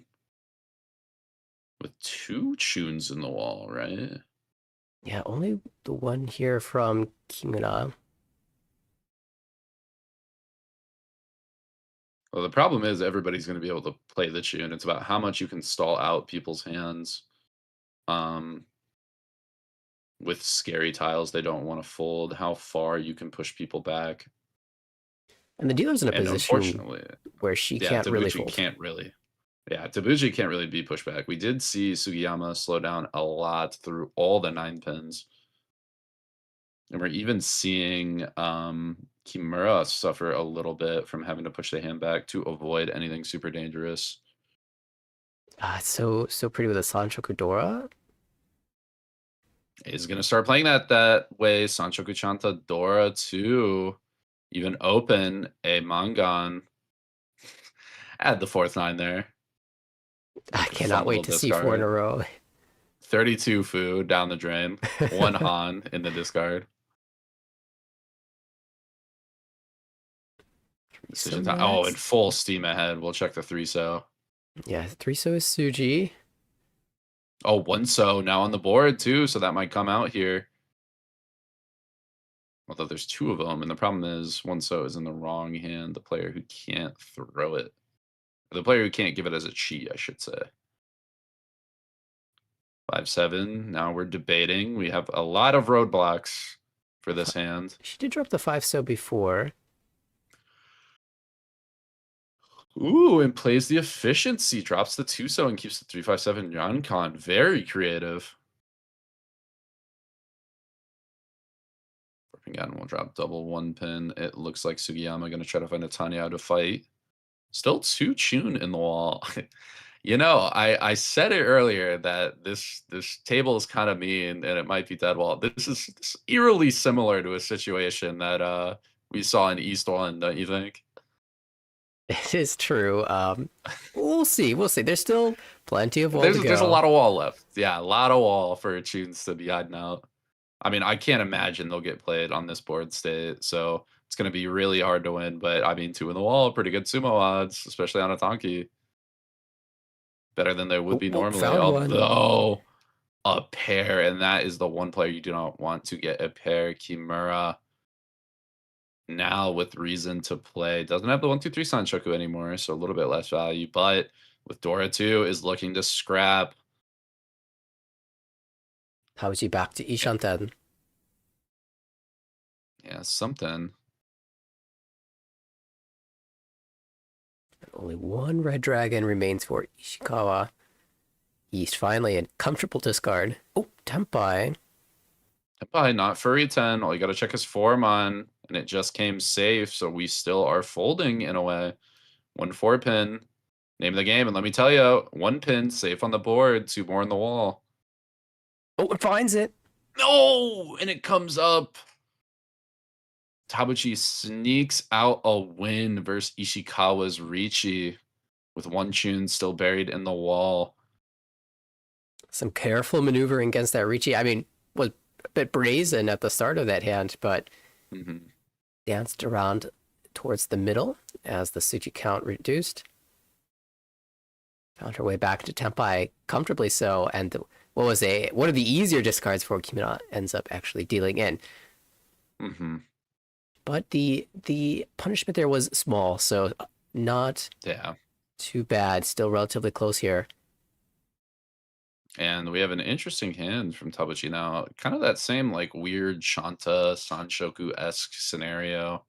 With 2 tunes in the wall, right? Yeah, only the one here from Kimura. Well, the problem is everybody's going to be able to play the tune. It's about how much you can stall out people's hands. With scary tiles they don't want to fold, how far you can push people back. And the dealer's in a position where she can't really fold. Tabuchi can't really be pushed back. We did see Sugiyama slow down a lot through all the 9 pins. And we're even seeing Kimura suffer a little bit from having to push the hand back to avoid anything super dangerous. So pretty with a Sanshoku Dora. is going to start playing that way. Sanchoku Chanta Dora 2. Even open a Mangan. Add the 4th 9 there. I cannot wait to see 4 in a row. 32 Fu down the drain. 1 Han in the discard. Decision time. Oh, and full steam ahead. We'll check the 3-so. Yeah, 3-so is Tsuji. Oh, 1-so now on the board too, so that might come out here. Although there's 2 of them, and the problem is 1-so is in the wrong hand. The player who can't throw it. The player who can't give it as a cheat, I should say. 5-7. Now we're debating. We have a lot of roadblocks for this hand. She did drop the 5-so before. Ooh, and plays the efficiency. Drops the 2-so and keeps the 3-5-7 Yonkon. Very creative. Again, we'll drop double 1 pin. It looks like Sugiyama going to try to find a Tanya to fight. Still 2 Chun in the wall. You know, I said it earlier that this table is kind of mean and it might be dead wall. This is eerily similar to a situation that we saw in East 1, don't you think? It is true. We'll see. There's still plenty of wall to go. There's a lot of wall left. Yeah, a lot of wall for Chuns to be hiding out. I mean, I can't imagine they'll get played on this board state, so it's going to be really hard to win. But I mean, 2 in the wall, pretty good sumo odds, especially on a Tonki. Better than they would be normally. Although a pair, and that is the one player you do not want to get a pair. Kimura now with reason to play. Doesn't have the 1-2-3 Sanshoku anymore, so a little bit less value. But with Dora 2 is looking to scrap. How is he back to Ishanten? Yeah, something. Only 1 red dragon remains for Ishikawa. East finally a comfortable discard. Oh, Tempai. Tempai, not furry 10. All you got to check his form on, and it just came safe, so we still are folding in a way. 1-4 pin. Name of the game, and let me tell you, 1 pin, safe on the board, 2 more in the wall. Oh, it finds it. No, and it comes up. Tabuchi sneaks out a win versus Ishikawa's Riichi with 1 Chun still buried in the wall. Some careful maneuvering against that Riichi. I mean, was a bit brazen at the start of that hand, but danced around towards the middle as the Tsuji count reduced. Found her way back to Tempai comfortably so, and one of the easier discards for Kimura ends up actually dealing in. But the punishment there was small, so not too bad. Still relatively close here. And we have an interesting hand from Tabuchi now. Kind of that same like weird Shanta Sanshoku-esque scenario.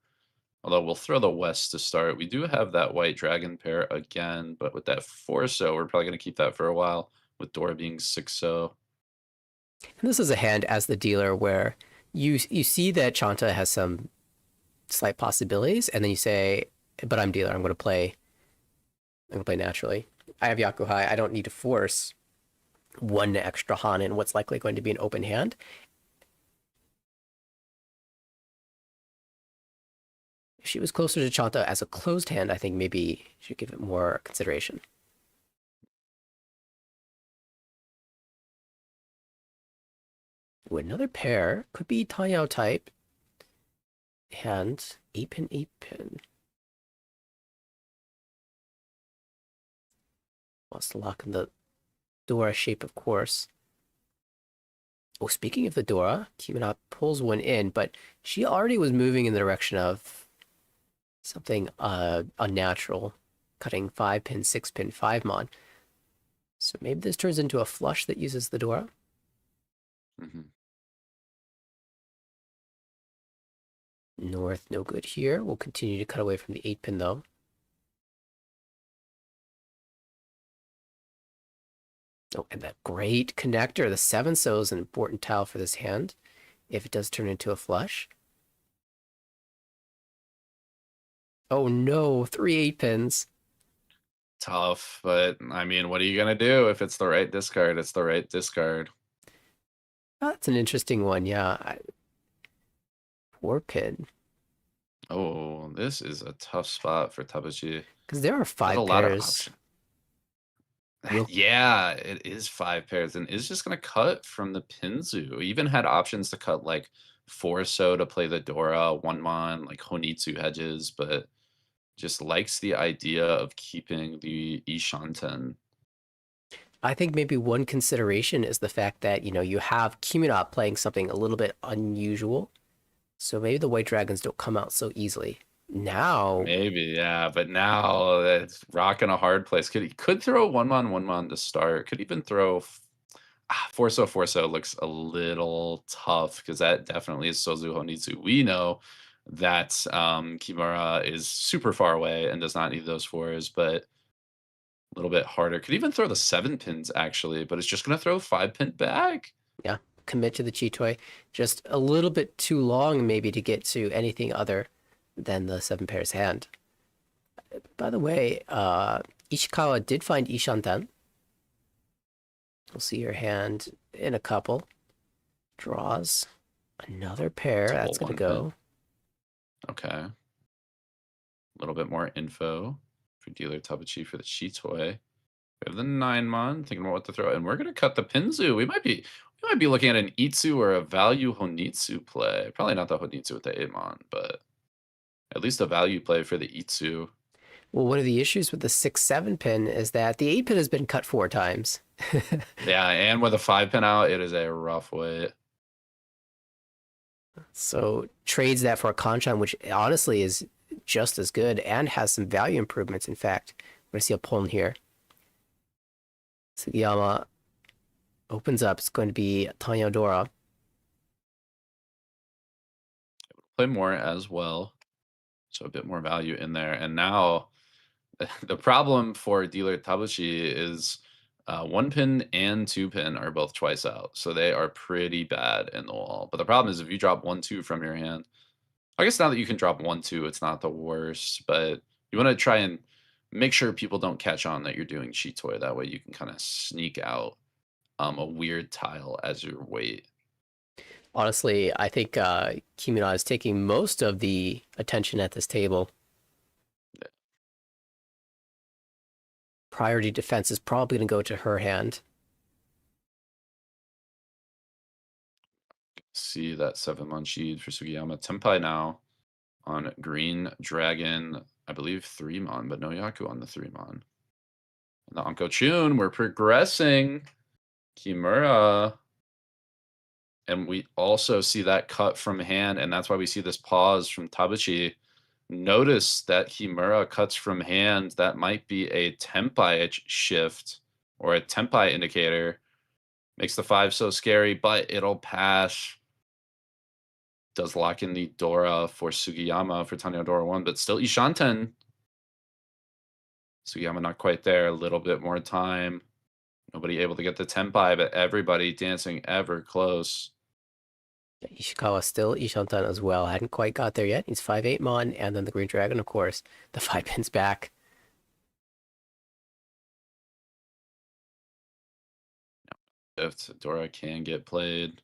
Although we'll throw the West to start. We do have that white dragon pair again, but with that 4-so, we're probably going to keep that for a while, with Dora being 6-so. And this is a hand as the dealer where you see that Chanta has some slight possibilities, and then you say, but I'm dealer, I'm going to play naturally. I have Yakuhai, I don't need to force 1 extra Han in what's likely going to be an open hand. If she was closer to Chanta as a closed hand, I think maybe you should give it more consideration. Ooh, another pair could be Tanyao type. And 8-pin, 8-pin. Wants to lock in the Dora shape, of course. Oh, speaking of the Dora, Kimura pulls 1 in, but she already was moving in the direction of something unnatural, cutting 5-pin, 6-pin, 5-mon. So maybe this turns into a flush that uses the Dora. North, no good here. We'll continue to cut away from the 8-pin, though. Oh, and that great connector. The 7-so is an important tile for this hand, if it does turn into a flush. Oh no, 3 8-pins. Tough, but I mean, what are you going to do? If it's the right discard, it's the right discard. That's an interesting one. Yeah. 4-pin. Oh, this is a tough spot for Tabuchi. Because there are There's 5 a lot of pairs. options. Will Yeah, it is 5 pairs, and is just gonna cut from the Pinzu. Even had options to cut like Forso to play the Dora, one mon, like Honitsu hedges, but just likes the idea of keeping the Ishanten. I think maybe one consideration is the fact that, you have Kimura playing something a little bit unusual. So maybe the White Dragons don't come out so easily. Now, Maybe, yeah, but now it's rocking a hard place. Could throw one mon to start. Could even throw Forso looks a little tough because that definitely is Sozu Honitsu. We know that Kimura is super far away and does not need those fours, but a little bit harder. Could even throw the 7 pins actually, but it's just gonna throw 5-pin back. yeah, commit to the Chitoi. Just a little bit too long maybe to get to anything other than the 7 pairs hand. By the way, Ishikawa did find Ishanten. We'll see your hand in a couple. Draws another pair. That's going to go. Okay. A little bit more info for dealer Tabuchi for the Chitoi. We have the 9-mon, thinking about what to throw, and we're going to cut the Pinzu. We might be looking at an Itsu or a value Honitsu play. Probably not the Honitsu with the 8-mon, but at least a value play for the Itsu. Well, one of the issues with the 6-7 pin is that the 8 pin has been cut 4 times. Yeah, and with a 5-pin out, it is a rough wait. So trades that for a Kanchan, which honestly is just as good and has some value improvements. In fact, we're going to see a Pon here. Sugiyama opens up. It's going to be Tanya Dora. Play more as well. So a bit more value in there. And now the problem for dealer Tabuchi is 1-pin and 2-pin are both twice out. So they are pretty bad in the wall. But the problem is if you drop 1-2 from your hand, I guess now that you can drop 1-2, it's not the worst. But you want to try and make sure people don't catch on that you're doing Chitoi. That way you can kind of sneak out a weird tile as your weight. Honestly, I think Kimura is taking most of the attention at this table. Priority defense is probably going to go to her hand. See that 7-mon Shid for Sugiyama. Tenpai now on Green Dragon, I believe 3-mon, but no Yaku on the 3-mon. And the Anko Chun, we're progressing. Kimura. And we also see that cut from hand, and that's why we see this pause from Tabuchi. Notice that Kimura cuts from hand. That might be a Tenpai shift or a Tenpai indicator. Makes the 5 so scary, but it'll pass. Does lock in the Dora for Sugiyama for Tanya Dora 1, but still Ishanten. Sugiyama not quite there. A little bit more time. Nobody able to get the Tenpai, but everybody dancing ever close. Ishikawa still Ishanten as well. Hadn't quite got there yet. He's 5-8 mon, and then the Green Dragon, of course. The 5 pins back. If Dora can get played.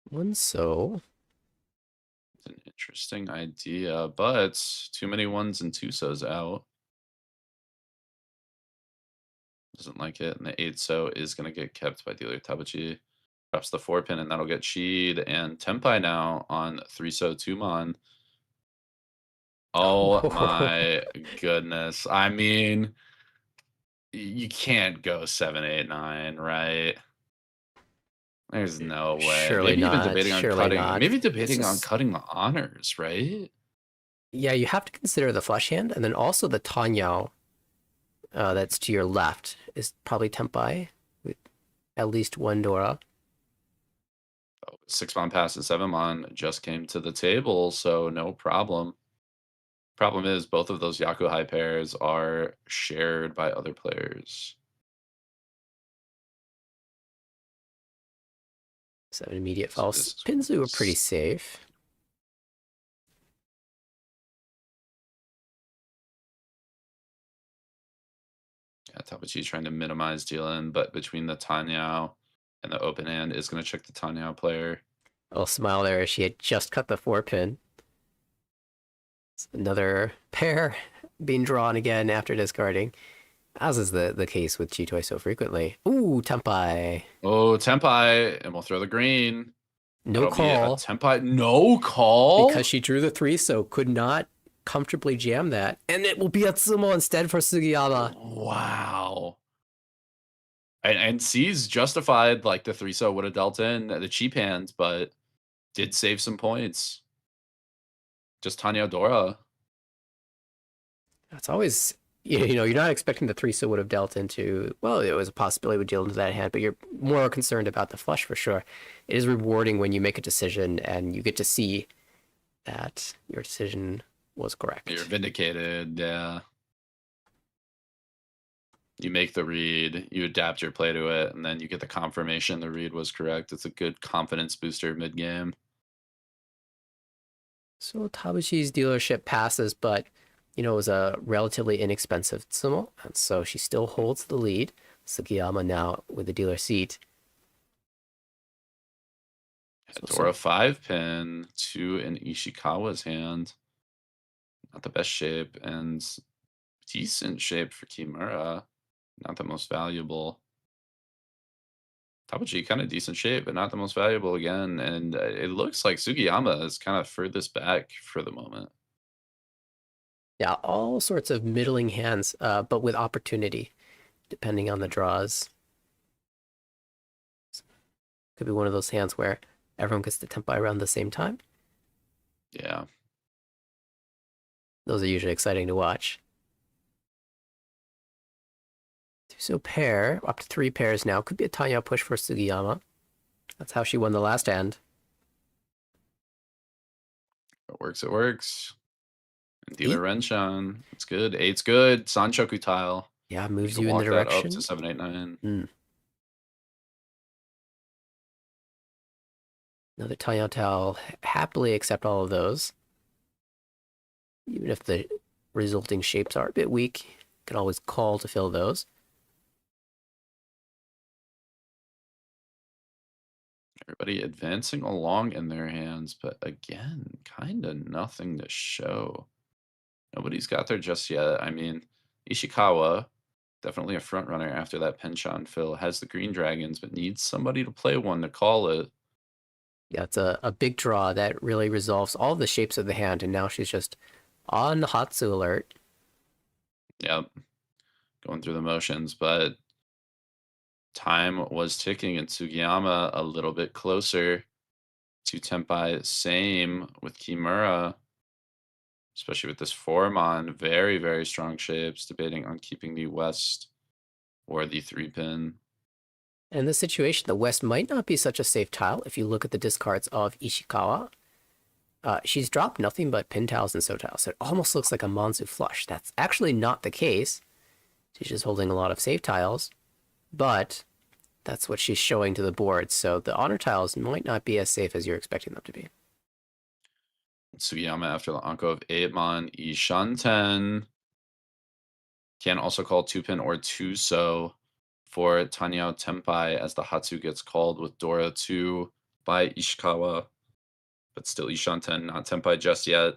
One so. It's an interesting idea, but too many 1s and 2-sos out. Doesn't like it, and the 8-so is going to get kept by dealer Tabuchi. Drops the 4-pin, and that'll get Shid and Tenpai now on 3-so 2-mon. Oh my goodness. I mean, you can't go 7, 8, 9, right? There's no way. Surely Maybe even not. debating on Surely cutting. not. Maybe debating on cutting the honors, right? Yeah, you have to consider the flush hand, and then also the Tanyao that's to your left is probably Tenpai with at least 1 Dora. 6-mon pass and 7-mon just came to the table, so no problem. Problem is both of those Yaku high pairs are shared by other players. 7 immediate false. Pinzu are pretty safe. Yeah, Tabuchi trying to minimize dealing, but between the Tanyao and the open hand is going to check the Tanyao player. A little smile there. She had just cut the 4-pin. Another pair being drawn again after discarding, as is the case with Chitoi so frequently. Ooh, Tenpai. Oh, Tenpai, and we'll throw the green. No That'll call. Tenpai, no call? Because she drew the 3, so could not comfortably jam that. And it will be Atsumo instead for Sugiyama. Wow. And C's justified, like the 3-so would have dealt in the cheap hands, but did save some points. Just Tanya Dora. That's always, you know, you're not expecting the 3-so would have dealt into, well, it was a possibility it would deal into that hand, but you're more concerned about the flush for sure. It is rewarding when you make a decision and you get to see that your decision was correct. You're vindicated, yeah. You make the read, you adapt your play to it, and then you get the confirmation the read was correct. It's a good confidence booster mid-game. So Tabuchi's dealership passes, but, you know, it was a relatively inexpensive Tsumo, and so she still holds the lead. Sugiyama now with the dealer seat. Dora 5-pin, 2 in Ishikawa's hand. Not the best shape, and decent shape for Kimura. Not the most valuable. Tabuchi, kind of decent shape, but not the most valuable again. And it looks like Sugiyama is kind of furthest back for the moment. Yeah, all sorts of middling hands, but with opportunity, depending on the draws. Could be one of those hands where everyone gets the Tenpai around the same time. Yeah. Those are usually exciting to watch. So pair, up to 3 pairs now. Could be a Tanya push for Sugiyama. That's how she won the last hand. It works, it works. And dealer Renshan. It's good. 8's good. Sanchoku tile. Yeah, moves you in the direction. Up to 7, 8, 9. Another Tanya tile. Happily accept all of those. Even if the resulting shapes are a bit weak, you can always call to fill those. Everybody advancing along in their hands, but again, kind of nothing to show. Nobody's got there just yet. I mean, Ishikawa, definitely a front runner after that Penchon fill, has the green dragons, but needs somebody to play one to call it. Yeah, it's a big draw that really resolves all the shapes of the hand, and now she's just on Hatsu alert. Yep. Going through the motions, but time was ticking and Sugiyama a little bit closer to Tenpai. Same with Kimura, especially with this Formon. Very, very strong shapes, debating on keeping the West or the 3-pin. In this situation, the West might not be such a safe tile if you look at the discards of Ishikawa. She's dropped nothing but pin tiles and so tiles, so it almost looks like a Monzu flush. That's actually not the case. She's just holding a lot of safe tiles, but that's what she's showing to the board, so the honor tiles might not be as safe as you're expecting them to be. Sugiyama after the Anko of 8-mon, Ishanten. Can also call 2-pin or 2-so for Tanyao Tenpai as the Hatsu gets called with Dora 2 by Ishikawa. But still Ishanten, not Tenpai just yet.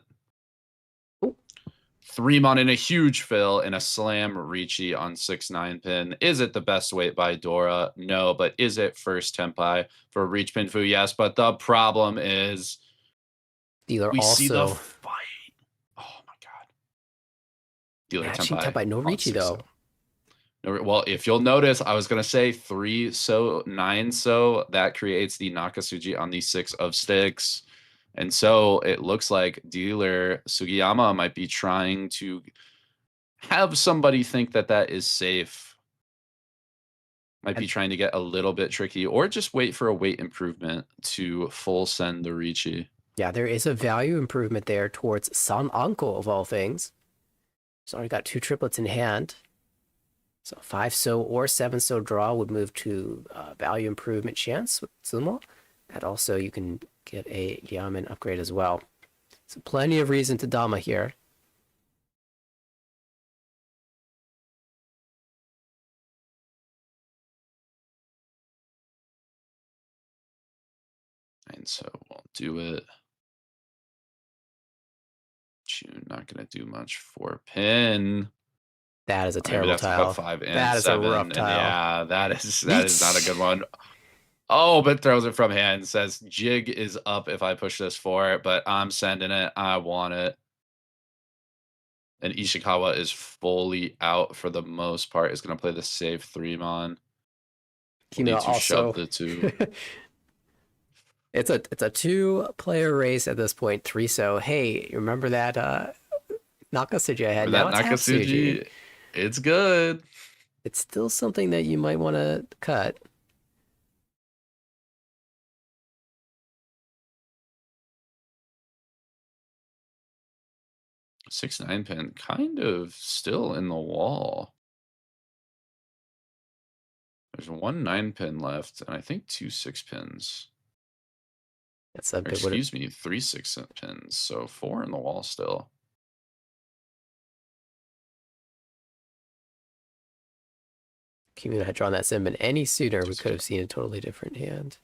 3-mon in a huge fill and a slam Riichi on 6-9 pin. Is it the best weight by Dora? No, but is it first Tenpai for Reach Pin Fu? Yes, but the problem is Dealer we also see the fight. Oh my god. Dealer Tenpai. No Riichi though. No, well, if you'll notice, I was gonna say 3-so, 9-so. That creates the Nakasuji on the 6 of sticks. And so it looks like dealer Sugiyama might be trying to have somebody think that that is safe. Might be trying to get a little bit tricky or just wait for a weight improvement to full send the Riichi. Yeah, there is a value improvement there towards San Anko of all things. She's already got 2 triplets in hand. So 5-so or 7-so draw would move to value improvement chance with Tsumo. And also you can get a Yamen upgrade as well. So plenty of reason to Dama here. so we'll do it. June not gonna do much for pin. That is a terrible tile. 5 and that is 7, a rough and tile. yeah, that is not a good one. Oh, but throws it from hand. Says jig is up if I push this 4, but I'm sending it. I want it. And Ishikawa is fully out for the most part. Is going to play the safe 3-mon. Need to shove the 2. It's a 2-player race at this point. 3. So hey, remember that Nakasuji I had? Now it's Nakasuji. It's good. It's still something that you might want to cut. Six 9-pin, kind of still in the wall. There's 1 9-pin left, and I think 2 6-pins. That's a bit. Excuse me, 3 6-pins, so 4 in the wall still. Kimura had drawn that Shimbun any sooner, we could have seen a totally different hand.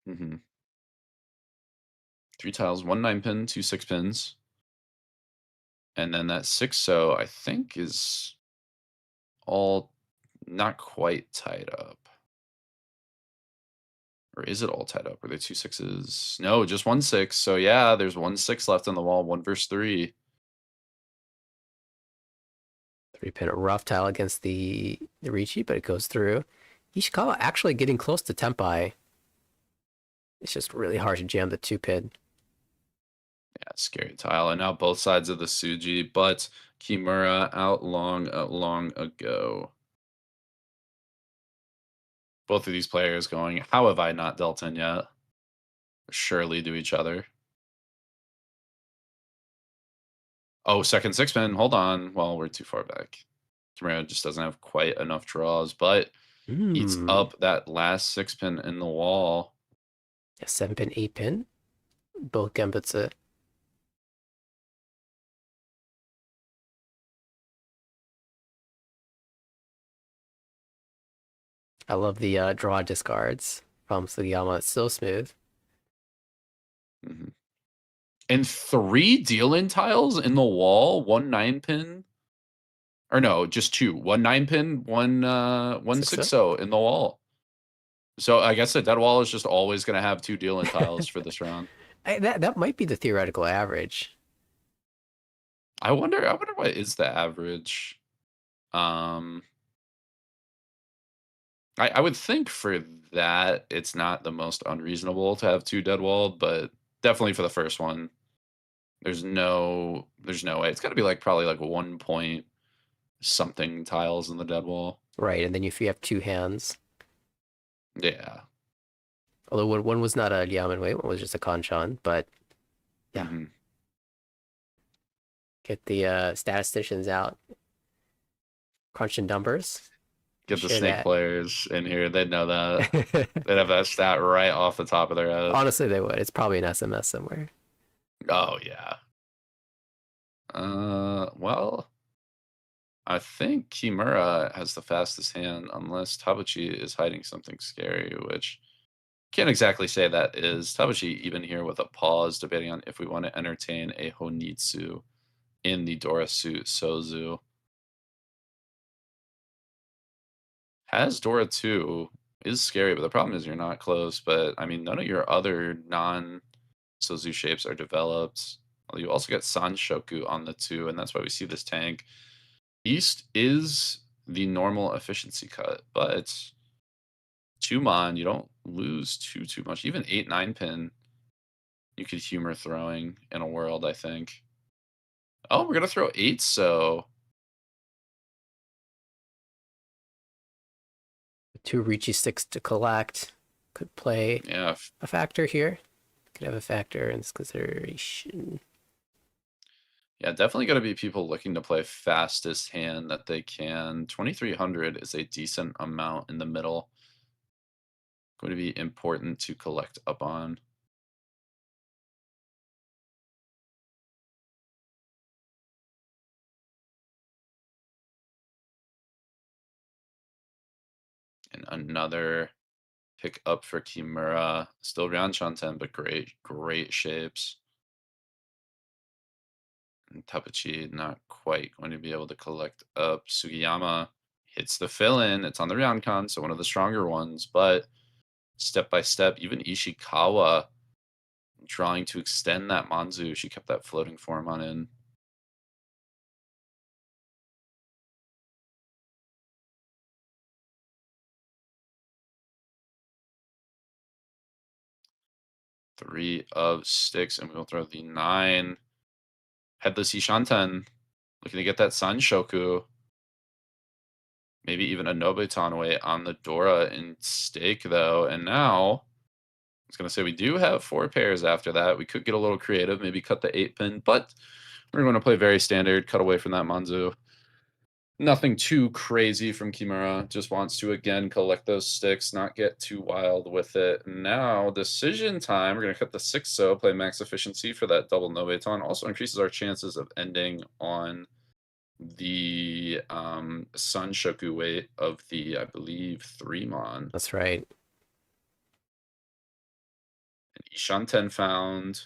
3 tiles, 1 9-pin, 2 6-pins. And then that 6, so I think is all not quite tied up. Or is it all tied up? Are there 2 6s? No, just 1 6. So yeah, there's 1 6 left on the wall, 1 versus 3. 3-pin, a rough tile against the Riichi, but it goes through. Ishikawa actually getting close to Tenpai. It's just really hard to jam the 2-pin. Yeah, scary tile. And now both sides of the Tsuji, but Kimura out long ago. Both of these players going, how have I not dealt in yet? Surely to each other. Oh, second 6-pin. Hold on. Well, we're too far back. Kimura just doesn't have quite enough draws, but eats up that last 6-pin in the wall. A 7-pin, 8-pin. Both Gambitsu. I love the draw discards from Sugiyama. It's so smooth. And 3 deal-in tiles in the wall, 1 9-pin. Or no, just 2. 1 9-pin, 1 6-0 in the wall. So I guess the dead wall is just always going to have 2 deal-in tiles for this round. That might be the theoretical average. I wonder what is the average. I would think for that it's not the most unreasonable to have 2 dead walled, but definitely for the first one, there's no way. It's got to be like probably like 1 point something tiles in the dead wall. Right, and then if you have 2 hands. Yeah. Although one was not a Yamen Wei, one was just a Kanchan, but yeah. Get the statisticians out. Crunching numbers. Get the snake players in here. They'd know that. They'd have that stat right off the top of their head. Honestly, they would. It's probably an SMS somewhere. Oh, yeah. Well, I think Kimura has the fastest hand, unless Tabuchi is hiding something scary, which can't exactly say that is. Tabuchi even here with a pause, debating on if we want to entertain a Honitsu in the Dora suit Sozu. Has Dora 2, is scary, but the problem is you're not close. But I mean, none of your other non-Sozu shapes are developed. Well, you also get Sanshoku on the 2, and that's why we see this tank. East is the normal efficiency cut, but 2-mon, you don't lose too much. Even 8 9-pin, you could humor throwing in a world, I think. Oh, we're gonna throw 8, so 2 Riichi 6 to collect could play a factor here. Could have a factor in this consideration. Yeah, definitely going to be people looking to play fastest hand that they can. 2,300 is a decent amount in the middle. Going to be important to collect up on. And another pick up for Kimura. Still Ryanchan 10, but great shapes. And Tabuchi not quite going to be able to collect up. Sugiyama hits the fill-in. It's on the Ryanchan, so one of the stronger ones, but step by step, even Ishikawa trying to extend that Manzu. She kept that floating form on in. Three of sticks, and we will throw the 9. Headless Ishanten, looking to get that Sanshoku. Maybe even a Nobutan away on the Dora in stake, though. And now, I was going to say we do have 4 pairs after that. We could get a little creative, maybe cut the 8-pin, but we're going to play very standard, cut away from that Manzu. Nothing too crazy from Kimura. Just wants to, again, collect those sticks, not get too wild with it. Now, decision time. We're going to cut the 6-so, play max efficiency for that double Nobutan. Also increases our chances of ending on the Sanshoku weight of the, I believe, 3-mon. That's right. And Ishanten found.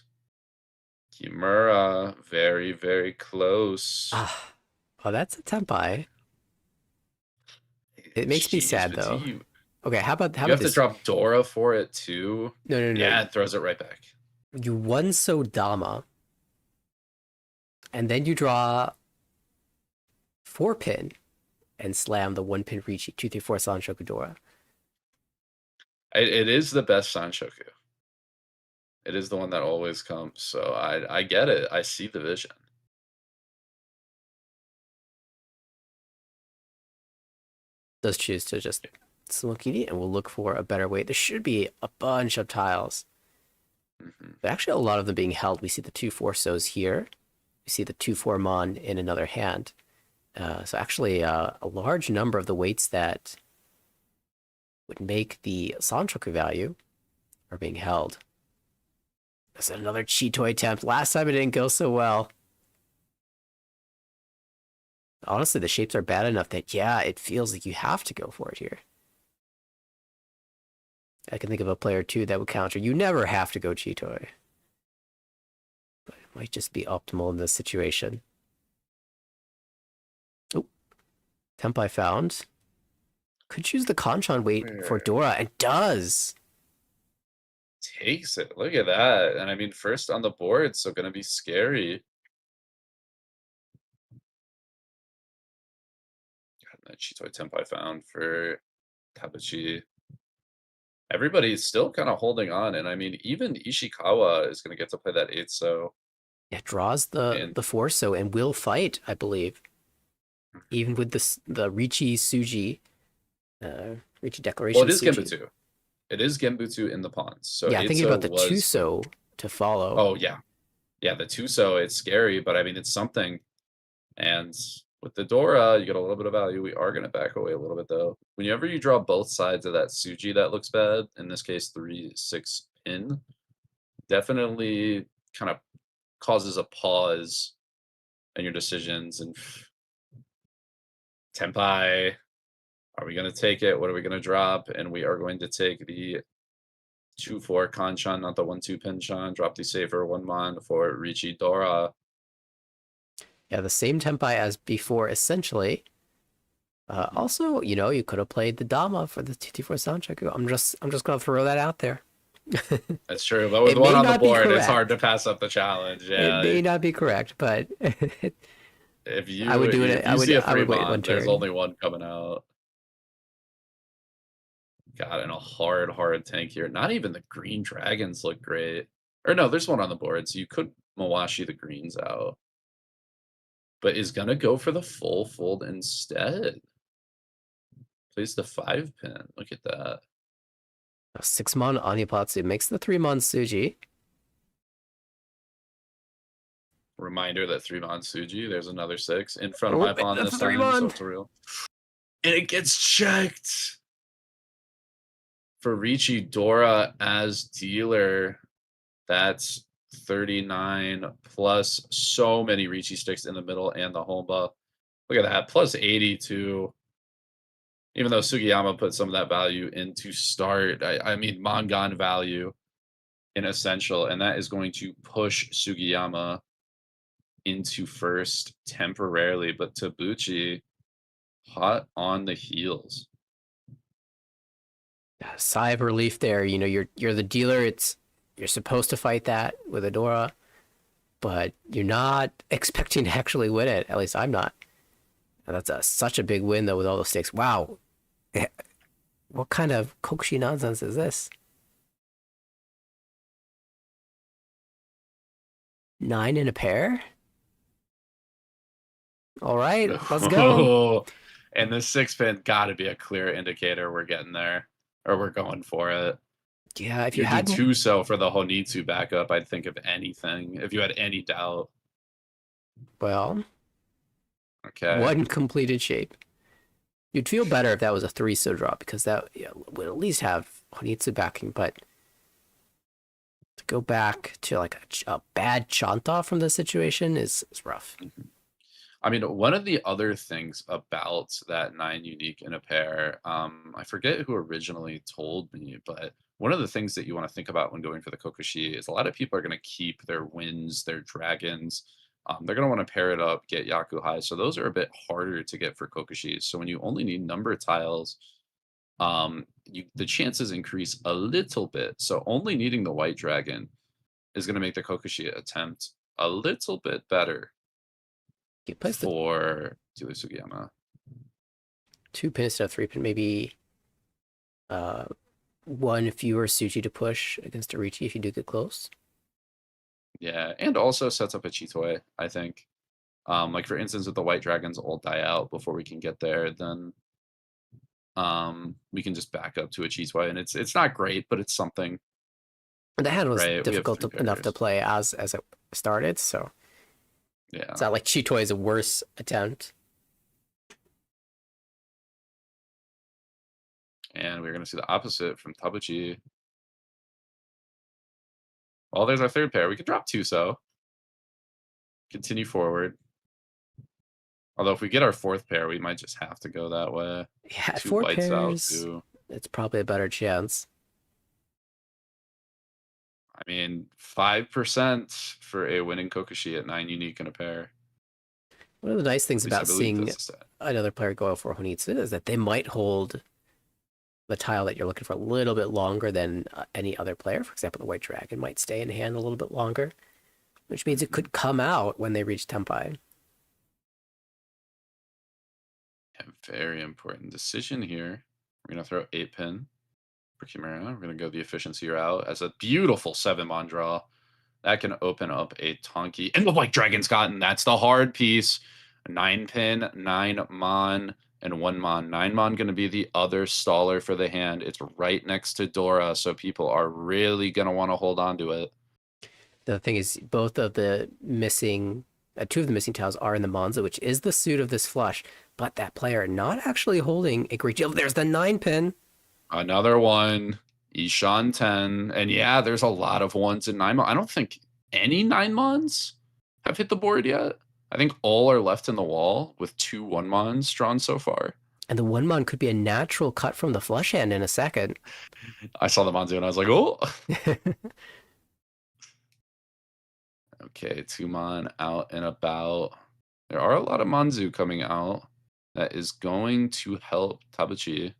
Kimura, very, very close. Oh, that's a Tenpai. It makes me sad, though. Okay, how about you have to drop Dora for it, too? No. Yeah, it throws it right back. You 1-so Dama, and then you draw 4-pin and slam the 1-pin Riichi 2-3-4 Sanshoku Dora. It is the best Sanshoku. It is the one that always comes, so I get it. I see the vision. Does choose to just Smokini, and we'll look for a better way. There should be a bunch of tiles. But actually, a lot of them being held. We see the 2-4-sos here. We see the 2-4-mon in another hand. So actually, a large number of the weights that would make the Sanshoku value are being held. That's another Chitoi attempt. Last time it didn't go so well. Honestly, the shapes are bad enough that, yeah, it feels like you have to go for it here. I can think of a player, too, that would counter. You never have to go Chitoi. But it might just be optimal in this situation. Oh. Tenpai found. Could choose the Kanchan weight for Dora, and does! Takes it. Look at that. And I mean, first on the board, so going to be scary. That Chitoi Tenpai found for Tabuchi. Everybody's still kind of holding on, and I mean, even Ishikawa is going to get to play that 8-so. It draws the 4-so and will fight, I believe. Even with the Riichi Suji, Riichi Declaration. Well, it is Genbutsu. It is Genbutsu in the pawns. So yeah, thinking about the 2-so to follow. Oh yeah, yeah, the 2-so. It's scary, but I mean, it's something. And with the Dora, you get a little bit of value. We are going to back away a little bit, though. Whenever you draw both sides of that Suji that looks bad, in this case, 3-6 pin, definitely kind of causes a pause in your decisions. And Tenpai, are we going to take it? What are we going to drop? And we are going to take the 2-4 Kanchan, not the 1-2 Pinchan. Drop the safer 1-mon for Riichi Dora. Yeah, the same Tenpai as before, essentially. Also, you know, you could have played the Dama for the 2-4 Sanshoku. I'm just gonna throw that out there. That's true. But with one on the board, it's hard to pass up the challenge. Yeah, it may not be correct, but if you I would do it. I would wait one turn. There's only one coming out. Got in a hard tank here. Not even the green dragons look great. Or no, there's one on the board, so you could Mawashi the greens out. But is gonna go for the full fold instead. Plays the 5-pin. Look at that. A 6-mon Anyapatsu makes the 3-mon Suji. Reminder that 3-mon Suji. There's another 6 in front of my pawn this time, so it's real. And it gets checked for Riichi Dora as dealer. That's 39 plus so many Riichi sticks in the middle and the Homba. Look at that, plus 82. Even though Sugiyama put some of that value into start, I mean Mangan value in essential, and that is going to push Sugiyama into first temporarily, but Tabuchi hot on the heels. Sigh of relief there. You know, you're the dealer. You're supposed to fight that with Adora, but you're not expecting to actually win it. At least I'm not. And that's such a big win though with all those stakes. Wow, what kind of Kokushi nonsense is this? 9 in a pair. All right, let's go. And the 6 pin got to be a clear indicator we're getting there, or we're going for it. Yeah, if you had 2 so for the Honitsu backup, I'd think of anything. If you had any doubt. Well, okay. 1 completed shape. You'd feel better if that was a 3 so drop, because that would at least have Honitsu backing, but to go back to like a bad Chanta from this situation is rough. I mean, one of the other things about that 9 unique in a pair, I forget who originally told me, but one of the things that you want to think about when going for the Kokushi is a lot of people are going to keep their winds, their dragons. They're going to want to pair it up, get Yaku high. So those are a bit harder to get for Kokushis. So when you only need number tiles, the chances increase a little bit. So only needing the white dragon is going to make the Kokushi attempt a little bit better for dealer Sugiyama. 2 pin instead of 3 pin, maybe 1 fewer Tsuji to push against a Riichi if you do get close. Yeah, and also sets up a Chitoi, I think. Like for instance, if the white dragons all die out before we can get there, then we can just back up to a Chitoi, and it's not great, but it's something. And the hand was difficult enough to play as it started, so yeah, it's not like Chitoi is a worse attempt. And we're going to see the opposite from Tabuchi. Well, there's our 3rd pair. We could drop 2 so. Continue forward. Although if we get our 4th pair, we might just have to go that way. Yeah, 2 4 whites pairs, out too. It's probably a better chance. I mean, 5% for a winning Kokushi at 9 unique in a pair. One of the nice things about seeing another player go for Honitsu is that they might hold the tile that you're looking for a little bit longer than any other player. For example, the white dragon might stay in hand a little bit longer, which means it could come out when they reach Tenpai. A very important decision here. We're going to throw 8 pin for Kimura. We're going to go the efficiency route as a beautiful 7-mon draw. That can open up a Tonki. And the white dragon's gotten. That's the hard piece. 9 pin, 9 mon, and 1 mon. 9 mon going to be the other staller for the hand. It's right next to Dora, so people are really going to want to hold on to it. The thing is, both of the missing, 2 of the missing tiles are in the Monza, which is the suit of this flush, but that player not actually holding a great deal. There's the 9 pin. Another one. Ishan 10. And yeah, there's a lot of 1s in 9 mon. I don't think any 9 mons have hit the board yet. I think all are left in the wall with 2 1-mons drawn so far. And the 1-mon could be a natural cut from the flush hand in a second. I saw the Monzu and I was like, oh. Okay, 2-mon out and about. There are a lot of Monzu coming out. That is going to help Tabuchi.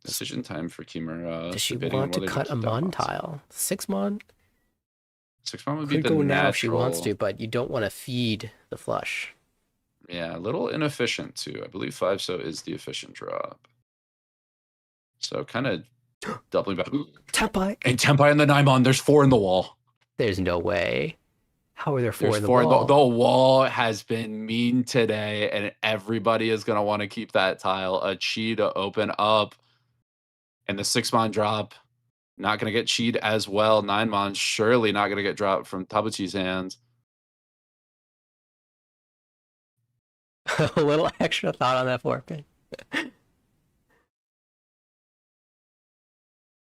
Decision time for Kimura. Does she want to cut a mon tile? 6-mon? 6-mon would be the go natural. Now if she wants to, but you don't want to feed the flush. Yeah, a little inefficient too. I believe 5 so is the efficient drop. So kind of doubling back. Tenpai. And Tenpai and the 9-mon. There's 4 in the wall. There's no way. How are there 4 There's in the 4 wall? The wall has been mean today, and everybody is going to want to keep that tile. A chi to open up. And the 6-mon drop. Not going to get cheat as well. 9-mon surely not going to get dropped from Tabuchi's hands. A little extra thought on that 4 pin.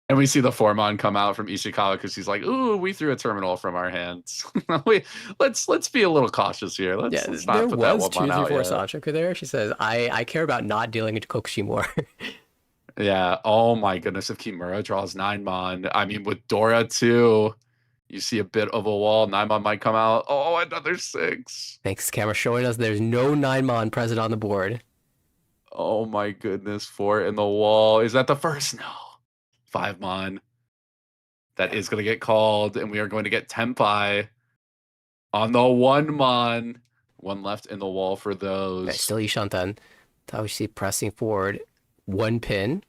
And we see the Formon come out from Ishikawa because he's like, "Ooh, we threw a terminal from our hands. Let's be a little cautious here. Let's not put that one on out yet." Sanchoku there. She says, "I care about not dealing into Kokushi more." Yeah. Oh my goodness. If Kimura draws 9-mon, I mean, with Dora too, you see a bit of a wall. 9-mon might come out. Oh, another 6. Thanks, camera showing us there's no 9-mon present on the board. Oh my goodness. 4 in the wall. Is that the first? No. 5-mon. That is going to get called, and we are going to get Tenpai on the 1-mon. 1 left in the wall for those. Okay, still Ishanten. Tabuchi pressing forward. 1 pin.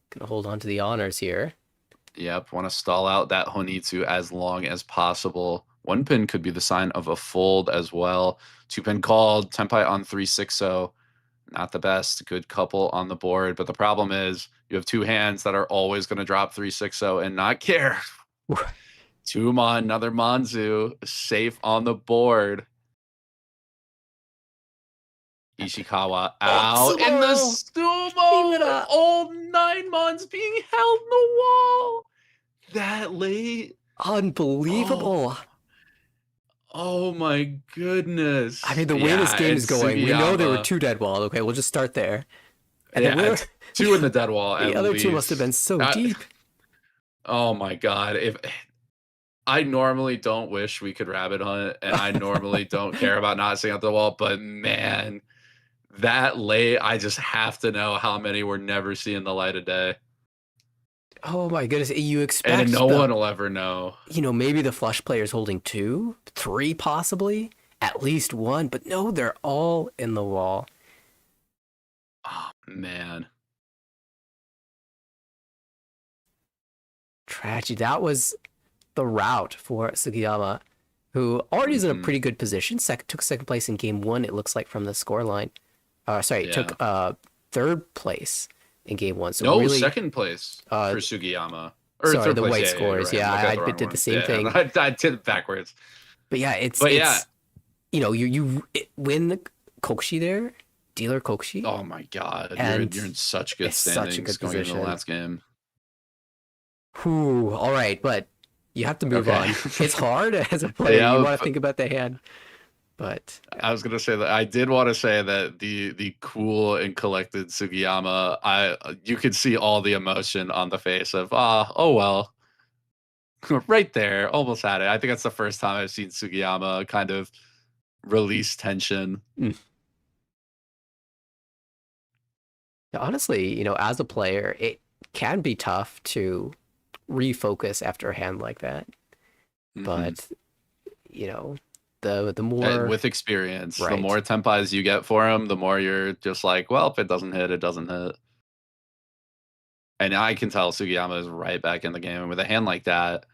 Gonna hold on to the honors here. Yep, want to stall out that Honitsu as long as possible. 1 pin could be the sign of a fold as well. 2 pin called. Tenpai on 3-6-0. Not the best. Good couple on the board. But the problem is you have 2 hands that are always going to drop 3-6-0 and not care. 2-mon, another Manzu. Safe on the board. Ishikawa out in the sumo. All 9-mons being held in the wall. That late. Unbelievable. Oh my goodness. I mean, the way this game is going, Sugiyama. We know there were 2 dead walls. Okay, we'll just start there. And yeah, 2 in the dead wall. The other least. 2 must have been so deep. Oh my god. If I normally don't wish we could rabbit hunt, and I normally don't care about not seeing out the wall, but man, that late, I just have to know how many we're never seeing the light of day. Oh my goodness, you expect... And no one will ever know. You know, maybe the flush player's holding 2, 3 possibly, at least 1, but no, they're all in the wall. Oh, man. Tragedy. That was the route for Sugiyama, who already is in a pretty good position. Took 2nd place in game 1, it looks like, from the scoreline. Took 3rd place in game 1. So no, really, 2nd place for Sugiyama. Or sorry, the place. white scores. Yeah, right. I did the same thing. I did it backwards. But yeah, it's you know, you win Kokushi there, dealer Kokushi. Oh my god, and you're in such good standings going into the last game. Whew, all right, but you have to move on. It's hard as a player. You want to think about the hand. But I was gonna say that I did want to say that the cool and collected Sugiyama, you could see all the emotion on the face of oh well, right there, almost had it. I think that's the first time I've seen Sugiyama kind of release tension. Honestly, you know, as a player, it can be tough to refocus after a hand like that. But you know, the more with experience, the more tempais you get for him, the more you're just like, well, if it doesn't hit, it doesn't hit. And I can tell Sugiyama is right back in the game. And with a hand like that,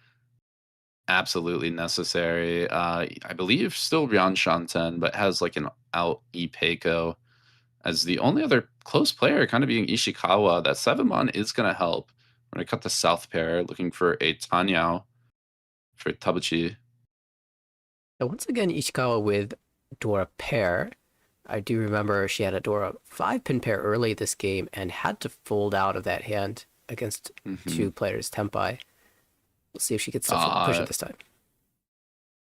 absolutely necessary. I believe still Ryan Shanten, but has like an out Ipeiko as the only other close player kind of being Ishikawa. That 7-mon is going to help. I'm going to cut the south pair, looking for a Tanyao for Tabuchi. Now, once again, Ishikawa with Dora pair. I do remember she had a Dora 5-pin pair early this game and had to fold out of that hand against 2 players, Tenpai. We'll see if she gets to push it this time.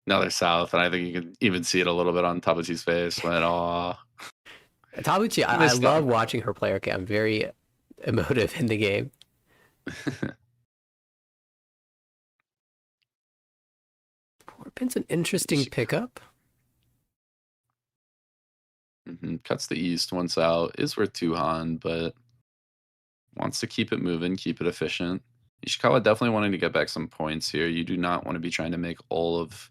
Another south, and I think you can even see it a little bit on Tabuchi's face. When Tabuchi, I love watching her player cam. Very emotive in the game. 4-pin's an interesting pickup. Cuts the east once out. Is worth 2 Han, but wants to keep it moving, keep it efficient. Ishikawa definitely wanting to get back some points here. You do not want to be trying to make all of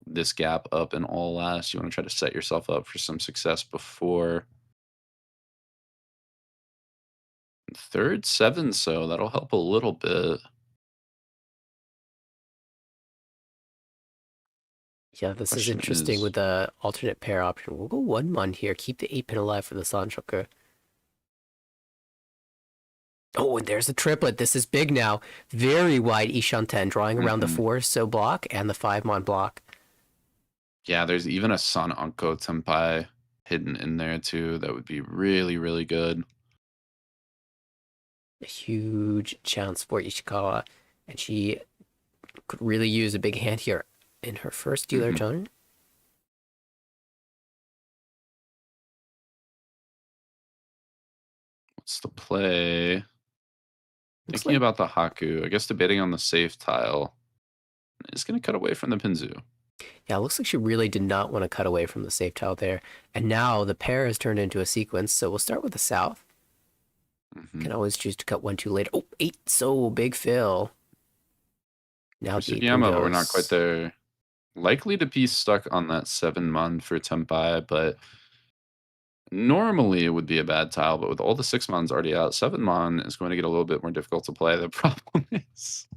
this gap up in all last. You want to try to set yourself up for some success before. 3rd 7, so that'll help a little bit. Yeah, this is interesting with the alternate pair option. We'll go 1-mon here. Keep the 8-pin alive for the Sanchoku. Oh, and there's the triplet. This is big now. Very wide Ishanten, drawing around the 4-so block and the 5-mon block. Yeah, there's even a San Anko Tenpai hidden in there too. That would be really, really good. A huge chance for Ishikawa, and she could really use a big hand here in her first dealer turn. What's the play? Thinking about the Haku, I guess debating on the safe tile. Is going to cut away from the Pinzu. Yeah, it looks like she really did not want to cut away from the safe tile there. And now the pair has turned into a sequence, so we'll start with the south. Can always choose to cut 1, 2 later. Oh, 8, so big fill. Now SUgiyama, but we're not quite there. Likely to be stuck on that 7-mon for Tenpai, but normally it would be a bad tile, but with all the 6-mons already out, 7-mon is going to get a little bit more difficult to play. The problem is...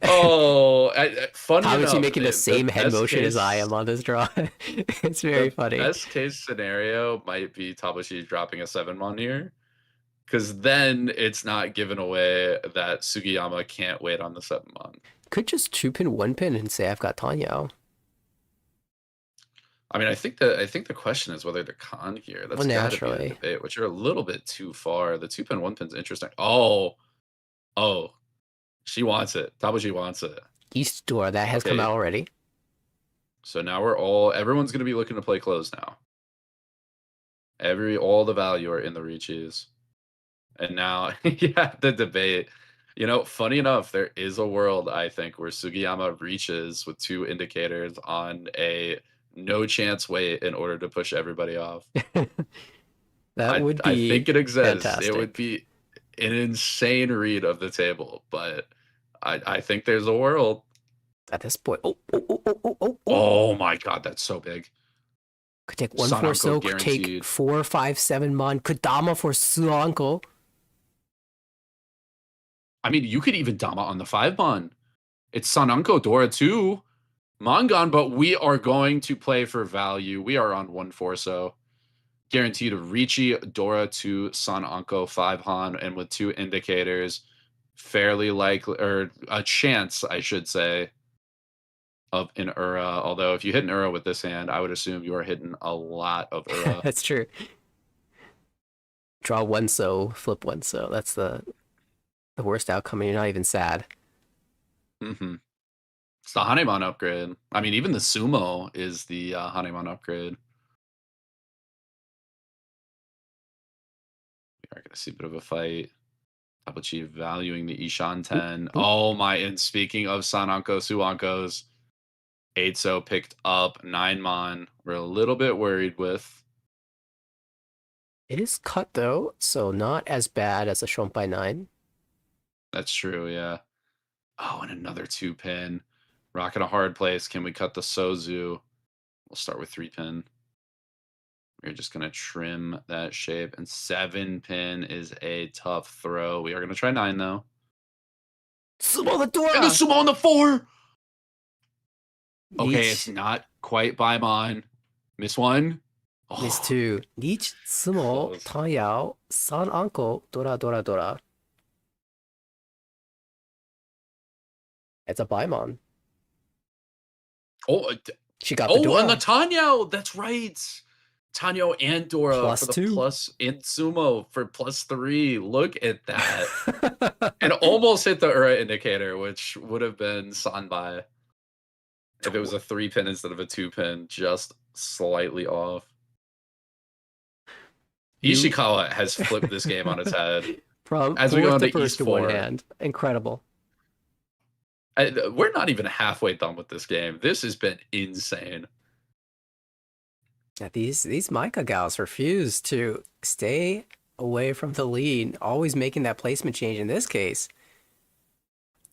funny How enough, is he making the same head motion as I am on this draw? It's very funny. Best case scenario might be Tabuchi dropping a 7-mon here, because then it's not given away that Sugiyama can't wait on the 7-mon. Could just 2-pin 1-pin and say I've got Tanyao. I mean, I think the question is whether to con here. That's gotta be a debate, which are a little bit too far. The 2-pin 1-pin's interesting. Oh, she wants it. Tabuchi wants it. East door, that has come out already. So now everyone's gonna be looking to play close now. All the value are in the Riichis. And now, yeah, the debate. You know, funny enough, there is a world, I think, where Sugiyama reaches with 2 indicators on a no chance wait in order to push everybody off. I think it exists. Fantastic. It would be an insane read of the table, but I think there's a world. At this point, oh my god, that's so big. Could take 1-4 so, could take 4, 5, 7-mon. Could Dama for Suanko. I mean, you could even Dama on the 5-mon. It's Sananko Dora 2. Mangan, but we are going to play for value. We are on 1-4 so. Guaranteed Riichi, Dora 2, Sananko 5-han, and with 2 indicators, fairly likely, or a chance, I should say, of an Ura. Although if you hit an Ura with this hand, I would assume you are hitting a lot of Ura. That's true. Draw 1 so, flip 1 so. That's the worst outcome, and you're not even sad. It's the Hanemon upgrade. I mean, even the Sumo is the Hanemon upgrade. We are going to see a bit of a fight. Tabuchi valuing the Ishan 10. Oh my, and speaking of Sananko, Suankos, 8-so picked up 9-mon. We're a little bit worried with. It is cut though, so not as bad as a Shompai 9. That's true, yeah. Oh, and another 2-pin. Rock in a hard place. Can we cut the Sozu? We'll start with 3-pin. We're just going to trim that shape. And 7-pin is a tough throw. We are going to try 9, though. Sumo the Dora! And the Sumo on the 4! Okay, it's not quite by Mon. Miss 1. Miss 2. Riichi, Sumo, Tanyao, Sananko, Dora, Dora, Dora. It's a Baimon. Oh, she got the Dora. Oh, and the Tanyao. That's right. Tanyao and Dora plus for the 2. plus, and Sumo for +3. Look at that. And almost hit the Ura indicator, which would have been Sanbai if it was a 3-pin instead of a 2-pin, just slightly off. Ishikawa has flipped this game on its head. From as we go into first to 1 hand. Incredible. We're not even halfway done with this game. This has been insane. Yeah, these Micah gals refuse to stay away from the lead, always making that placement change in this case.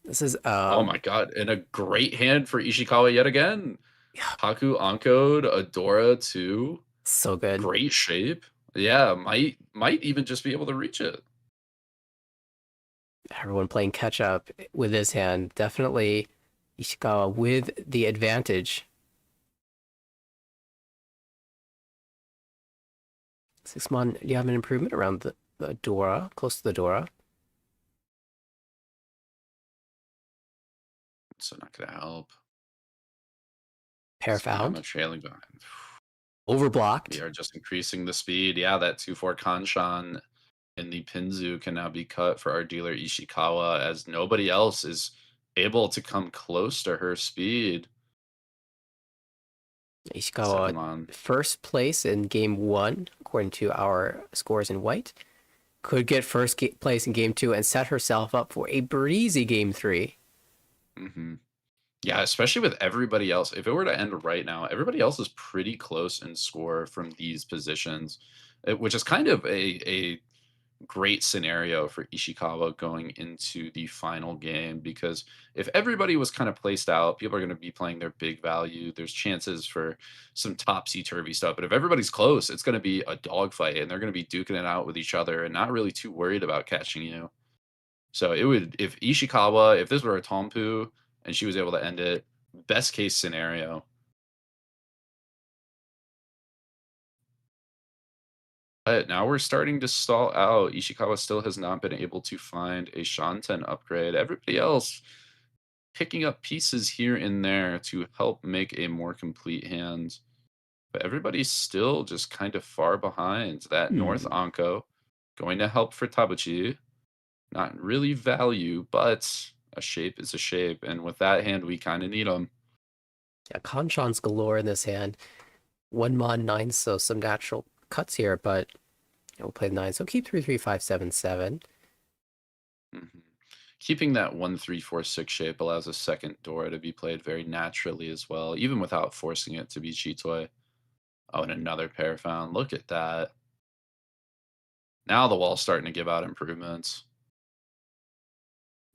This is oh my god, and a great hand for Ishikawa yet again. Yeah. Haku Ankode, Adora 2. So good. Great shape. Yeah, might even just be able to reach it. Everyone playing catch up with this hand. Definitely Ishikawa with the advantage. 6-mon, do you have an improvement around the Dora, close to the Dora? So not going to help. Pair found. I'm trailing behind. Overblocked. We are just increasing the speed. Yeah, that 2-4 Kanshan And the Pinzu can now be cut for our dealer Ishikawa, as nobody else is able to come close to her speed. Ishikawa, first place in game 1, according to our scores in white. Could get first place in game 2 and set herself up for a breezy game 3. Yeah, especially with everybody else. If it were to end right now, everybody else is pretty close in score from these positions, which is kind of a great scenario for Ishikawa going into the final game, because if everybody was kind of placed out, people are going to be playing their big value. There's chances for some topsy-turvy stuff, but if everybody's close, it's going to be a dogfight, and they're going to be duking it out with each other and not really too worried about catching you. So it would, if Ishikawa, if this were a Tompu and she was able to end it, best case scenario. But now we're starting to stall out. Ishikawa still has not been able to find a Shanten upgrade. Everybody else picking up pieces here and there to help make a more complete hand. But everybody's still just kind of far behind. That North Anko going to help for Tabuchi. Not really value, but a shape is a shape. And with that hand, we kind of need them. Yeah, Kanchan's galore in this hand. 1 mon 9, so some natural cuts here, but we'll play 9. So keep 3, 3, 5, 7, 7. Keeping that 1, 3, 4, 6 shape allows a second Dora to be played very naturally as well, even without forcing it to be Chitoi. Oh, and another pair found. Look at that. Now the wall's starting to give out improvements.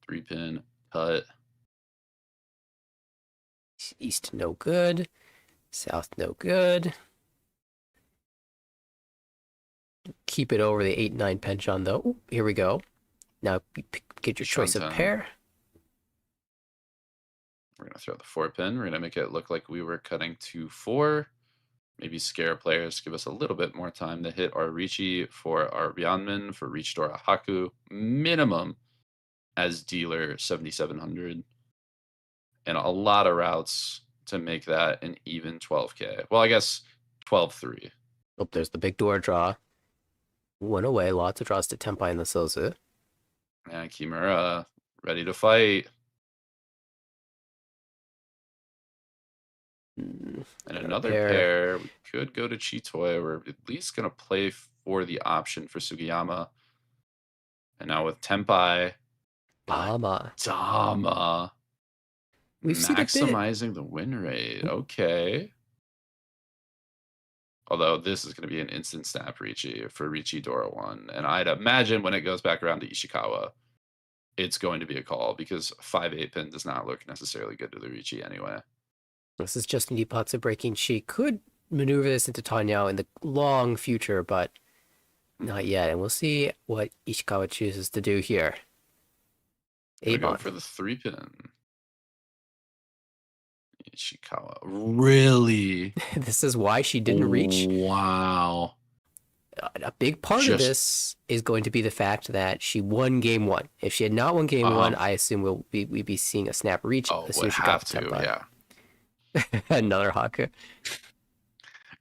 3-pin cut. East no good. South no good. Keep it over the 8-9 penchant though. Ooh, here we go. Now get your choice of pair. We're going to throw the 4-pin. We're going to make it look like we were cutting to 4. Maybe scare players, give us a little bit more time to hit our Riichi for our Ryanman for Reach Dora Haku. Minimum as dealer 7,700. And a lot of routes to make that an even 12K. Well, I guess 12-3. Oh, there's the big door draw. 1 away, lots of draws to Tenpai and the Sozu. Yeah, Kimura ready to fight. And another pair. We could go to Chitoi. We're at least going to play for the option for Sugiyama. And now with Tenpai. Dama. We've maximizing the win rate. Okay. Although this is going to be an instant snap Riichi for Riichi Dora 1. And I'd imagine when it goes back around to Ishikawa, it's going to be a call, because 5-8 pin does not look necessarily good to the Riichi anyway. This is just Nipatsu breaking. She could maneuver this into Tanyao in the long future, but not yet. And we'll see what Ishikawa chooses to do here. Go for the 3-pin. Ishikawa. Really? This is why she didn't reach. Wow. A big part of this is going to be the fact that she won game 1. If she had not won game 1, I assume we'd be seeing a snap reach. Oh, would have to, yeah. Another Haku.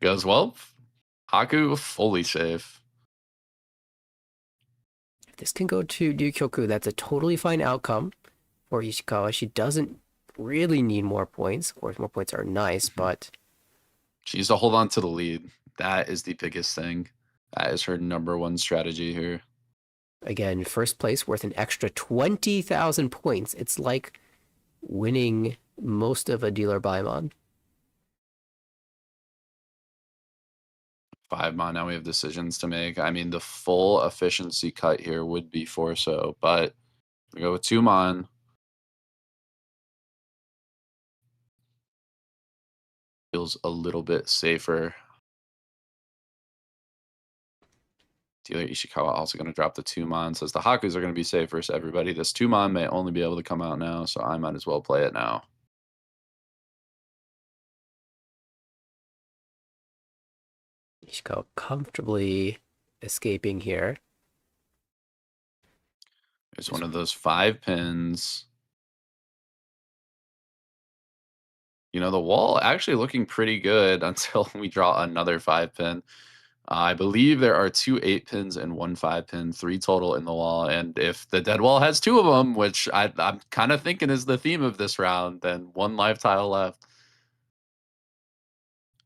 Goes well. Haku fully safe. If this can go to Ryukyoku, that's a totally fine outcome for Ishikawa. She doesn't really need more points. Of course, more points are nice, but she needs to hold on to the lead. That is the biggest thing. That is her #1 strategy here. Again, first place worth an extra 20,000 points. It's like winning most of a dealer Baimon. 5 mon. Now we have decisions to make. I mean, the full efficiency cut here would be 4-so, but we go with 2 mon. Feels a little bit safer. Dealer Ishikawa also going to drop the 2 mon. Says the Hakus are going to be safe versus everybody. This 2 mon may only be able to come out now, so I might as well play it now. Ishikawa comfortably escaping here. There's one of those 5 pins. You know, the wall actually looking pretty good until we draw another 5 pin. I believe there are 2 8-pins and 1 5-pin, 3 total in the wall, and if the dead wall has 2 of them, which I'm kind of thinking is the theme of this round, then 1 live tile left.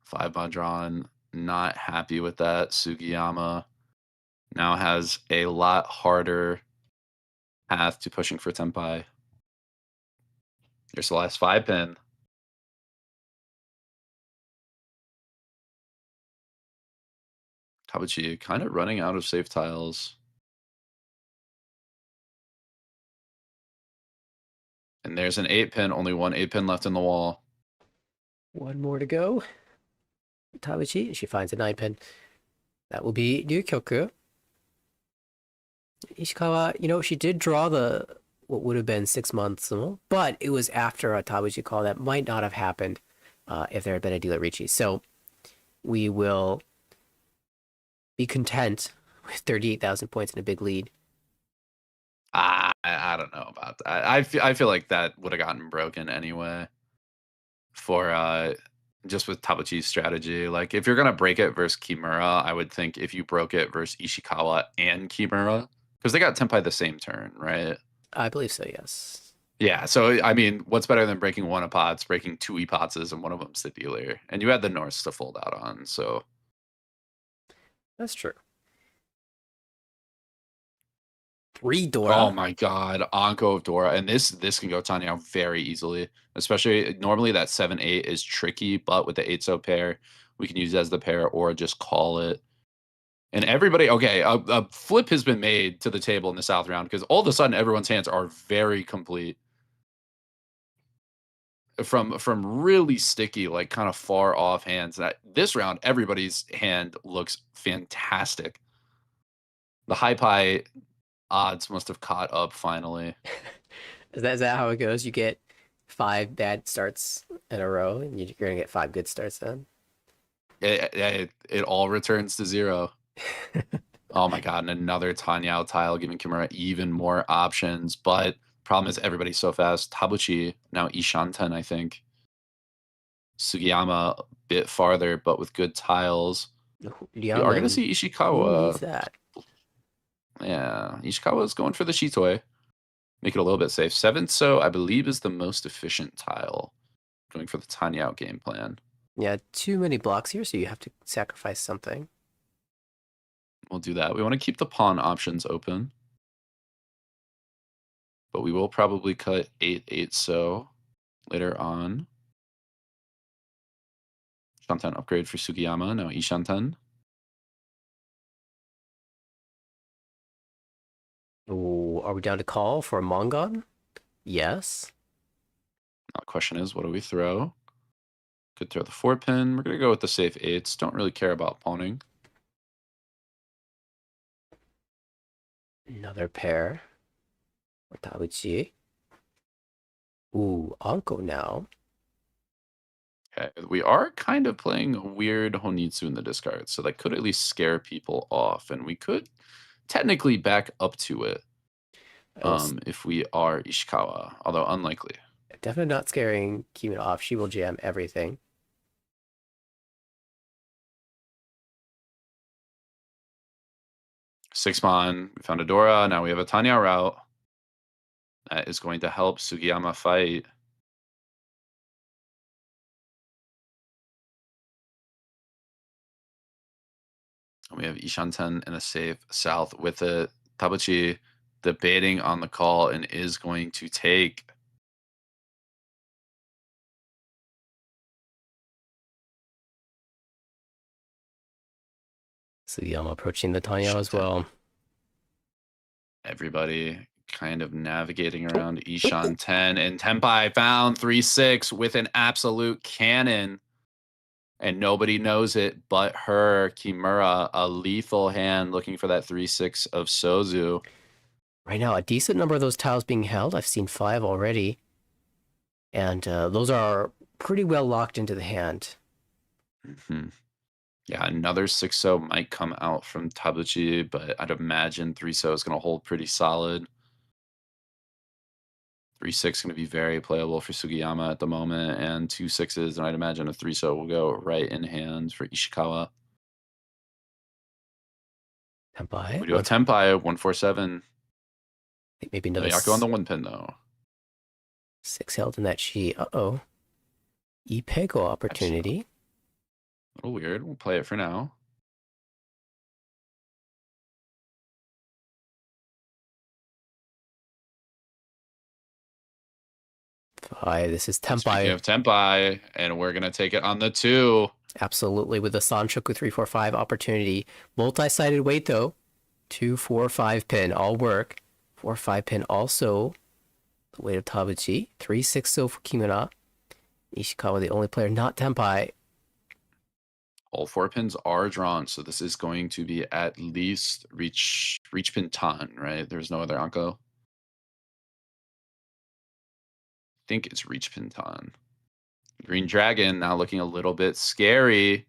5 mod drawn, not happy with that. Sugiyama now has a lot harder path to pushing for Tenpai. Here's the last 5-pin. Tabuchi kind of running out of safe tiles. And there's an 8-pin, only 1 8-pin left in the wall. 1 more to go. Tabuchi, she finds a 9-pin. That will be Ryukyoku. Ishikawa, she did draw what would have been 6 months, but it was after a Tabuchi call that might not have happened if there had been a deal at Riichi. So we will be content with 38,000 points and a big lead. I don't know about that. I feel like that would have gotten broken anyway. For just with Tabuchi's strategy, like if you're gonna break it versus Kimura, I would think if you broke it versus Ishikawa and Kimura, because they got Tenpai the same turn, right? I believe so, yes. Yeah, so I mean, what's better than breaking 1 Epots, breaking 2 Epotses, and one of them's the dealer, and you had the Norse to fold out on, so that's true. 3 Dora. Oh my god, Anko of Dora. And this can go Tanya very easily. Especially normally that 7-8 is tricky, but with the 8-so pair, we can use it as the pair or just call it. And everybody, okay, a flip has been made to the table in the South round because all of a sudden everyone's hands are very complete. From really sticky, like kind of far off hands. This round, everybody's hand looks fantastic. The high pie odds must have caught up finally. Is that how it goes? You get 5 bad starts in a row, and you're gonna get 5 good starts then. It all returns to 0. Oh my god, and another Tanyao tile giving Kimura even more options, but problem is everybody's so fast. Tabuchi, now Ishanten, I think. Sugiyama a bit farther, but with good tiles. We are going to see Ishikawa. Who's that? Yeah, Ishikawa is going for the Shitoi. Make it a little bit safe. 7th, so I believe is the most efficient tile. Going for the Tanyao game plan. Yeah, too many blocks here, so you have to sacrifice something. We'll do that. We want to keep the pawn options open. But we will probably cut 8-8 so later on. Shanten upgrade for Sugiyama, now Ishanten. Oh, are we down to call for a Mongon? Yes. Now the question is, what do we throw? Could throw the 4-pin. We're going to go with the safe 8s. Don't really care about pawning. Another pair. For Tabuchi. Ooh, Anko now. Okay, we are kind of playing a weird Honitsu in the discard, so that could at least scare people off, and we could technically back up to it if we are Ishikawa, although unlikely. Definitely not scaring Kimura off. She will jam everything. Six mon, we found a Dora, now we have a Tanya route. That is going to help Sugiyama fight. We have Ishanten in a safe south with it. Tabuchi debating on the call and is going to take. Sugiyama approaching the Tanya as well. Everybody kind of navigating around Ishanten, and Tenpai found 3-6 with an absolute cannon. And nobody knows it but her, Kimura, a lethal hand looking for that 3-6 of Sozu. Right now, a decent number of those tiles being held. I've seen 5 already. And those are pretty well locked into the hand. Mm-hmm. Yeah, another 6-so might come out from Tabuchi, but I'd imagine 3-so is going to hold pretty solid. 3-6 going to be very playable for Sugiyama at the moment, and 2 6s, and I'd imagine a 3-so will go right in hand for Ishikawa. Tenpai. We do have Tenpai 147. Maybe another. Yako on the 1 pin though. 6 held in that chi. Uh-oh. Ipego opportunity. A little weird. We'll play it for now. This is Tenpai. Speaking of Tenpai, and we're gonna take it on the 2. Absolutely, with the Sanchoku 345 opportunity. Multi-sided weight though. 2, 4, 5 pin, all work. 4, 5 pin also the weight of Tabuchi. 3, 6 so for Kimura. Ishikawa, the only player not Tenpai. All 4 pins are drawn, so this is going to be at least reach pin ton, right? There's no other Anko. I think it's reach pin ton. Green Dragon now looking a little bit scary,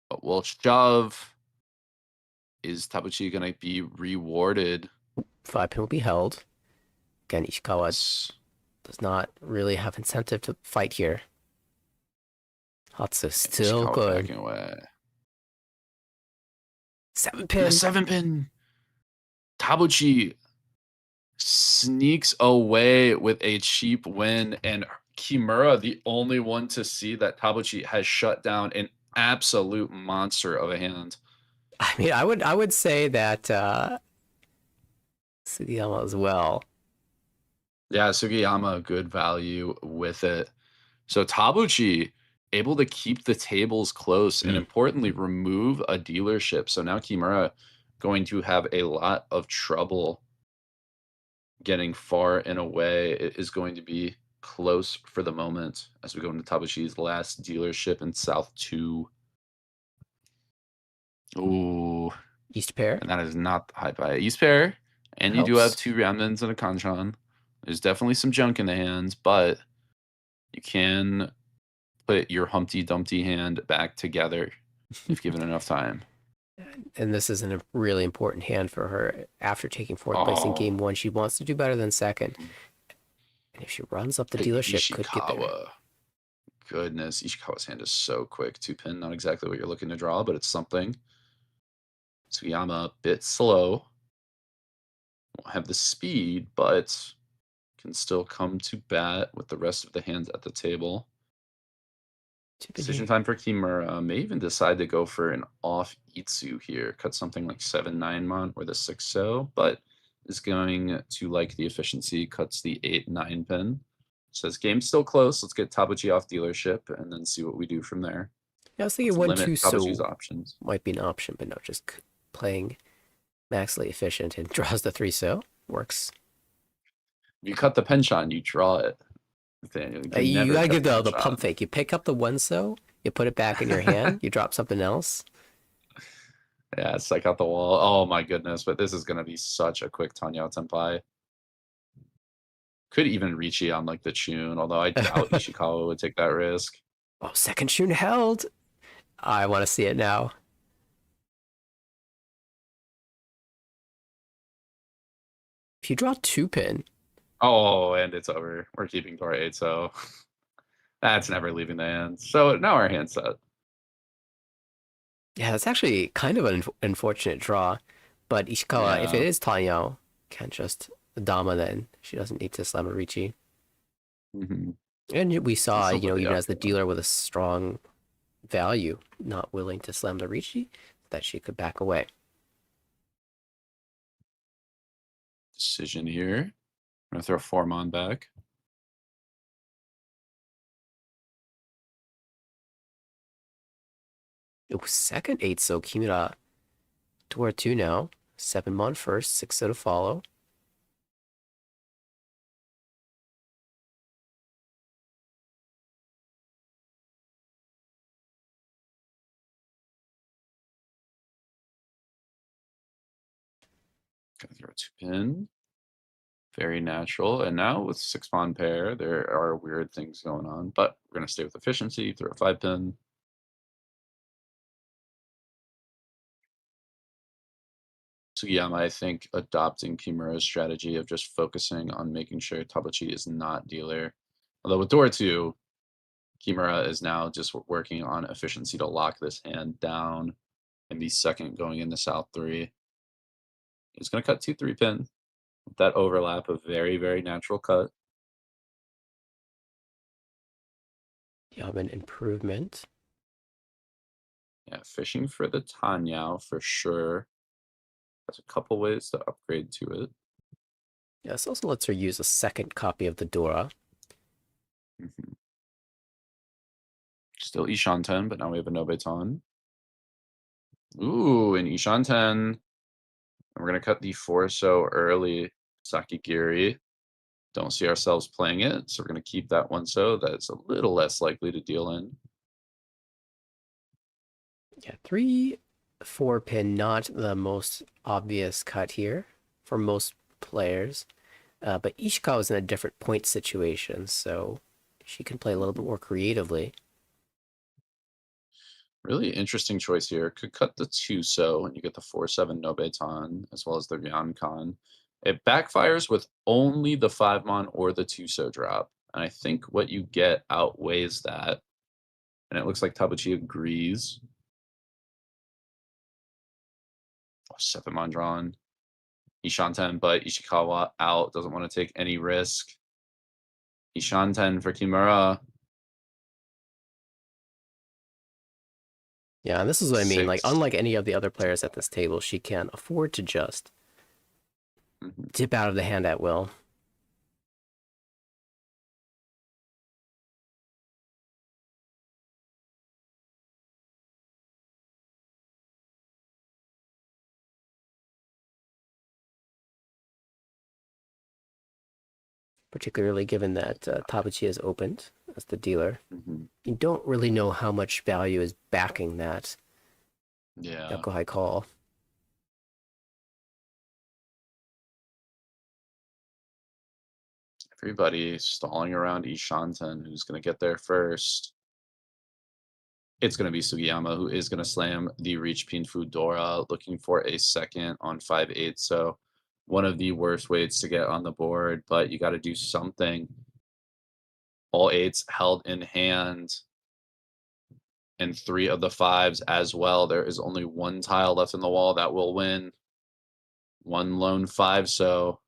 but we'll shove. Is Tabuchi going to be rewarded? 5 pin will be held. Again, Ishikawa does not really have incentive to fight here. Hatsu still Ishikawa good. Backing away. 7 pin. The 7 pin. Tabuchi sneaks away with a cheap win, and Kimura, the only one to see that Tabuchi has shut down an absolute monster of a hand. I mean, I would say that Sugiyama as well. Yeah, Sugiyama, good value with it. So Tabuchi able to keep the tables close and importantly remove a dealership. So now Kimura going to have a lot of trouble getting far and away. It is going to be close for the moment as we go into Tabuchi's last dealership in South 2. Ooh. East pair. And that is not the high buy. East pair. And you do have 2 Ramdens and a Kanchan. There's definitely some junk in the hands, but you can put your Humpty Dumpty hand back together if given enough time. And this is a really important hand for her. After taking 4th place in game 1, she wants to do better than 2nd. And if she runs up the dealership, Ishikawa. could get there. Goodness, Ishikawa's hand is so quick. 2 pin, not exactly what you're looking to draw, but it's something. Sugiyama a bit slow. Won't have the speed, but can still come to bat with the rest of the hands at the table. Decision time for Kimura. May even decide to go for an off Itsu here. Cut something like 7-9 mon or the 6-so, but is going to like the efficiency. Cuts the 8-9 pin. Says game's still close. Let's get Tabuchi off dealership and then see what we do from there. Yeah, I was thinking 1-2 Tabuchi's so options. might be an option, but no, just playing maximally efficient and draws the 3-so. Works. If you cut the penchant, you draw it. You gotta give the pump fake. You pick up the 1-so, you put it back in your hand, you drop something else. Yeah, psych out the wall. Oh my goodness, but this is gonna be such a quick Tanya Tenpai. Could even Riichi on like the tune, although I doubt Ishikawa would take that risk. Oh, 2nd tune held. I want to see it now. If you draw 2 pin. Oh, and it's over. We're keeping to our 8, so that's never leaving the hand. So now our hand's set. Yeah, that's actually kind of an unfortunate draw. But Ishikawa, if it is Tanya, can't just Dama then. She doesn't need to slam a Riichi. And we saw, even as the dealer with a strong value, not willing to slam the Riichi, that she could back away. Decision here. I'm gonna throw 4 mon back. Oh, 2nd 8-so Kimura. Door 2 now. 7 mon first, 6-so to follow. Gonna throw 2 pin. Very natural. And now with 6 pawn pair, there are weird things going on, but we're going to stay with efficiency, throw a 5 pin. Sugiyama, I think, adopting Kimura's strategy of just focusing on making sure Tabuchi is not dealer. Although with door 2, Kimura is now just working on efficiency to lock this hand down and be 2nd going into South 3. He's going to cut 2-3 pin with that overlap, a very, very natural cut. An improvement. Yeah, fishing for the Tanyao for sure. There's a couple ways to upgrade to it. Yeah, this also lets her use a second copy of the Dora. Still Ishanten, but now we have a Nobeton. Ooh, an Ishanten. We're going to cut the 4-so early Sakigiri. Don't see ourselves playing it, so we're going to keep that 1-so. That's a little less likely to deal in. Yeah, 3-4 pin, not the most obvious cut here for most players. But Ishikawa is in a different point situation, so she can play a little bit more creatively. Really interesting choice here. Could cut the 2-so, and you get the 4-7 Nobeton, as well as the Ryankan. It backfires with only the 5-mon or the 2-so drop. And I think what you get outweighs that. And it looks like Tabuchi agrees. 7-mon drawn. Ishanten, but Ishikawa out. Doesn't want to take any risk. Ishanten for Kimura. Yeah, and this is what I mean. Like, unlike any of the other players at this table, she can afford to just dip out of the hand at will. Particularly given that Tabuchi is opened as the dealer. You don't really know how much value is backing that Yokohai call. Everybody stalling around Ishanten, who's going to get there first. It's going to be Sugiyama, who is going to slam the Reach Pinfu Dora, looking for a second on 5-8. So one of the worst ways to get on the board, but you got to do something. All 8s held in hand, and 3 of the 5s as well. There is only 1 tile left in the wall that will win. 1 lone 5-so.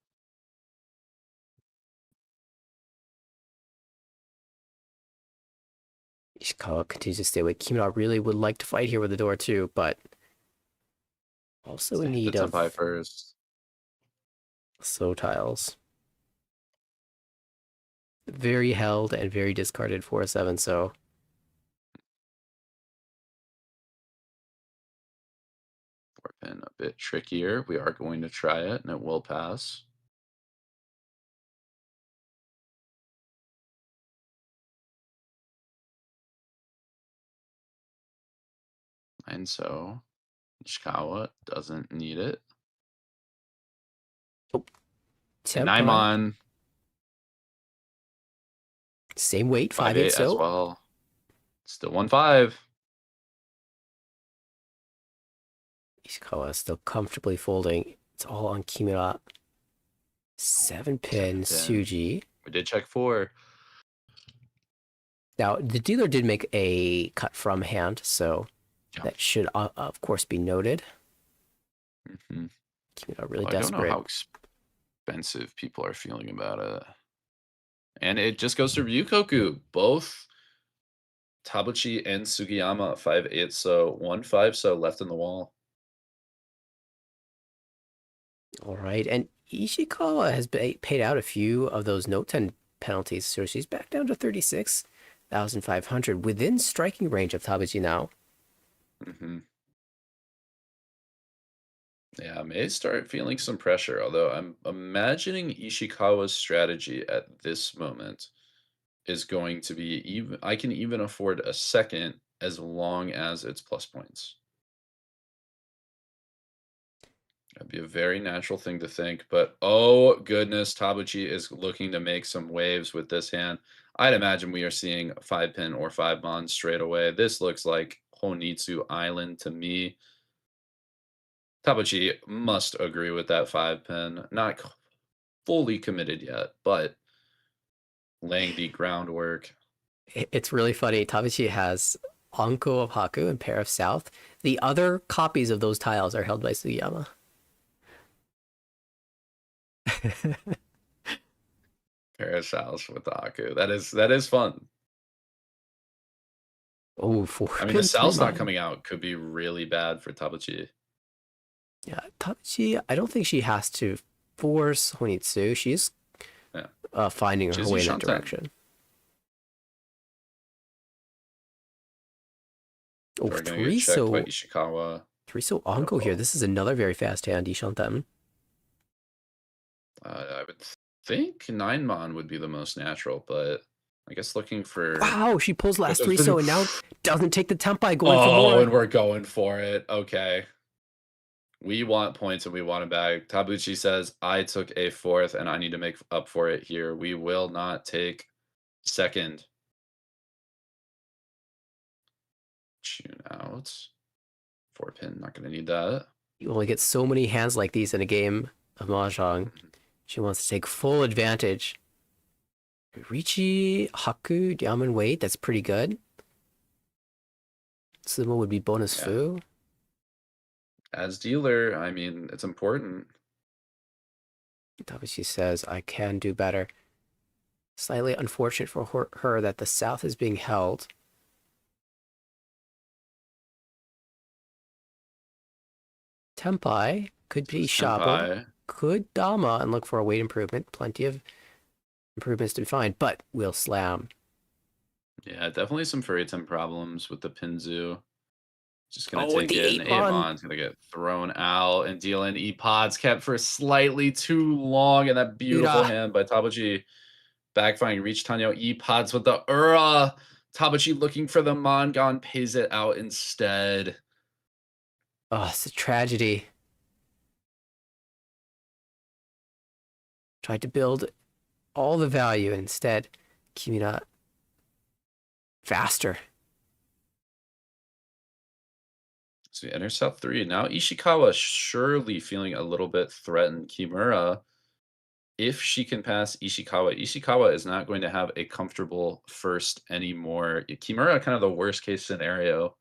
Ishikawa continues to stay away. Kimura really would like to fight here with the door too, but also in need of first. So tiles. Very held and very discarded 4-7, so. Pin a bit trickier. We are going to try it, and it will pass. And so Ishikawa doesn't need it. Oh. Naimon. Same weight, 5-8 as well. Still 1-5. Ishikawa is still comfortably folding. It's all on Kimura. 7-pin Tsuji. We did check 4. Now, the dealer did make a cut from hand, so that should, of course, be noted. Kimura really desperate. I don't know how expensive people are feeling about it. And it just goes to Ryukoku. Both Tabuchi and Sugiyama 5-8, so 1-5-so left in the wall. All right, and Ishikawa has paid out a few of those Note 10 penalties, so she's back down to 36,500 within striking range of Tabuchi now. Yeah, I may start feeling some pressure, although I'm imagining Ishikawa's strategy at this moment is going to be I can even afford a second as long as it's plus points. That'd be a very natural thing to think, but oh goodness, Tabuchi is looking to make some waves with this hand. I'd imagine we are seeing 5-pin or 5-mon straight away. This looks like Honitsu Island to me. Tabuchi must agree with that 5-pin. Not fully committed yet, but laying the groundwork. It's really funny. Tabuchi has Anko of Haku and Pair of South. The other copies of those tiles are held by Sugiyama. Parasols with the Aku. That is fun. Oh, I mean, the Sal's not 3-man. coming out could be really bad for Tabuchi. Yeah, Tabuchi, I don't think she has to force Honitsu. She's finding her way in that direction. Oh, 3-so Ishikawa. 3-so Anko here. This is another very fast hand, Ishanten. I would think 9-mon would be the most natural, but I guess looking for... Wow, she pulls last 3-so and now doesn't take the tempai going for more. Oh, and we're going for it. Okay. We want points and we want it back. Tabuchi says, I took a 4th and I need to make up for it here. We will not take 2nd. Tune out. 4-pin, not going to need that. You only get so many hands like these in a game of Mahjong. She wants to take full advantage. Riichi Haku Diamond weight, that's pretty good. Sumo would be bonus fu. As dealer, I mean, it's important. Tabuchi says, I can do better. Slightly unfortunate for her that the South is being held. Tempai could be Shabo, could Dama and look for a weight improvement. Plenty of improvements to be found, but will slam. Yeah, definitely some Furitem problems with the Pinzu. Just going to take it, and 8-mon's going to get thrown out, and dealing E-Pods kept for slightly too long, and that beautiful hand by Tabuchi. Backfiring Reach Tanyo, E-Pods with the Ura. Tabuchi looking for the Mongon, pays it out instead. Oh, it's a tragedy. Tried to build all the value, and instead, Kimura faster. So we enter South 3. Now Ishikawa surely feeling a little bit threatened. Kimura, if she can pass Ishikawa, Ishikawa is not going to have a comfortable first anymore. Kimura, kind of the worst case scenario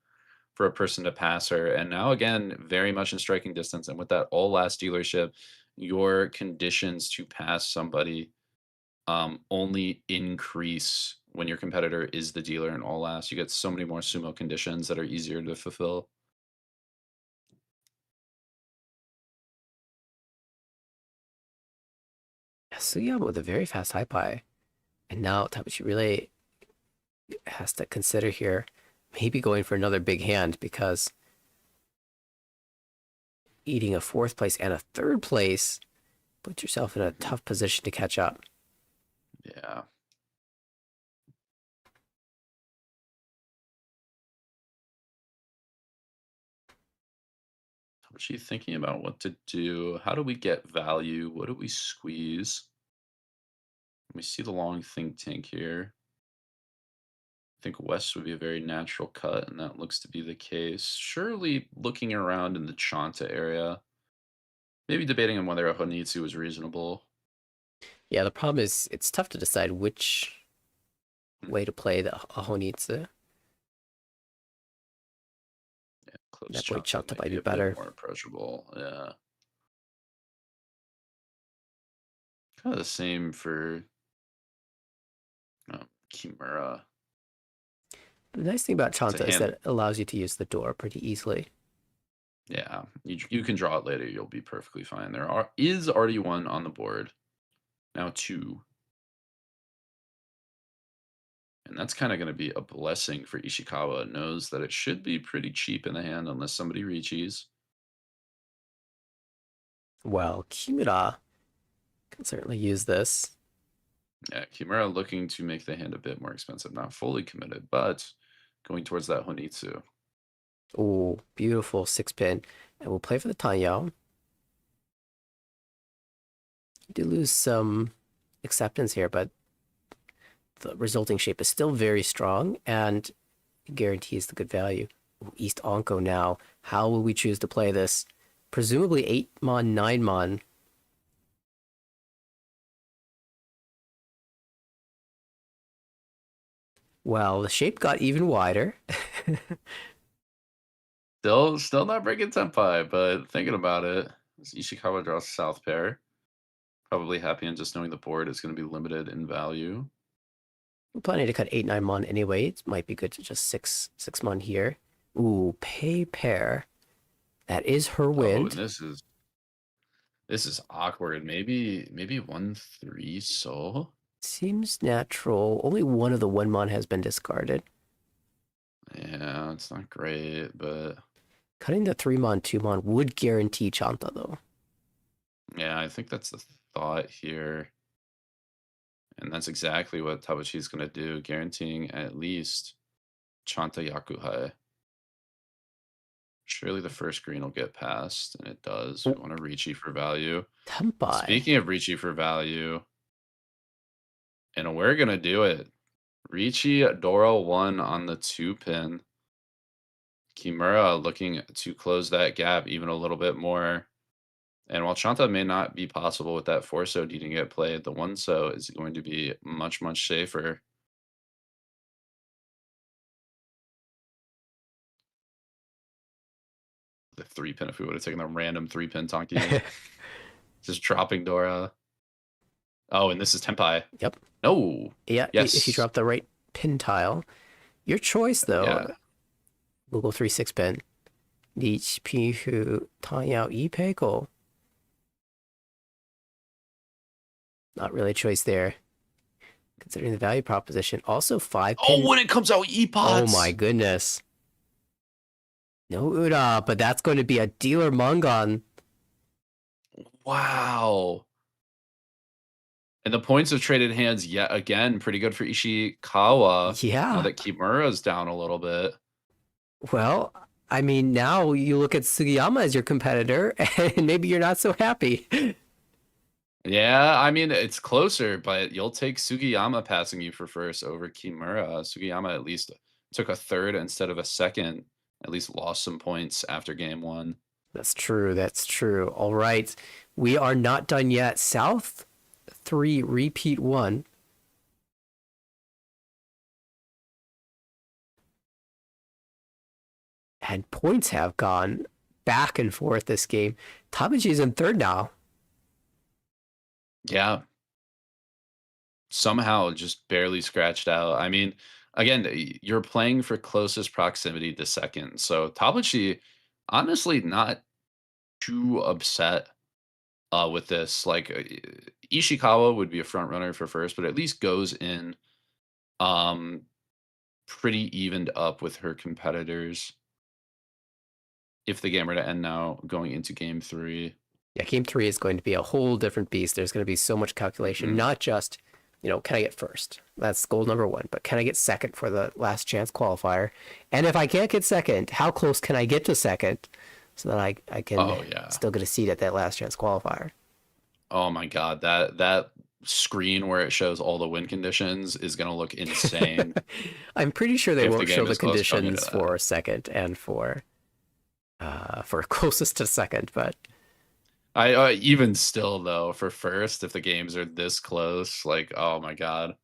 for a person to pass her. And now, again, very much in striking distance. And with that all last dealership, your conditions to pass somebody only increase when your competitor is the dealer in all last. You get so many more sumo conditions that are easier to fulfill. Sugiyama with a very fast high pie. And now Tabuchi really has to consider here maybe going for another big hand, because eating a 4th place and a 3rd place puts yourself in a tough position to catch up. Yeah. What's she thinking about what to do? How do we get value? What do we squeeze? Let me see the long think tank here. I think West would be a very natural cut, and that looks to be the case. Surely looking around in the Chanta area. Maybe debating on whether a Honitsu is reasonable. Yeah, the problem is it's tough to decide which way to play the Honitsu. Yeah, close that way Chanta might be a better. More approachable, yeah. Kind of the same for Kimura. The nice thing about Chanta is that it allows you to use the door pretty easily. Yeah, you can draw it later. You'll be perfectly fine. There is already 1 on the board. Now 2. And that's kind of going to be a blessing for Ishikawa. It knows that it should be pretty cheap in the hand unless somebody reaches. Well, Kimura can certainly use this. Yeah, Kimura looking to make the hand a bit more expensive. Not fully committed, but going towards that Honitsu. Oh, beautiful 6-pin. And we'll play for the Tanyao. You do lose some acceptance here, but the resulting shape is still very strong and guarantees the good value. Ooh, East Onko now. How will we choose to play this? Presumably 8-mon, 9-mon. Well, the shape got even wider. Still not breaking tempai, but thinking about it. Ishikawa draws South pair. probably happy in just knowing the board is going to be limited in value. We're planning to cut 8-9 mon anyway. It might be good to just 6 mon here. Ooh, pay pair. That is her wind. Oh, and this is awkward. Maybe 1-3 soul. Seems natural. Only one of the 1 mon has been discarded. Yeah, it's not great, but cutting the 3 mon 2 mon would guarantee Chanta though. Yeah, I think that's the thought here. And that's exactly what Tabuchi is going to do, guaranteeing at least Chanta Yakuhai. Surely the first green will get passed, and it does. We want to Riichi for value. Tempai. Speaking of Riichi for value, and we're going to do it. Riichi Doro 1 on the 2-pin. Kimura looking to close that gap even a little bit more. And while Chanta may not be possible with that 4-so needing to get played, the 1-so is going to be much, much safer. The 3-pin, if we would have taken the random 3-pin Tonki. Just dropping Dora. Oh, and this is Tempai. Yep. No. Yeah, yes. If you drop the right pin tile. Your choice, though. Yeah. Google 3-6-pin. Riichi Pihu Tanyao Ipeko. Not really a choice there. Considering the value proposition. Also 5-pin. Oh, when it comes out E-Pods. Oh my goodness. No Ura, but that's going to be a dealer Mangan. Wow. And the points of traded hands yet again. Pretty good for Ishikawa. Yeah. Now that Kimura's down a little bit. Well, I mean, now you look at Sugiyama as your competitor, and maybe you're not so happy. Yeah, I mean, it's closer, but you'll take Sugiyama passing you for first over Kimura. Sugiyama at least took a third instead of a second. At least lost some points after game 1. That's true. That's true. All right. We are not done yet. South 3, repeat 1. And points have gone back and forth this game. Tabuchi is in third now. Yeah. Somehow just barely scratched out. I mean, again, you're playing for closest proximity to second. So Tabuchi, honestly, not too upset with this. Like Ishikawa would be a front runner for first, but at least goes in pretty evened up with her competitors. If the game were to end now, going into game 3. Yeah, game 3 is going to be a whole different beast. There's going to be so much calculation, not just, can I get first? That's goal number 1. But can I get second for the last chance qualifier? And if I can't get second, how close can I get to second so that I can still get a seat at that last chance qualifier? Oh my God, that screen where it shows all the win conditions is going to look insane. I'm pretty sure they won't show the conditions for second and for closest to second, but I even still though for first, if the games are this close, like oh my God.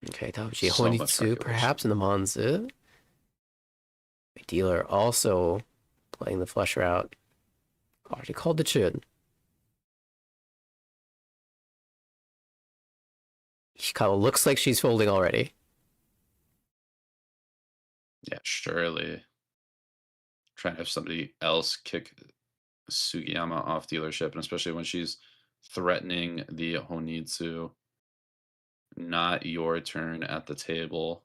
Okay, Tabuchi Honitsu perhaps in the Manzu. Dealer also playing the flush route. Already called the Chun. Ishikawa looks like she's folding already. Yeah, surely. Trying to have somebody else kick Sugiyama off dealership, and especially when she's threatening the Honitsu. Not your turn at the table.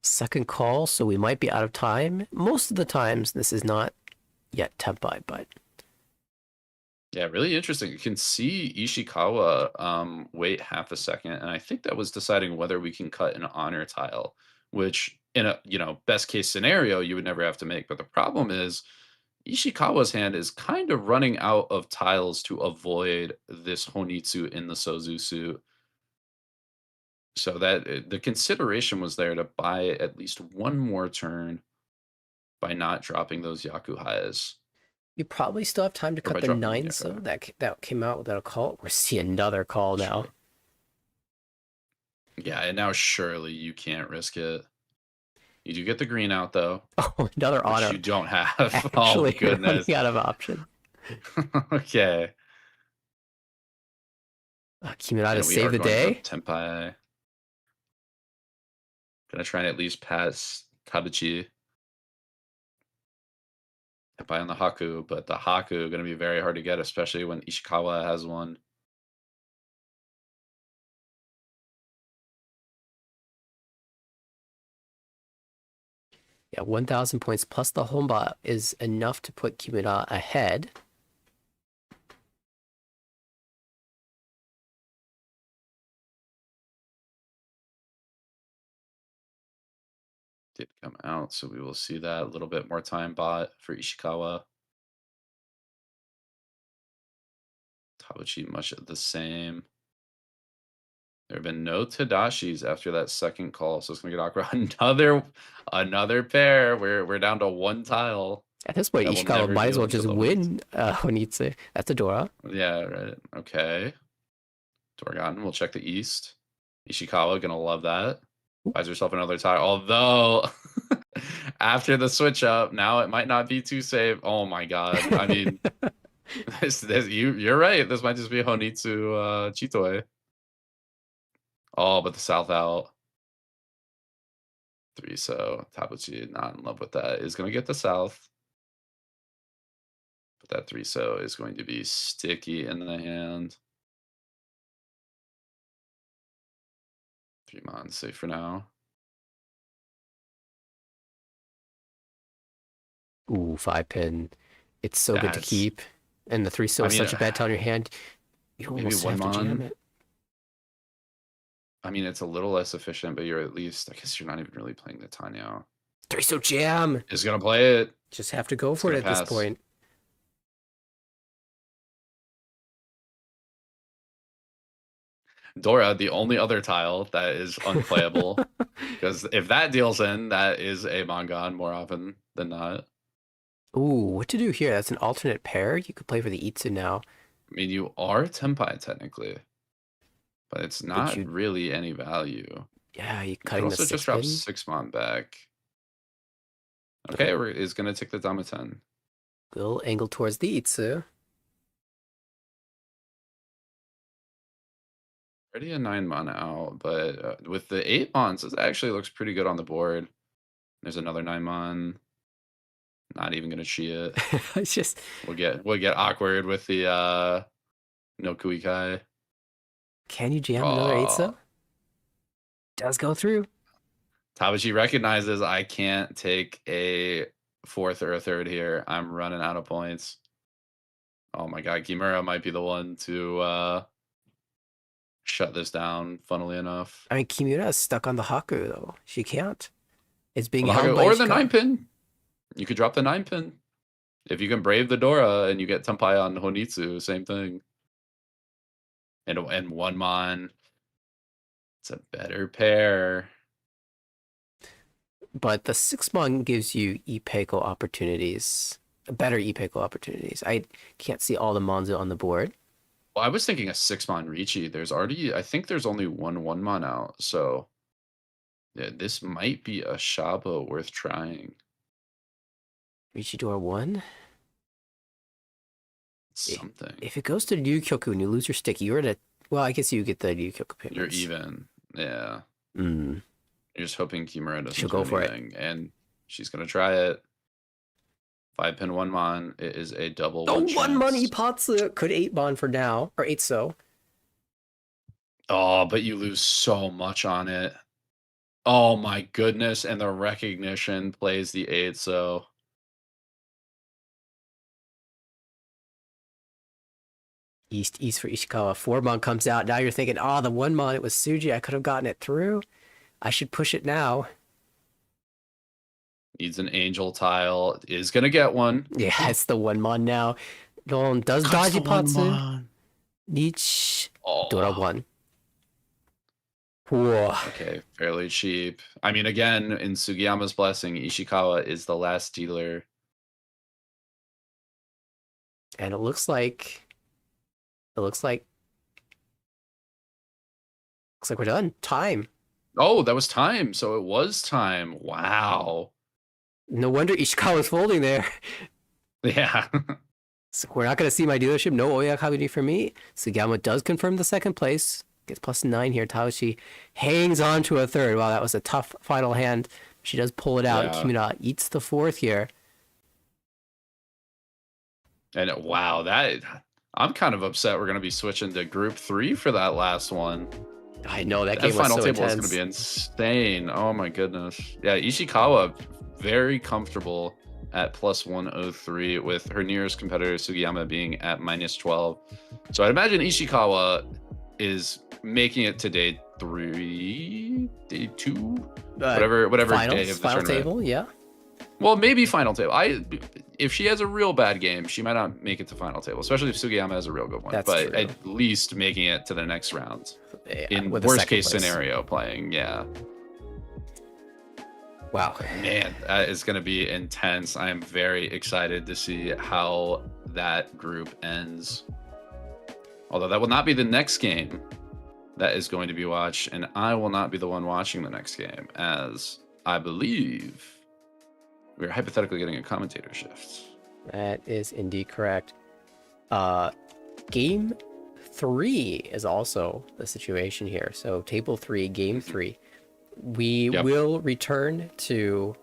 Second call, so we might be out of time. Most of the times, this is not yet Tempai, but... Yeah, really interesting. You can see Ishikawa wait half a second, and I think that was deciding whether we can cut an honor tile, which in a best case scenario you would never have to make. But the problem is Ishikawa's hand is kind of running out of tiles to avoid this Honitsu in the Sozu suit. So that the consideration was there to buy at least one more turn by not dropping those Yakuhais. You probably still have time to cut the 9, so that came out without a call. We're seeing another call now. Sure. Yeah, and now surely you can't risk it. You do get the green out though. Oh, another honor. You don't have. Actually, oh goodness! Running out of option. Okay. Kimura to And we save are the going day. to Tenpai. Gonna try and at least pass Tabuchi. Tenpai on the Haku, but the Haku gonna be very hard to get, especially when Ishikawa has one. Yeah, 1,000 points plus the Honba is enough to put Kimura ahead. Did come out, so we will see that. A little bit more time bought for Ishikawa. Tabuchi much the same. There have been no Tadashis after that second call, so it's gonna get awkward. Another pair. We're down to one tile. At this point, That will Ishikawa never might as deal well until just the win Honitsu. That's a Dora. Yeah, right. Okay. Dorgan, we'll check the East. Ishikawa, gonna love that. Buys herself another tile. Although, after the switch up, now it might not be too safe. Oh my god. I mean, you're right. This might just be Honitsu Chitoe. Oh, but the South out. 3, so Tabuchi, not in love with that, is going to get the South. But that 3, so is going to be sticky in the hand. 3 mon, safe for now. Ooh, 5-pin. It's so good to keep. And the 3 so is such a bad tile in your hand. You almost have to jam it. I mean, it's a little less efficient, but you're at least, I guess you're not even really playing the Tanya. 3 so jam! Is going to play it. Just have to go for it at this point. Dora, the only other tile that is unplayable. Because if that deals in, that is a Mangan more often than not. Ooh, what to do here? That's an alternate pair. You could play for the Itsu now. I mean, you are Tenpai technically, but it's not really any value. Yeah, you cutting the 6 just drop 6 mon back. Okay, is going to take the Damaten. We'll angle towards the Itsu. Already a 9 mon out, but with the 8 mons, it actually looks pretty good on the board. There's another 9 mon. Not even gonna cheat it. It's just we'll get awkward with the no Kuikai. Can you jam another 8-so? Does go through. Tabuchi recognizes I can't take a 4th or a 3rd here. I'm running out of points. Oh my god, Kimura might be the one to shut this down, funnily enough. I mean, Kimura is stuck on the Haku, though. She can't. It's being held by or the 9-pin. You could drop the 9-pin. If you can brave the Dora and you get Tenpai on Honitsu, same thing. And 1 mon. It's a better pair. But the 6 mon gives you Ipeiko opportunities. Better Ipeiko opportunities. I can't see all the mons on the board. Well, I was thinking a 6 mon Riichi. I think there's only 1 mon out. So yeah, this might be a Shabo worth trying. Riichi Dora 1? Something. If it goes to Ryukyoku and you lose your stick, you're at a... Well, I guess you get the Ryukyoku payments. You're even. Yeah. Mm. You're just hoping Kimura doesn't She'll go for anything. And she's going to try it. 5-pin 1 mon. It is a double. Oh, 1 mon Ipatsu! Could 8 mon for now. Or 8-so. Oh, but you lose so much on it. Oh my goodness. And the recognition plays the 8-so. East for Ishikawa. 4 mon comes out. Now you're thinking, oh, the 1 mon, it was Tsuji. I could have gotten it through. I should push it now. Needs an angel tile. Is going to get one. Yeah, it's the 1 mon now. Gon does dodge Ipatsu. Niche. Dora 1. Whoa. Okay, fairly cheap. I mean, again, in Sugiyama's blessing, Ishikawa is the last dealer. And it looks like we're done. Time. Oh, that was time. So it was time. Wow. No wonder Ishikawa's folding there. Yeah. So we're not going to see my dealership. No Oyakabuni for me. Sugiyama does confirm the second place. Gets +9 here. Tabuchi hangs on to a third. Wow, that was a tough final hand. She does pull it out. Yeah. Kimura eats the fourth here. And wow, I'm kind of upset we're going to be switching to Group 3 for that last one. I know that That game was final so table is intense. going to be insane. Oh my goodness. Yeah, Ishikawa very comfortable at +103 with her nearest competitor Sugiyama being at -12. So I'd imagine Ishikawa is making it to day 3, day 2, whatever day of the final tournament. table, yeah. Well, maybe final table. If she has a real bad game, she might not make it to final table, especially if Sugiyama has a real good one. That's but true. at least making it to the next round. Yeah, In with the worst second case place. scenario playing, yeah. Wow. Man, that is going to be intense. I am very excited to see how that group ends. Although that will not be the next game that is going to be watched, and I will not be the one watching the next game, as I believe we're hypothetically getting a commentator shift. That is indeed correct. Game 3 is also the situation here. So table 3, game 3. We will return to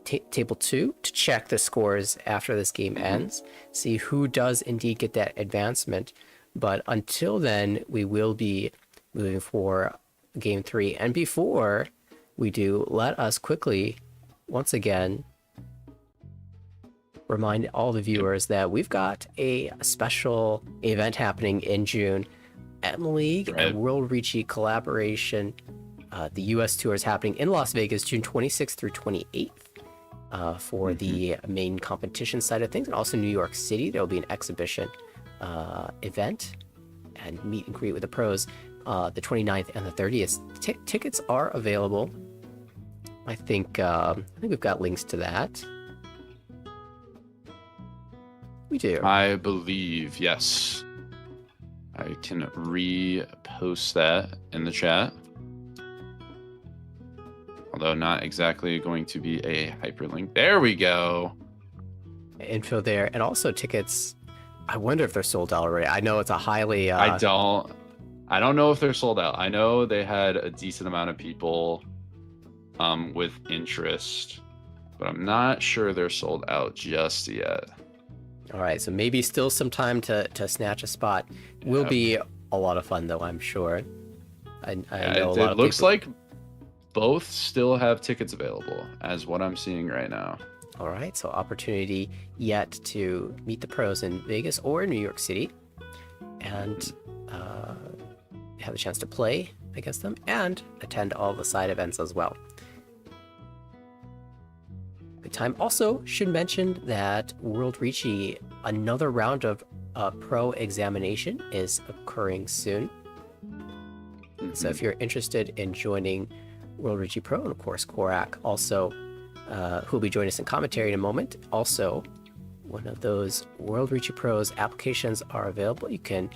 table 2 to check the scores after this game ends, see who does indeed get that advancement. But until then, we will be moving for game 3. And before we do, let us quickly, once again, remind all the viewers that we've got a special event happening in June. M-League and World Riichi collaboration. The U.S. tour is happening in Las Vegas, June 26th through 28th for the main competition side of things. And also New York City, there will be an exhibition event and meet and greet with the pros the 29th and the 30th. Tickets are available. I think we've got links to that. We do. I believe, yes. I can repost that in the chat. Although not exactly going to be a hyperlink. There we go. Info there. And also tickets. I wonder if they're sold out already. I know it's a highly... I don't know if they're sold out. I know they had a decent amount of people with interest, but I'm not sure they're sold out just yet. All right, so maybe still some time to snatch a spot. Will be a lot of fun, though, I'm sure. I know a lot of it looks people... like both still have tickets available, as what I'm seeing right now. All right, so opportunity yet to meet the pros in Vegas or New York City and have a chance to play against them and attend all the side events as well. Good time. Also, should mention that World Riichi, another round of pro examination is occurring soon. So if you're interested in joining World Riichi Pro, and of course Korak also, who will be joining us in commentary in a moment, also one of those World Riichi Pros applications are available. You can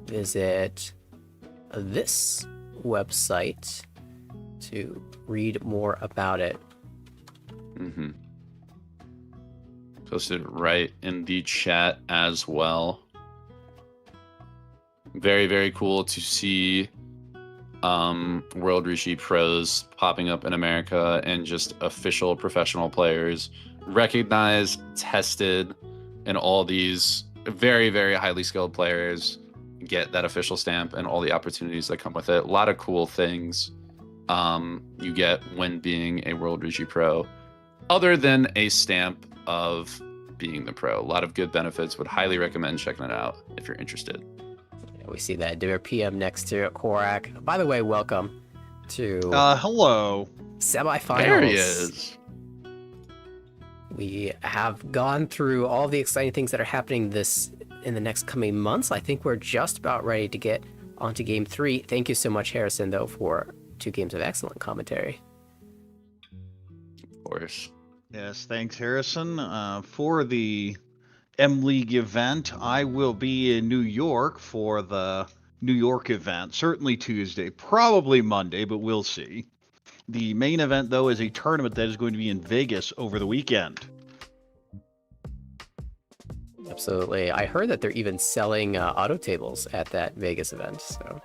visit this website to read more about it. Posted right in the chat as well. Very, very cool to see World Riichi Pros popping up in America and just official professional players recognized, tested, and all these very, very highly skilled players get that official stamp and all the opportunities that come with it. A lot of cool things you get when being a World Riichi Pro, other than a stamp of being the pro. A lot of good benefits. Would highly recommend checking it out if you're interested. We see that PM next to Korak. By the way, welcome to hello. Semifinals. There he is. We have gone through all the exciting things that are happening in the next coming months. I think we're just about ready to get onto game 3. Thank you so much, Harrison, though, for 2 games of excellent commentary. Of course. Yes, thanks, Harrison. For the M-League event, I will be in New York for the New York event. Certainly Tuesday, probably Monday, but we'll see. The main event, though, is a tournament that is going to be in Vegas over the weekend. Absolutely. I heard that they're even selling auto tables at that Vegas event, so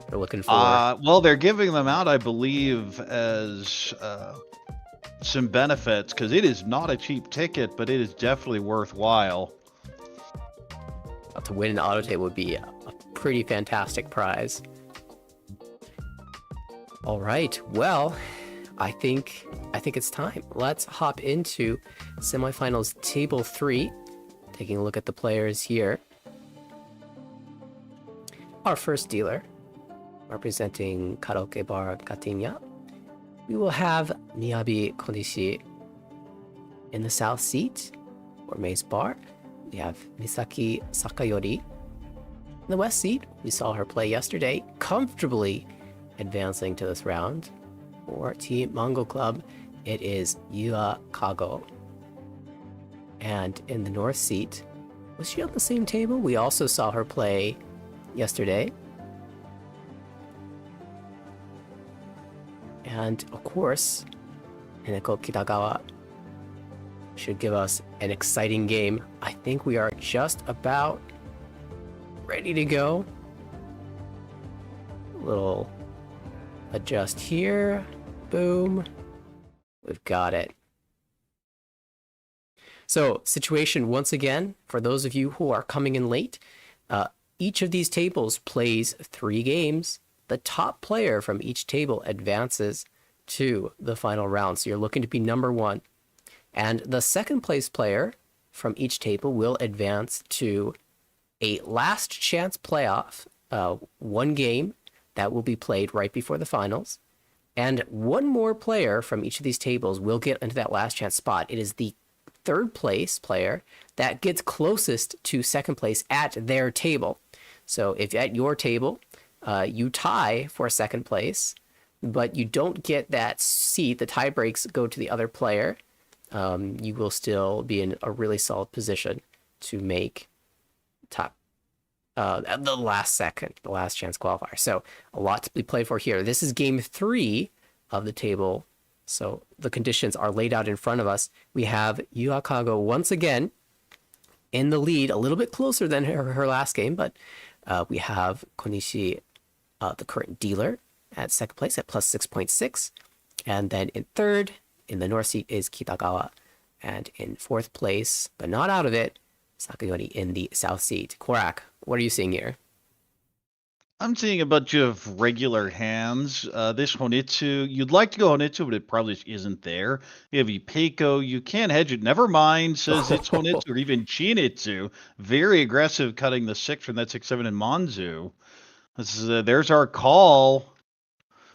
they're looking for... Well, they're giving them out, I believe, as some benefits, because it is not a cheap ticket, but it is definitely worthwhile. To win an auto table would be a pretty fantastic prize. All right, well, I think it's time. Let's hop into semifinals table 3. Taking a look at the players here. Our first dealer, representing Karaoke Bar Gatinya, we will have Miyabi Konishi in the south seat, or Mace Bar. We have Misaki Sakayori. In the west seat, we saw her play yesterday, comfortably advancing to this round. For Team Mango Club, it is Yua Kago. And in the north seat, was she on the same table? We also saw her play yesterday. And of course, Neneko Kitagawa should give us an exciting game. I think we are just about ready to go. A little adjust here. Boom. We've got it. So, situation once again, for those of you who are coming in late, each of these tables plays 3 games. The top player from each table advances to the final round. So you're looking to be number 1. And the second place player from each table will advance to a last chance playoff, 1 game that will be played right before the finals. And 1 more player from each of these tables will get into that last chance spot. It is the third place player that gets closest to second place at their table. So if at your table, you tie for second place, but you don't get that seat, the tie breaks go to the other player, you will still be in a really solid position to make top at the last second, the last chance qualifier. So a lot to be played for here. This is game 3 of the table. So the conditions are laid out in front of us. We have Yua Kago once again in the lead, a little bit closer than her last game, but we have Konishi, the current dealer, at second place at plus 6.6. And then in third, in the north seat, is Kitagawa. And in fourth place, but not out of it, Sakayori in the south seat. Korak, what are you seeing here? I'm seeing a bunch of regular hands. This Honitsu, you'd like to go Honitsu, but it probably just isn't there. You have Ipeiko, you can't hedge it. Never mind, says it's Honitsu, or even Chinitsu. Very aggressive cutting the 6 from that 6-7 in Monzu. There's our call.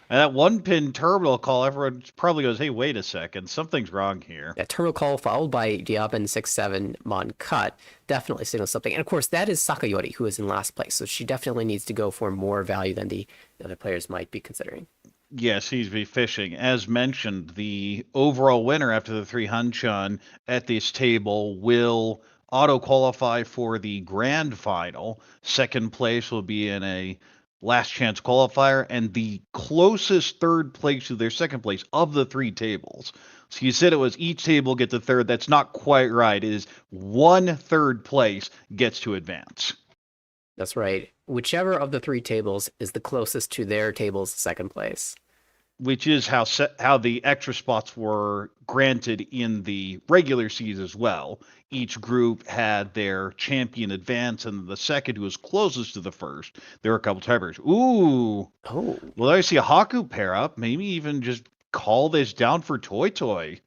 And that 1-pin terminal call, everyone probably goes, hey, wait a second, something's wrong here. That terminal call followed by Diabin 6-7 Mon cut definitely signals something. And of course, that is Sakayori, who is in last place. So she definitely needs to go for more value than the other players might be considering. Yes, he's be fishing. As mentioned, the overall winner after the 3 Hanchan at this table will auto-qualify for the grand final. Second place will be in a last chance qualifier, and the closest third place to their second place of the 3 tables. So you said it was each table gets a third. That's not quite right. It is 1 third place gets to advance. That's right. Whichever of the 3 tables is the closest to their table's second place. Which is how the extra spots were granted in the regular season as well. Each group had their champion advance, and the second who was closest to the first. There were a couple tiebreakers. Ooh. Oh. Well, I see a Haku pair up. Maybe even just call this down for Toy Toy.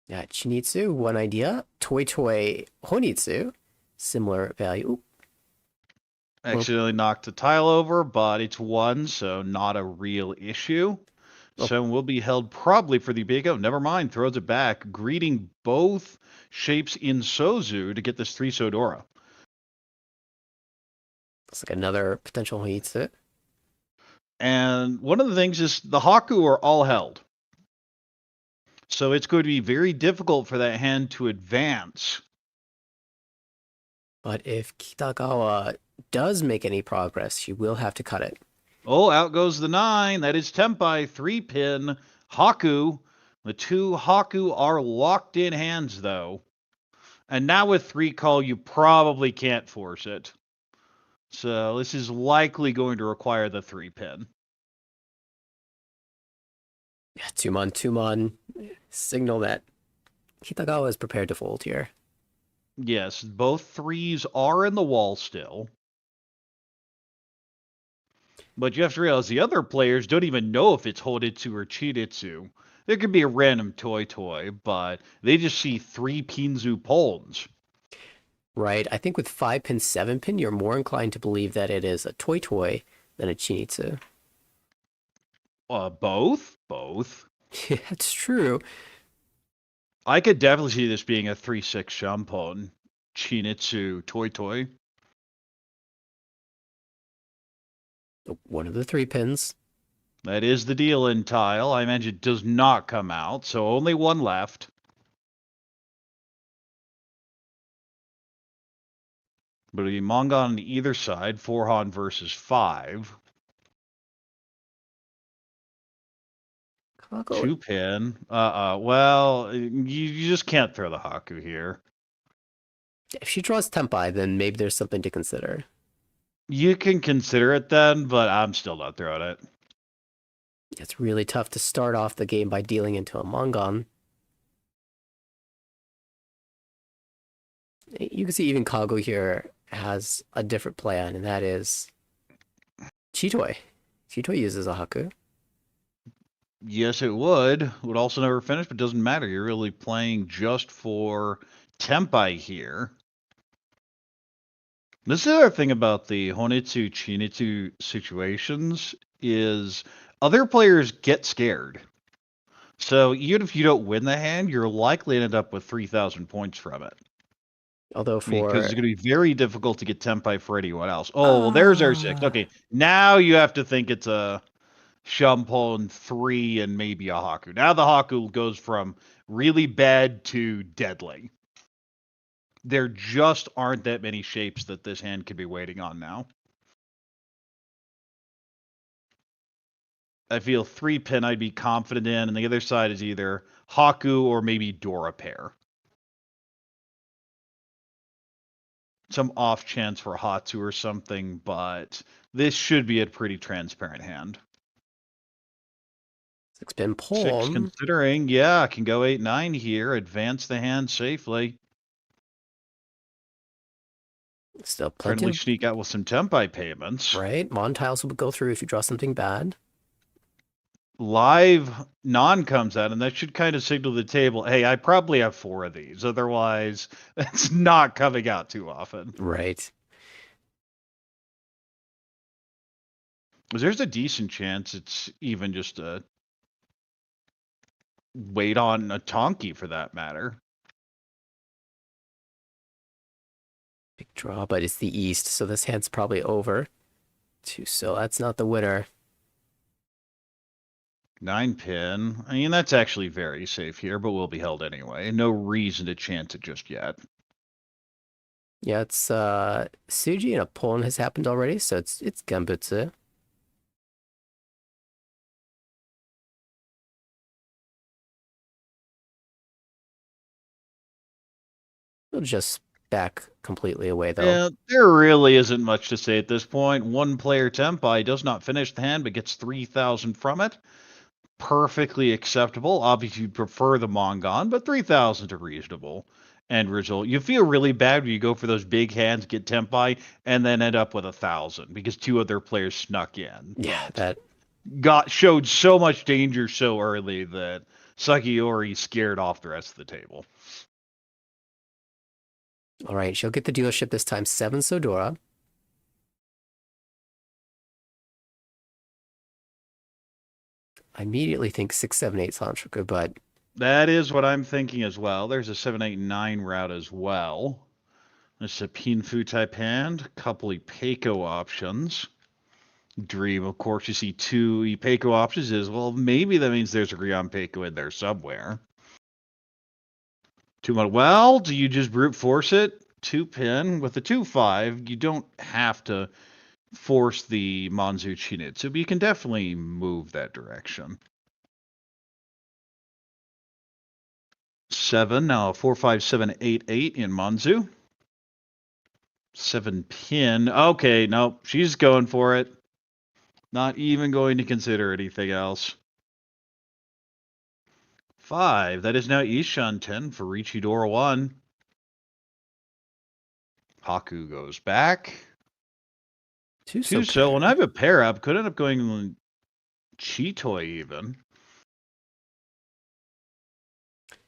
Yeah, Chinitsu, one idea. Toy Toy Honitsu, similar value. Ooh. Accidentally knocked the tile over, but it's 1, so not a real issue. So will be held probably for the big O. Never mind, throws it back, greeting both shapes in Sozu to get this 3 Sodora. It's like another potential Honitsu. And one of the things is the Haku are all held. So it's going to be very difficult for that hand to advance. But if Kitagawa does make any progress, she will have to cut it. Oh, out goes the 9. That is Tempai, 3-pin. Haku. The 2 Haku are locked in hands, though. And now with 3 call, you probably can't force it. So this is likely going to require the 3 pin. Yeah, 2-mon, 2-mon. Signal that Kitagawa is prepared to fold here. Yes, both 3s are in the wall still. But you have to realize the other players don't even know if it's Horitsu or Chiritsu. There could be a random toy, but they just see 3 Pinzu pawns. Right. I think with 5-pin, 7-pin, you're more inclined to believe that it is a toy than a Chinitsu. Both? Both. Yeah, it's true. I could definitely see this being a 3-6 Shampon. Chinitsu toy. One of the 3 pins. That is the deal in tile. I imagine it does not come out, so only one left. But it'll be manga on either side, 4-han versus 5. Kago. 2 pin. Well, you just can't throw the Haku here. If she draws Tempai, then maybe there's something to consider. You can consider it then, but I'm still not throwing it. It's really tough to start off the game by dealing into a Mongon. You can see even Kago here has a different plan, and that is Chitoi. Chitoi uses a Haku. Yes, it would. Would also never finish, but doesn't matter. You're really playing just for Tempai here. This is the other thing about the Honitsu Chinitsu situations is other players get scared. So even if you don't win the hand, you're likely to end up with 3,000 points from it. Although because it's going to be very difficult to get Tempai for anyone else. Oh, well, there's our 6. Okay, now you have to think it's a Shampon 3 and maybe a Haku. Now the Haku goes from really bad to deadly. There just aren't that many shapes that this hand could be waiting on now. I feel 3 pin I'd be confident in, and the other side is either Haku or maybe Dora pair. Some off chance for Hatsu or something, but this should be a pretty transparent hand. 6-pin pawn. 6 considering, yeah, can go 8-9 here, advance the hand safely. Still plenty Friendly sneak out with some Tempai payments. Right, Mon tiles will go through if you draw something bad. Live non comes out, and that should kind of signal the table, hey, I probably have 4 of these. Otherwise, it's not coming out too often. Right. There's a decent chance it's even just a wait on a Tonki for that matter. Big draw, but it's the East, so this hand's probably over. So that's not the winner. 9 pin. I mean, that's actually very safe here, but will be held anyway. No reason to chance it just yet. Yeah, it's Tsuji and a pawn has happened already, so it's Gambutsu. We'll just back completely away, though. Yeah, there really isn't much to say at this point. One player Tempai does not finish the hand, but gets 3,000 from it. Perfectly acceptable. Obviously, you'd prefer the Mongon, but 3,000 is reasonable end result. You feel really bad when you go for those big hands, get Tempai, and then end up with 1,000 because 2 other players snuck in. Yeah, that showed so much danger so early that Sakayori scared off the rest of the table. All right, she'll get the dealership this time. 7 Sodora. I immediately think 6, 7, 8 Sanchoku, but that is what I'm thinking as well. There's a 7, 8, 9 route as well. There's a Pinfu type hand, a couple Ipeco options. Dream, of course, you see 2 Ipeco options is, well, maybe that means there's a Grion Peiko in there somewhere. 2 money. Well, do you just brute force it? 2 pin with the 2-5. You don't have to force the Manzu Chinitsu, but you can definitely move that direction. 7, now 4, 5, 7, 8, 8 in Manzu. 7 pin. Okay, no, she's going for it. Not even going to consider anything else. 5, that is now Ishan 10 for Riichi Dora 1. Haku goes back. 2 so when I have a pair up, could end up going Chitoi even.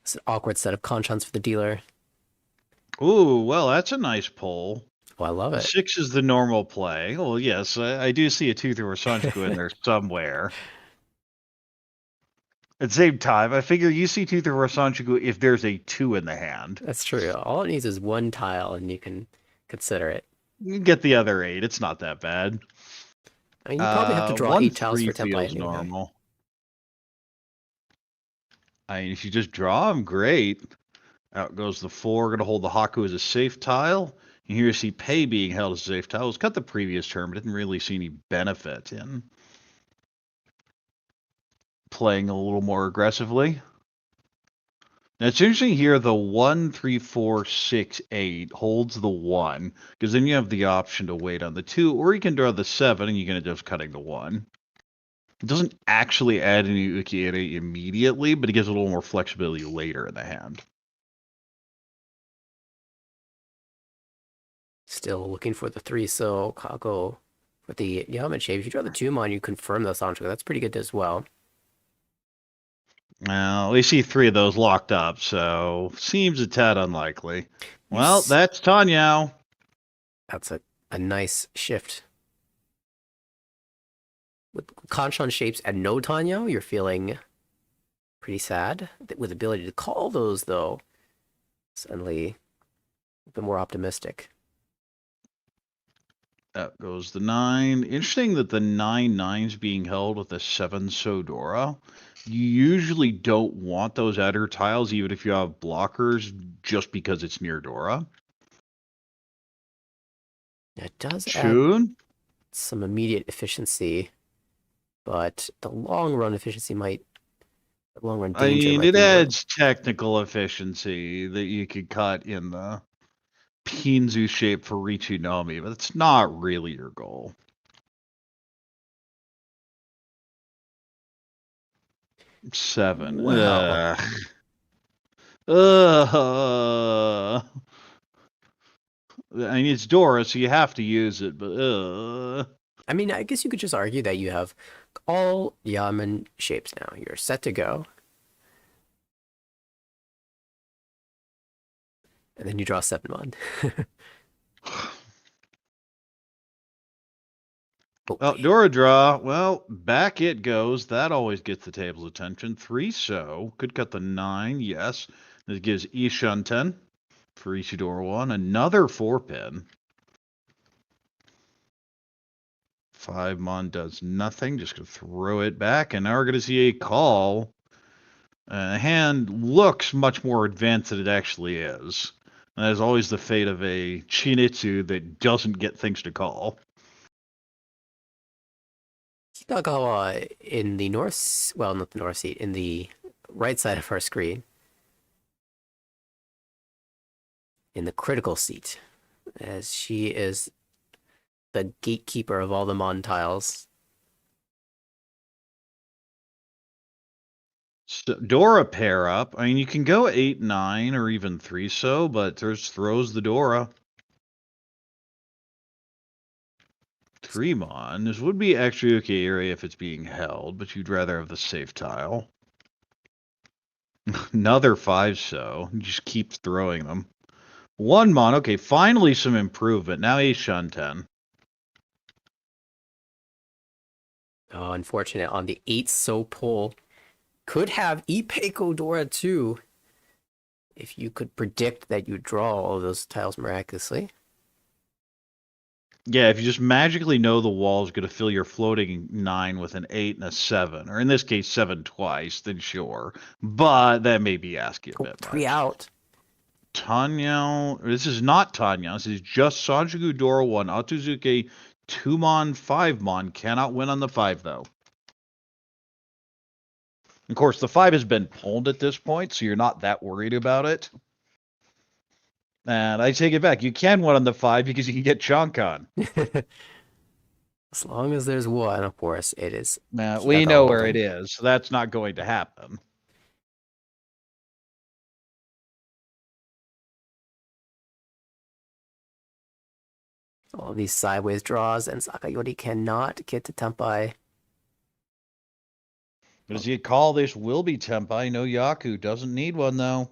It's an awkward set of conchons for the dealer. Ooh, well, that's a nice pull. Oh, I love it. 6 is the normal play. Well, yes, I do see a 2 through Sanchiku in there somewhere. At the same time, I figure you see 2 through Sanchiku if there's a 2 in the hand. That's true. All it needs is 1 tile, and you can consider it. You can get the other 8. It's not that bad. I mean, you probably have to draw 8 tiles for template anyway. Normal. I mean, if you just draw them, great. Out goes the 4. Going to hold the Haku as a safe tile. And here you see Pei being held as a safe tile. It was cut the previous term, but didn't really see any benefit in playing a little more aggressively. Now, it's interesting here, the 1, 3, 4, 6, 8 holds the 1, because then you have the option to wait on the 2, or you can draw the 7, and you can end up cutting the 1. It doesn't actually add any ukiere immediately, but it gives a little more flexibility later in the hand. Still looking for the 3, so Kago with the Yaman shape. If you draw the 2 mon, you confirm the Sancho. That's pretty good as well. Well, we see 3 of those locked up, so seems a tad unlikely. Well, that's Tanyao. That's a nice shift. With Kanchon shapes and no Tanyao, you're feeling pretty sad. With ability to call those, though, suddenly a bit more optimistic. Out goes the 9. Interesting that the 9/9's being held with a 7 Sodora. You usually don't want those outer tiles, even if you have blockers, just because it's near Dora. It does add some immediate efficiency, but the long run efficiency might. The long run danger. I mean, it adds technical efficiency that you could cut in the Pinzu shape for Riichi Nomi, but it's not really your goal. Seven. Wow. I mean, it's Dora, so you have to use it, but I mean, I guess you could just argue that you have all Yamen shapes now. You're set to go. And then you draw 7 mon. Well, Dora draw. Well, back it goes. That always gets the table's attention. 3 so. Could cut the 9, yes. This gives Ishan 10 for Ishidora 1. Another 4 pin. 5 mon does nothing. Just going to throw it back. And now we're going to see a call. The hand looks much more advanced than it actually is. And that is always the fate of a Chinitsu that doesn't get things to call. Kitagawa in the north, well, not the north seat, in the right side of our screen. In the critical seat, as she is the gatekeeper of all the mon tiles. So Dora pair up. I mean, you can go 8, 9, or even 3 so, but there's throws the Dora. 3 mon. This would be extra okay area if it's being held, but you'd rather have the safe tile. Another 5 so. You just keep throwing them. 1 mon. Okay, finally some improvement. Now Ishan 10. Oh, unfortunate on the 8 so pull. Could have Ipeiko Dora too, if you could predict that you draw all of those tiles miraculously. Yeah, if you just magically know the wall is going to fill your floating 9 with an 8 and a 7, or in this case 7 twice, then sure. But that may be asking a bit 3 much. out. Tanya, this is not Tanya. This is just Sanjuku Dora 1. Atuzuke 2 mon, 5 mon. Cannot win on the 5 though. Of course, the 5 has been pulled at this point, so you're not that worried about it. And I take it back. You can one on the 5 because you can get Chonkan. As long as there's one, of course, it is. We know where it is, so that's not going to happen. All these sideways draws, and Sakayori cannot get to Tenpai. Does he call this will be Tenpai? No Yaku. Doesn't need one, though.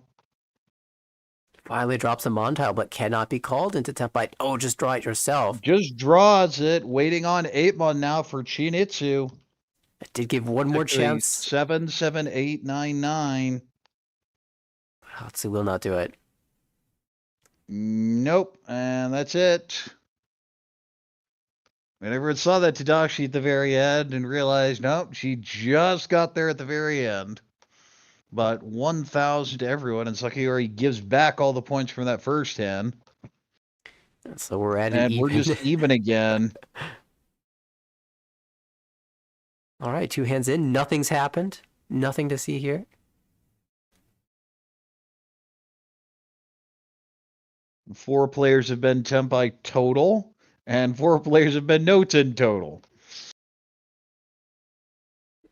Finally drops a Montile, but cannot be called into Tenpai. Oh, just draw it yourself. Just draws it. Waiting on 8-mon now for Chinitsu. I did give one more chance. 7, 7, 8, 9, 9. Hatsu will not do it. Nope. And that's it. And everyone saw that Tadashi at the very end and realized, nope, she just got there at the very end. But 1,000 to everyone, and Sakayori gives back all the points from that first hand. So we're at and we're just even again. All right, 2 hands in. Nothing's happened. Nothing to see here. Four players have been Tenpai total, and 4 players have been no-ten total.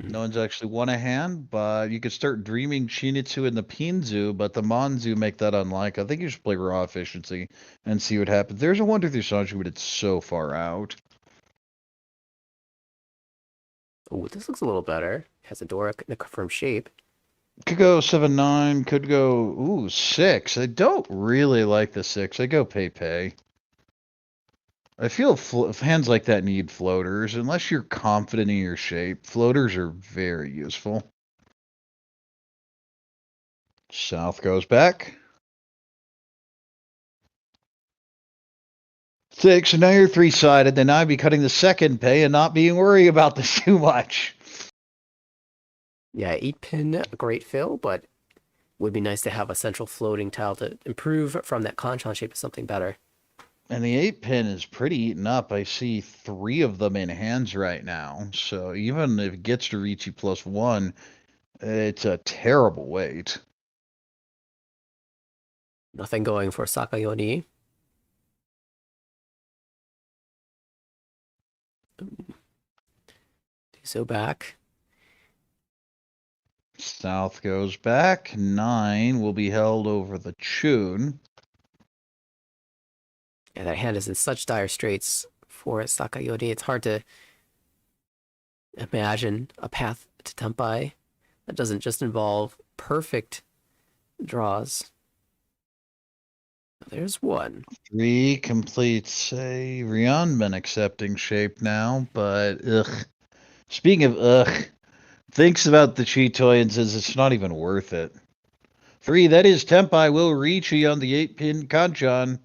No one's actually won a hand, but you could start dreaming Chinitsu and the Pinzu, but the Manzu make that unlikely. I think you should play raw efficiency and see what happens. There's a 1-2-3 Sanji, but it's so far out. Oh, this looks a little better. Has a Dora in a confirmed shape. Could go 7-9, could go 6. I don't really like the 6. I go pay. I feel hands like that need floaters. Unless you're confident in your shape, floaters are very useful. South goes back. 6, so now you're 3-sided. Then I'd be cutting the second pay and not being worried about this too much. Yeah, 8-pin, great fill, but would be nice to have a central floating tile to improve from that Kanchan shape to something better. And the 8-pin is pretty eaten up. I see 3 of them in hands right now. So even if it gets to Riichi +1, it's a terrible wait. Nothing going for Sakayori. So back. South goes back. 9 will be held over the Chun. Yeah, that hand is in such dire straits for Sakayori. It's hard to imagine a path to Tenpai that doesn't just involve perfect draws. There's 1. 3 completes a Rionman accepting shape now, but ugh. Speaking of ugh, thinks about the Chitoi and says it's not even worth it. 3, that is Tenpai will Riichi on the 8-pin Kanchan.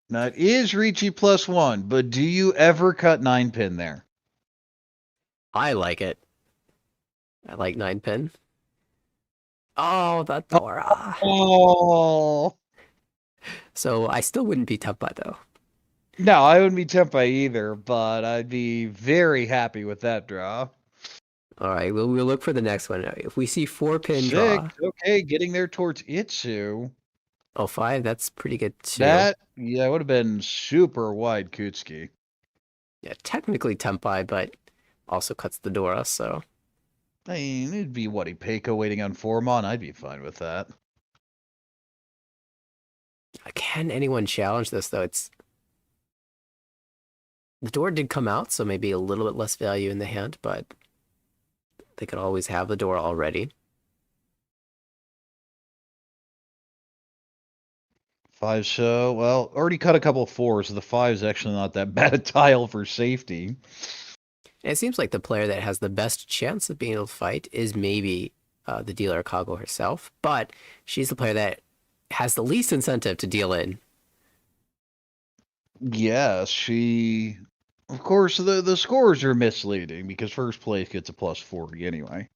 Now it is Riichi +1, but do you ever cut 9-pin there? I like it. I like 9-pin. Oh, that Dora. Oh. So I still wouldn't be Tenpai though. No, I wouldn't be Tenpai either, but I'd be very happy with that draw. All right, we'll look for the next one. If we see 4-pin draw. Okay, getting there towards Itsu. Oh, 5, that's pretty good too. That would have been super wide Kutsuki. Yeah, technically Tenpai, but also cuts the Dora, so. I mean, it'd be Peiko waiting on 4-mon. I'd be fine with that. Can anyone challenge this though? The door did come out, so maybe a little bit less value in the hand, but they could always have the door already. 5, so, well, already cut a couple 4s, so the 5 is actually not that bad a tile for safety. And it seems like the player that has the best chance of being able to fight is maybe the dealer Kago herself, but she's the player that has the least incentive to deal in. Yes, she... Of course, the scores are misleading, because first place gets a +40 anyway.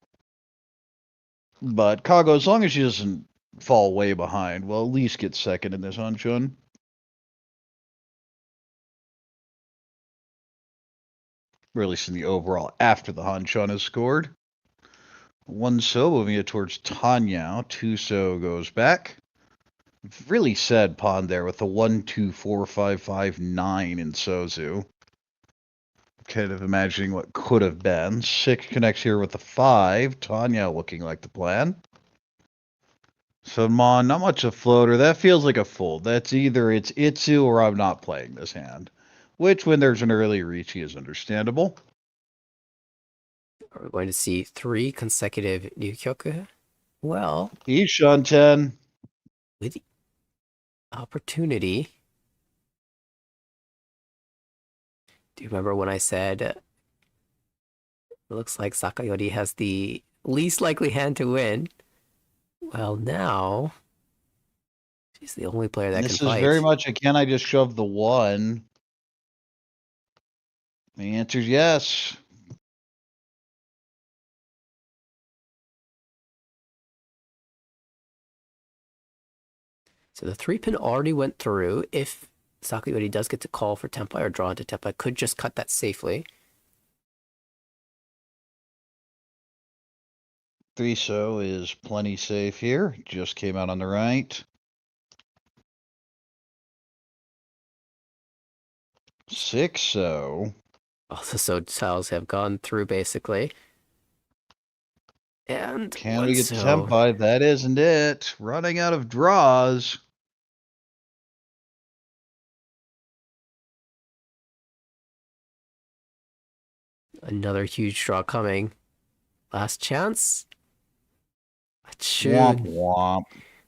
But Kago, as long as she doesn't fall way behind, will at least get second in this Hanchun. Or at least in the overall after the Hanshan is scored. 1-so moving it towards Tanya. 2-so goes back. Really sad pawn there with the 1-2-4-5-5-9 in Sozu. Kind of imagining what could have been. 6 connects here with the 5. Tanya looking like the plan. So Mon, not much a floater. That feels like a fold. That's either it's Itsu or I'm not playing this hand. Which, when there's an early Riichi, is understandable. Are we going to see 3 consecutive Ryukyoku? Well, Ishanten. with opportunity. Do you remember when I said it looks like Sakayori has the least likely hand to win? Well, now she's the only player that can fight. This is very much a can I just shove the 1? The answer is yes. So the 3-pin already went through. If Sakayori does get to call for Tenpai or draw into Tenpai, could just cut that safely. 3-so is plenty safe here. Just came out on the right. 6-so. All the so tiles have gone through basically. And Can we get Tenpai? That isn't it. Running out of draws. Another huge draw coming. Last chance. Womp womp.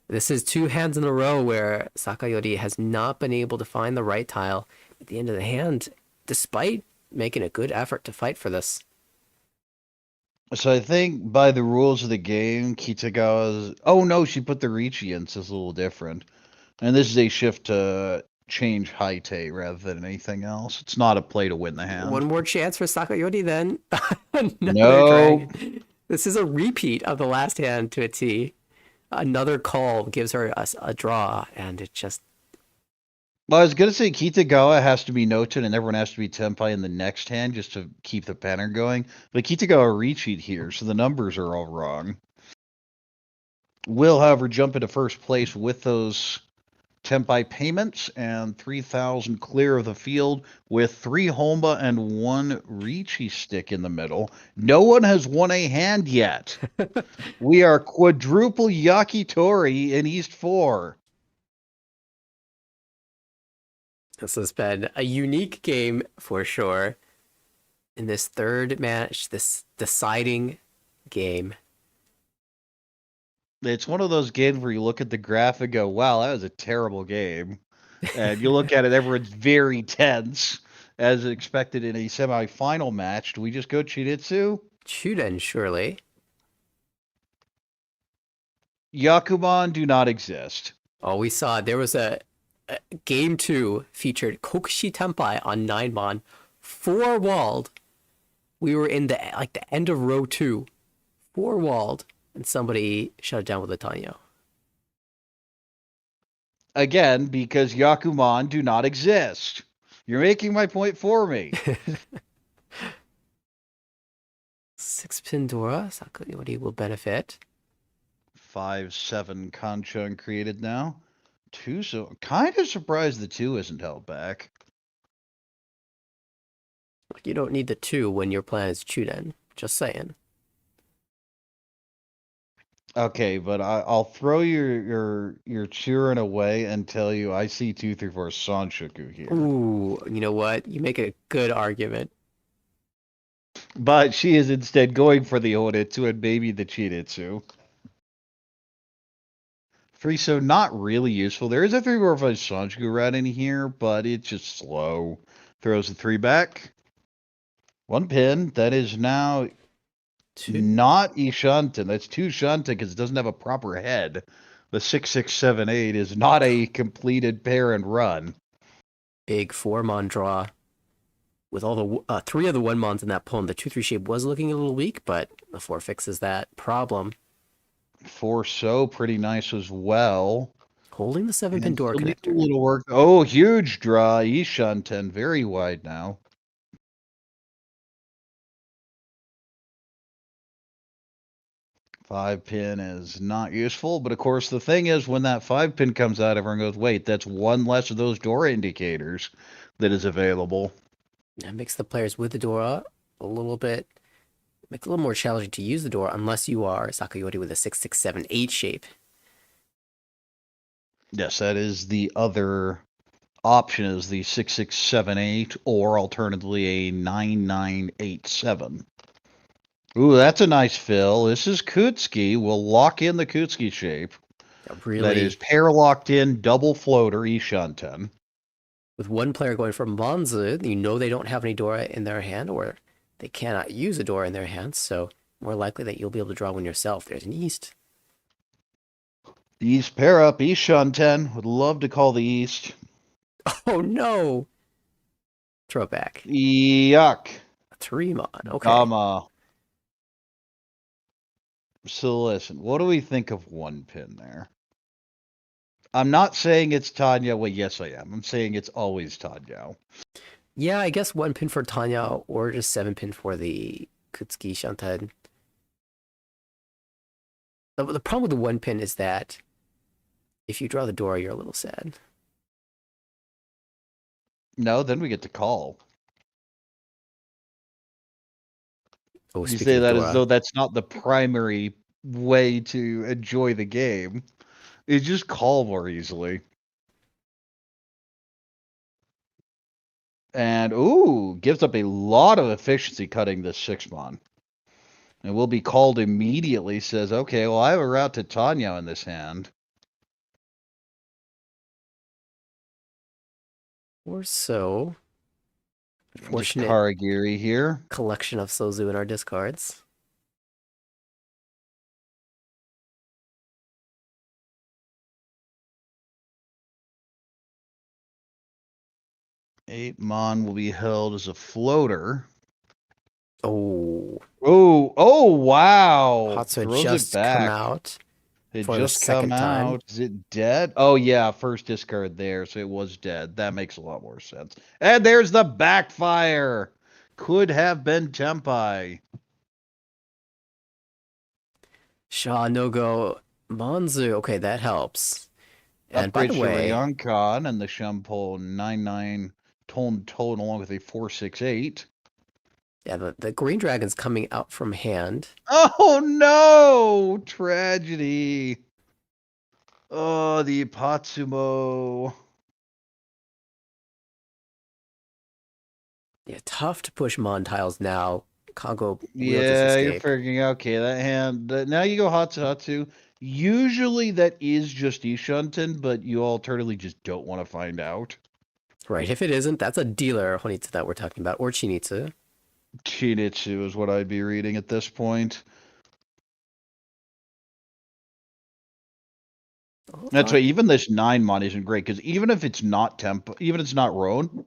This is 2 hands in a row where Sakayori has not been able to find the right tile at the end of the hand, despite making a good effort to fight for this. So I think by the rules of the game, Kitagawa's... Oh no, she put the Riichi in, so it's a little different. And this is a shift to change Haite rather than anything else. It's not a play to win the hand. One more chance for Sakayori then. No. Dragon. This is a repeat of the last hand to a T. Another call gives her a draw, and it just... Well, I was going to say Kitagawa has to be noted and everyone has to be Tenpai in the next hand just to keep the pattern going. But Kitagawa Riichi'd here, so the numbers are all wrong. Will, however, jump into first place with those Tenpai payments and 3,000 clear of the field with 3 Honba and 1 Riichi stick in the middle. No one has won a hand yet. We are quadruple Yakitori in East 4. This has been a unique game for sure. In this third match, this deciding game. It's one of those games where you look at the graph and go, wow, that was a terrible game. And you look at it, everyone's very tense, as expected in a semifinal match. Do we just go Chiritsu? Chuden, surely. Yakuman do not exist. Oh, we saw there was a game 2 featured Kokushi Tenpai on 9-mon, 4-walled. We were in the end of row 2, 4-walled, and somebody shut it down with a Tanyo. Again, because Yakuman do not exist. You're making my point for me. 6-pin Dora, Sakayori will benefit. 5-7 Kanchun created now. 2, so kind of surprised the 2 isn't held back. You don't need the 2 when your plan is Chuden. Just saying. Okay, but I'll throw your Chirin away and tell you I see 2, 3, 4 Sanshoku here. Ooh, you know what? You make a good argument. But she is instead going for the Oritsu and maybe the Chiritsu. 3, so not really useful. There is a 3, 4, 5 Sanshoku rat in here, but it's just slow. Throws the 3 back. 1 pin. That is now 2. Not Ishanten. That's 2 Shanten because it doesn't have a proper head. The 6, 6, 7, 8 is not a completed pair and run. Big 4-mon draw. With all the 3 of the 1-mons in that pawn, the 2-3 shape was looking a little weak, but the 4 fixes that problem. 4 so pretty nice as well. Holding the 7-pin door A connector. little work. Oh, huge draw. Ishanten very wide now. 5-pin is not useful, but of course the thing is when that 5-pin comes out, everyone goes, wait, that's one less of those Dora indicators that is available. That makes the players with the Dora a little bit, makes it a little more challenging to use the Dora unless you are Sakayori with a 6, 6, 7, 8 shape. Yes, that is the other option, is the 6, 6, 7, 8, or alternatively a 9, 9, 8, 7. Ooh, that's a nice fill. This is Kutsuki. We'll lock in the Kutsuki shape. Really, that is pair locked in, double floater, Ishanten. With one player going for Monzu, you know they don't have any Dora in their hand, or they cannot use a Dora in their hand, so more likely that you'll be able to draw one yourself. There's an East. The East pair up, Ishanten. Would love to call the East. Oh no! Throw it back. Yuck. 3-mon, okay. So listen, what do we think of 1-pin there? I'm not saying it's Tanya. Well, yes, I am. I'm saying it's always Tanya. Yeah, I guess 1-pin for Tanya, or just 7-pin for the Kutsuki Shanten. The problem with the 1-pin is that if you draw the Dora, you're a little sad. No, then we get to call. Oh, you say that as though that's not the primary way to enjoy the game. You just call more easily. And, ooh, gives up a lot of efficiency cutting this 6-mon. And will be called immediately, says, okay, well, I have a route to Tanya in this hand. Or so. Unfortunate Karagiri here. Collection of Sozu in our discards. Mon will be held as a floater. Oh. Oh, wow. Hatsu Throws just it back. Come out. It for just the second come time. out. Is it dead? Oh, yeah. First discard there, so it was dead. That makes a lot more sense. And there's the backfire. Could have been Tempai. Sha no go Monzu. Okay, that helps. And Upgrade by the way, Shirayonkan and the Shempo 9-9 tone along with a 4-6-8. Yeah, the Green Dragon's coming out from hand. Oh no! Tragedy. Oh, the Ipatsumo. Yeah, tough to push Mon tiles now. Kago. Yeah, you're figuring okay, that hand. Now you go Hatsu. Usually that is just Ishunten, but you alternatively just don't want to find out. Right, if it isn't, that's a dealer Honitsu that we're talking about, or Chinitsu. Chinitsu is what I'd be reading at this point. That's why even this 9-mon isn't great, because even if it's not even if it's not Roan,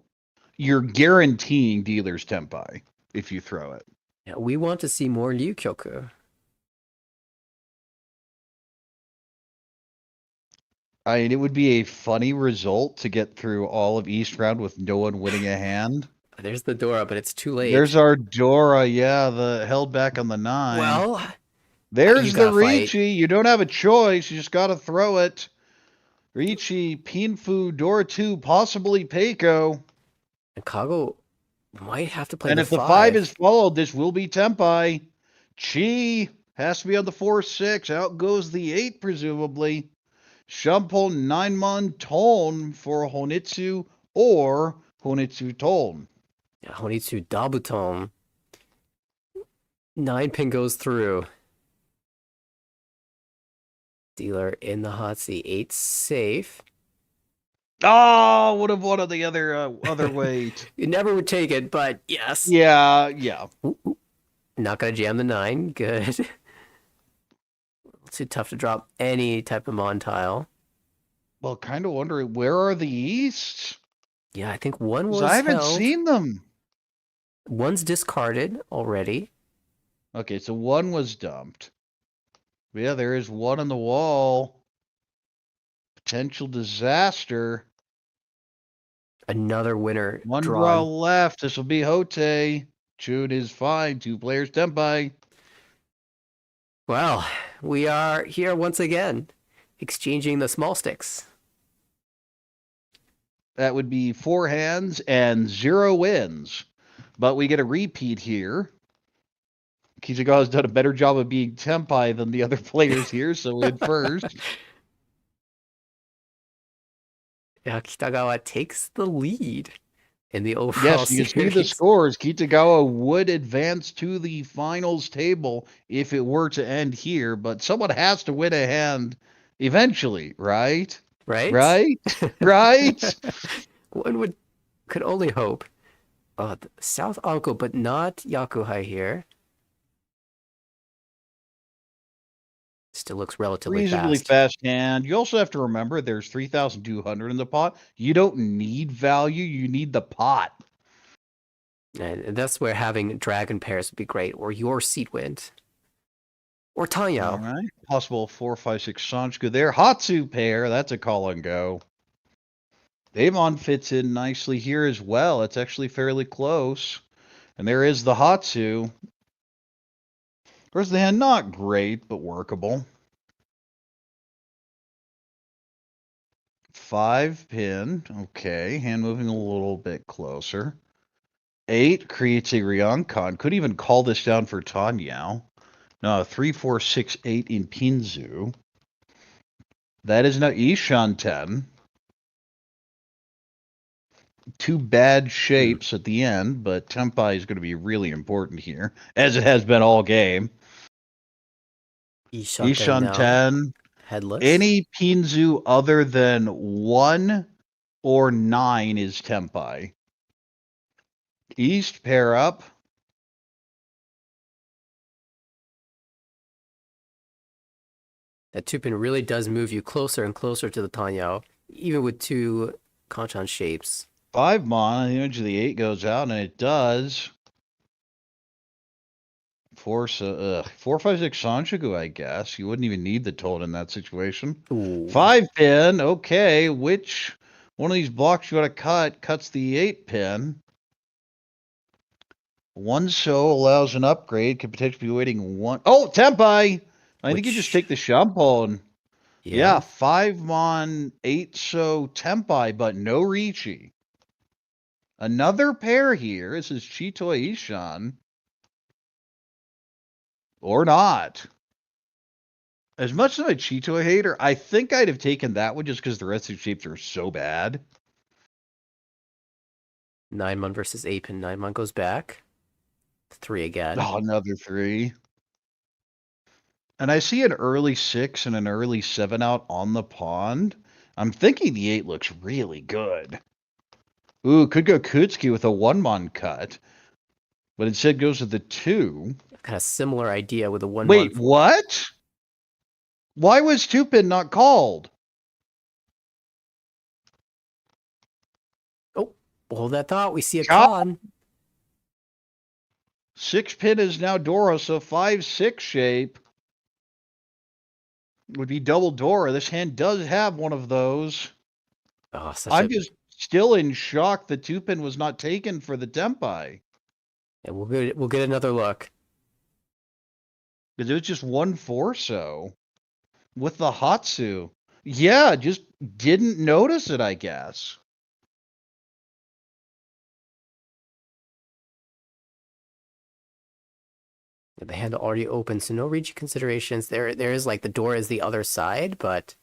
you're guaranteeing dealer's Tempai if you throw it. Yeah, we want to see more Ryukyoku. I mean, it would be a funny result to get through all of East round with no one winning a hand. There's the Dora, but it's too late. There's our Dora, yeah, the held back on the 9. Well, there's the Riichi. You don't have a choice. You just got to throw it. Riichi, Pinfu, Dora 2, possibly Peiko. And Kago might have to play and the if the 5 is followed, this will be Tempai. Chi has to be on the 4-6. Out goes the 8, presumably. Shumpo 9-mon Tone for Honitsu or Honitsu Tone. Yeah, Honitsu Dabuton. 9-pin goes through. Dealer in the hot seat. 8 safe. Oh, would have wanted the other weight. You never would take it, but yes. Yeah. Ooh. Not gonna jam the 9. Good. Too tough to drop any type of Mon tile. Well, kind of wondering, where are the East? Yeah, I think one was I haven't held. seen them. One's discarded already. Okay, so one was dumped. But yeah, there is one on the wall. Potential disaster. Another winner. One drawn. draw left. This will be Hote. Chun is fine. 2 players Tempai. Well, we are here once again, exchanging the small sticks. That would be 4 hands and 0 wins. But we get a repeat here. Kitagawa's done a better job of being Tempai than the other players here, so in first. Yeah, Kitagawa takes the lead in the overall Yes, you series. can see the scores. Kitagawa would advance to the finals table if it were to end here, but someone has to win a hand eventually, right? Right? Right? Right? One could only hope. South Anko, but not Yakuhai here. Still looks relatively Reasonably fast. fast hand. You also have to remember there's 3,200 in the pot. You don't need value, you need the pot. And that's where having dragon pairs would be great, or your seed wind. Or Tanyao. All right. Possible 4, 5, 6 Sanchiku there. Hatsu pair, that's a call and go. Daemon fits in nicely here as well. It's actually fairly close. And there is the Hatsu. Of course, the hand not great, but workable. 5 pin. Okay, hand moving a little bit closer. 8 creates a Ryokan. Could even call this down for Tanyao. No, 3, 4, 6, 8 in Pinzu. That is now Ishan 10. 2 bad shapes at the end, but Tempai is going to be really important here, as it has been all game. Ishan 10. Headless. Any Pinzu other than 1 or 9 is Tempai. East pair up. That 2-pin really does move you closer and closer to the Tanyao, even with 2 Kanchan shapes. 5 mana, the image of the 8 goes out, and it does. 4, 5, 6 Sanchiku, I guess. You wouldn't even need the toad in that situation. Ooh. 5 pin, okay. Which one of these blocks you want to cut cuts the 8 pin? 1 so allows an upgrade. Could potentially be waiting 1. Oh, Tempai! I think you just take the Shimbun. Yeah, 5 mon, 8 so Tempai, but no Riichi. Another pair here. This is Chitoi Ishan. Or not. As much as I'm a Chitoi hater, I think I'd have taken that one just because the rest of the shapes are so bad. 9-mon versus 8-pin. 9-mon goes back. 3 again. Oh, another 3. And I see an early 6 and an early 7 out on the pond. I'm thinking the 8 looks really good. Ooh, could go Kutsuki with a 1-mon cut. But instead goes to the 2. Kind of similar idea with a 1-mon. Wait, what? Why was 2-pin not called? Oh, hold that thought. We see a con. 6-pin is now Dora, so 5-6 shape would be double Dora. This hand does have one of those. Oh, I'm just still in shock the 2-pin was not taken for the Tempai. Yeah, we'll get another look. Because it was just 1-4 so. With the Hatsu. Yeah, just didn't notice it, I guess. The hand already open, so no Riichi considerations. There is like the door is the other side, but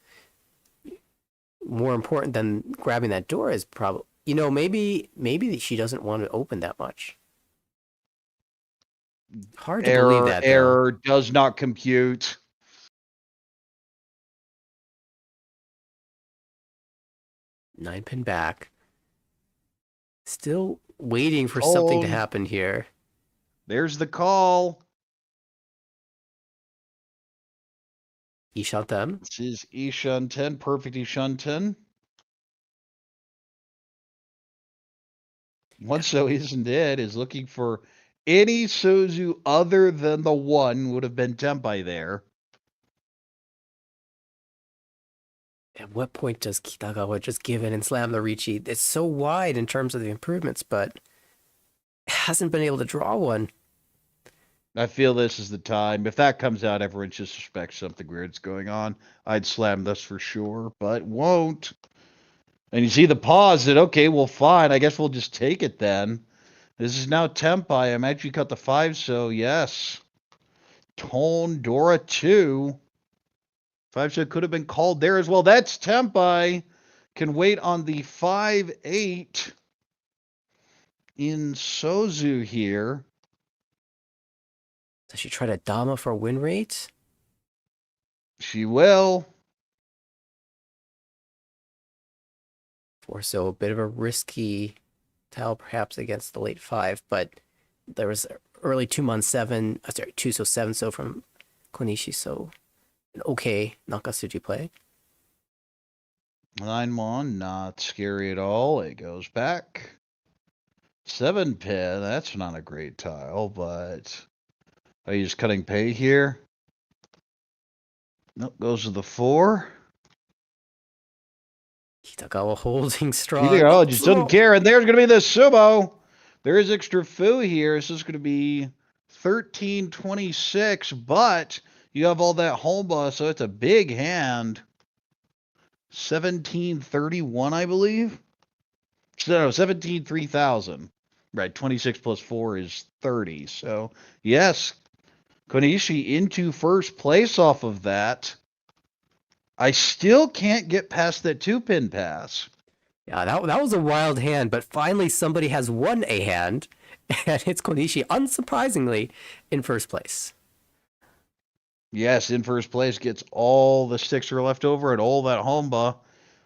more important than grabbing that door is probably, maybe she doesn't want to open that much. Hard to believe that. Error does not compute. Nine-pin back. Still waiting for something to happen here. There's the call. Ishanten. This is Ishanten, perfect Ishanten. One so isn't it, is looking for any Sozu other than the 1 would have been Tempai there. At what point does Kitagawa just give in and slam the Riichi? It's so wide in terms of the improvements, but hasn't been able to draw one. I feel this is the time. If that comes out, everyone just suspects something weird's going on. I'd slam this for sure, but won't. And you see the pause that, okay, well, fine. I guess we'll just take it then. This is now Tempai. I imagine you cut the 5, so yes. Tone Dora 2. 5 so could have been called there as well. That's Tempai. Can wait on the 5-8 in Sozu here. Does she try to Dama for win rate? She will. Or so a bit of a risky tile perhaps against the late 5, but there was early 2-7, sorry, 2-7 so from Konishi, so an okay Nakatsuji play. 9-1, not scary at all. It goes back. 7 pin, that's not a great tile, but are you just cutting pay here? Nope, goes to the 4. Kitagawa holding strong. Kitagawa just doesn't care, and there's going to be the sumo. There is extra fu here. This is going to be 13-26, but you have all that Homba, so it's a big hand. 17-31, I believe. No, 17-3000. Right, 26 plus 4 is 30. So, yes, Konishi into first place off of that. I still can't get past that 2-pin pass. Yeah, that was a wild hand, but finally somebody has won a hand, and it's Konishi, unsurprisingly, in first place. Yes, in first place, gets all the sticks that are left over and all that Homba.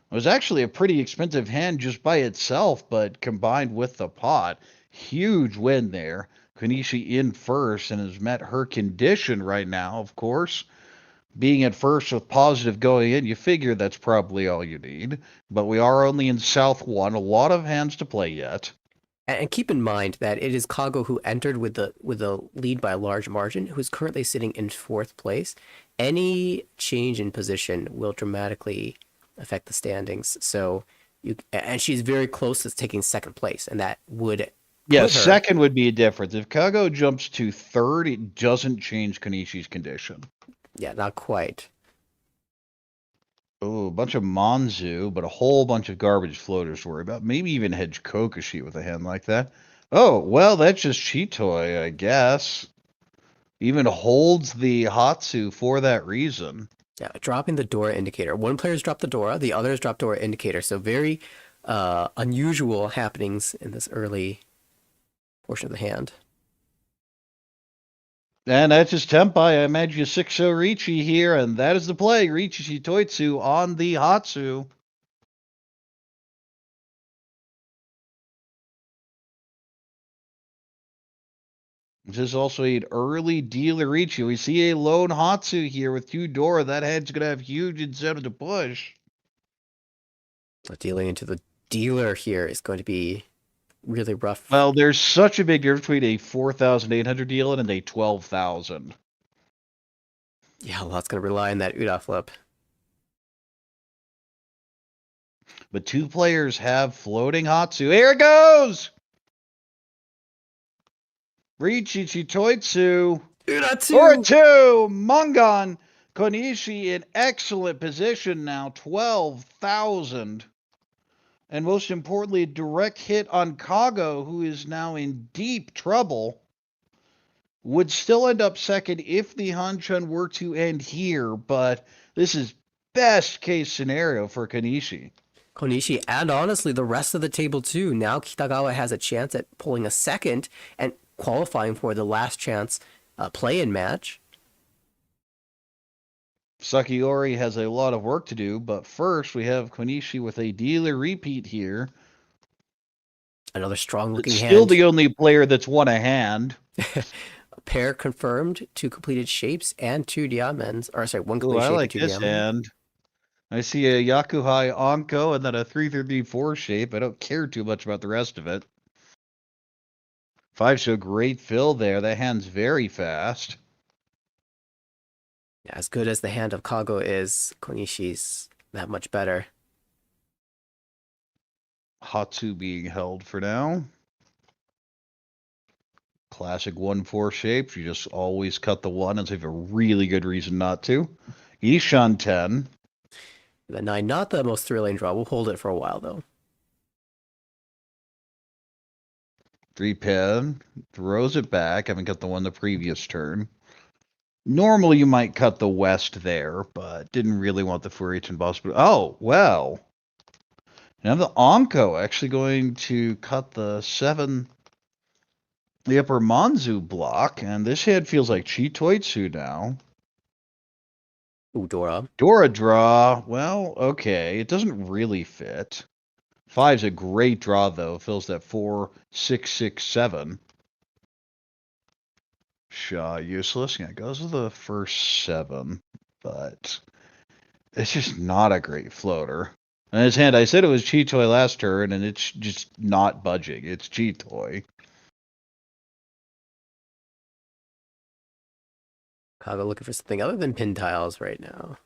It was actually a pretty expensive hand just by itself, but combined with the pot, huge win there. Konishi in first and has met her condition right now, of course. Being at first with positive going in, you figure that's probably all you need. But we are only in South 1, a lot of hands to play yet. And keep in mind that it is Kago who entered with the lead by a large margin, who is currently sitting in 4th place. Any change in position will dramatically affect the standings. So and she's very close to taking 2nd place, and that would second would be a difference. If Kago jumps to 3rd, it doesn't change Konishi's condition. Yeah, not quite. Oh, a bunch of Monzu, but a whole bunch of garbage floaters to worry about. Maybe even hedge Kokushi with a hand like that. Oh, well, that's just Chitoi, I guess. Even holds the Hatsu for that reason. Yeah, dropping the Dora indicator. One player's dropped the Dora, the other's dropped Dora indicator. So very unusual happenings in this early portion of the hand. And that's just Tempai. I imagine you 6-0 Riichi here, and that is the play. Riichi Shitoitsu on the Hatsu. This is also an early dealer Riichi. We see a lone Hatsu here with 2 Dora. That head's going to have huge incentive to push. Dealing into the dealer here is going to be really rough. Well, there's such a big difference between a 4,800 deal and a 12,000. Yeah, a lot's going to rely on that Uda flip. But 2 players have floating Hatsu. Here it goes! Riichi Chitoitsu. Uda 2! Or 2! Mangan Konishi in excellent position now. 12,000. And most importantly, a direct hit on Kago, who is now in deep trouble. Would still end up second if the Hanchun were to end here, but this is best case scenario for Konishi. Konishi, and honestly, the rest of the table too. Now Kitagawa has a chance at pulling a second and qualifying for the last chance play-in match. Sakayori has a lot of work to do, but first we have Konishi with a dealer repeat here. Another strong-looking hand. Still the only player that's won a hand. A pair confirmed, 2 completed shapes, and 2 diamonds. Or sorry, 1 completed I shape like and 2 this diamonds. hand. I see a Yakuhai Anko and then a 334 shape. I don't care too much about the rest of it. 5 show great fill there. That hand's very fast. Yeah, as good as the hand of Kago is, Konishi's that much better. Hatsu being held for now. classic 1-4 shape. You just always cut the 1 unless you have a really good reason not to. Ishan 10. The 9, not the most thrilling draw. We'll hold it for a while, though. 3-pin. Throws it back. Haven't cut the 1 the previous turn. Normally you might cut the west there, but didn't really want the 4H and boss. Oh, well. Now the Onko actually going to cut the 7, the upper Manzu block, and this hand feels like Chitoitsu now. Ooh, Dora. Dora draw. Well, okay. It doesn't really fit. 5's a great draw, though. Fills that 4, 6, 6, 7. Shaw, useless. Yeah, it goes with the first 7, but it's just not a great floater. And his hand, I said it was Chitoy last turn, and it's just not budging. It's Chitoy. Kago looking for something other than pin tiles right now.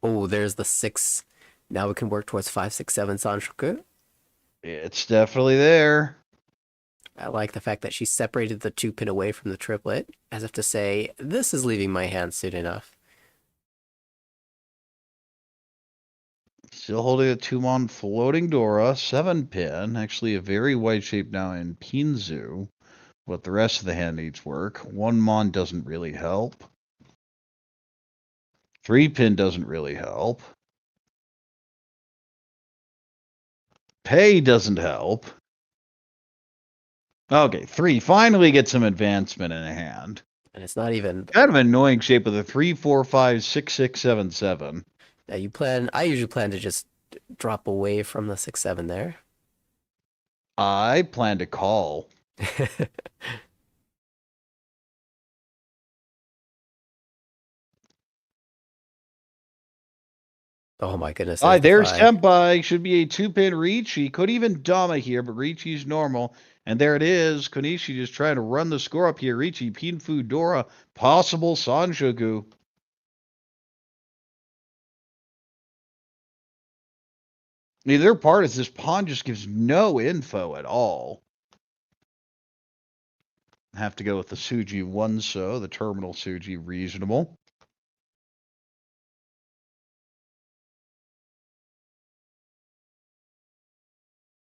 Oh, there's the 6. Now we can work towards 5, 6, 7 Sanshoku. It's definitely there. I like the fact that she separated the 2 pin away from the triplet, as if to say, this is leaving my hand soon enough. Still holding a 2-mon floating Dora, 7-pin. Actually a very wide shape now in Pinzu. But the rest of the hand needs work. 1-mon doesn't really help. 3-pin doesn't really help. Pay doesn't help. Okay, 3 finally get some advancement in a hand. And it's not even Kind of an annoying shape with a 3, 4, 5, 6, 6, 7, 7. Yeah, I usually plan to just drop away from the 6, 7 there. I plan to call. Oh my goodness. There's Senpai. Should be a 2-pin Riichi. Could even Dama here, but Riichi's normal. And there it is. Konishi just trying to run the score up here. Riichi, Pinfu, Dora, possible Sanshoku. Their part is this pawn just gives no info at all. Have to go with the Tsuji 1, so the terminal Tsuji, reasonable.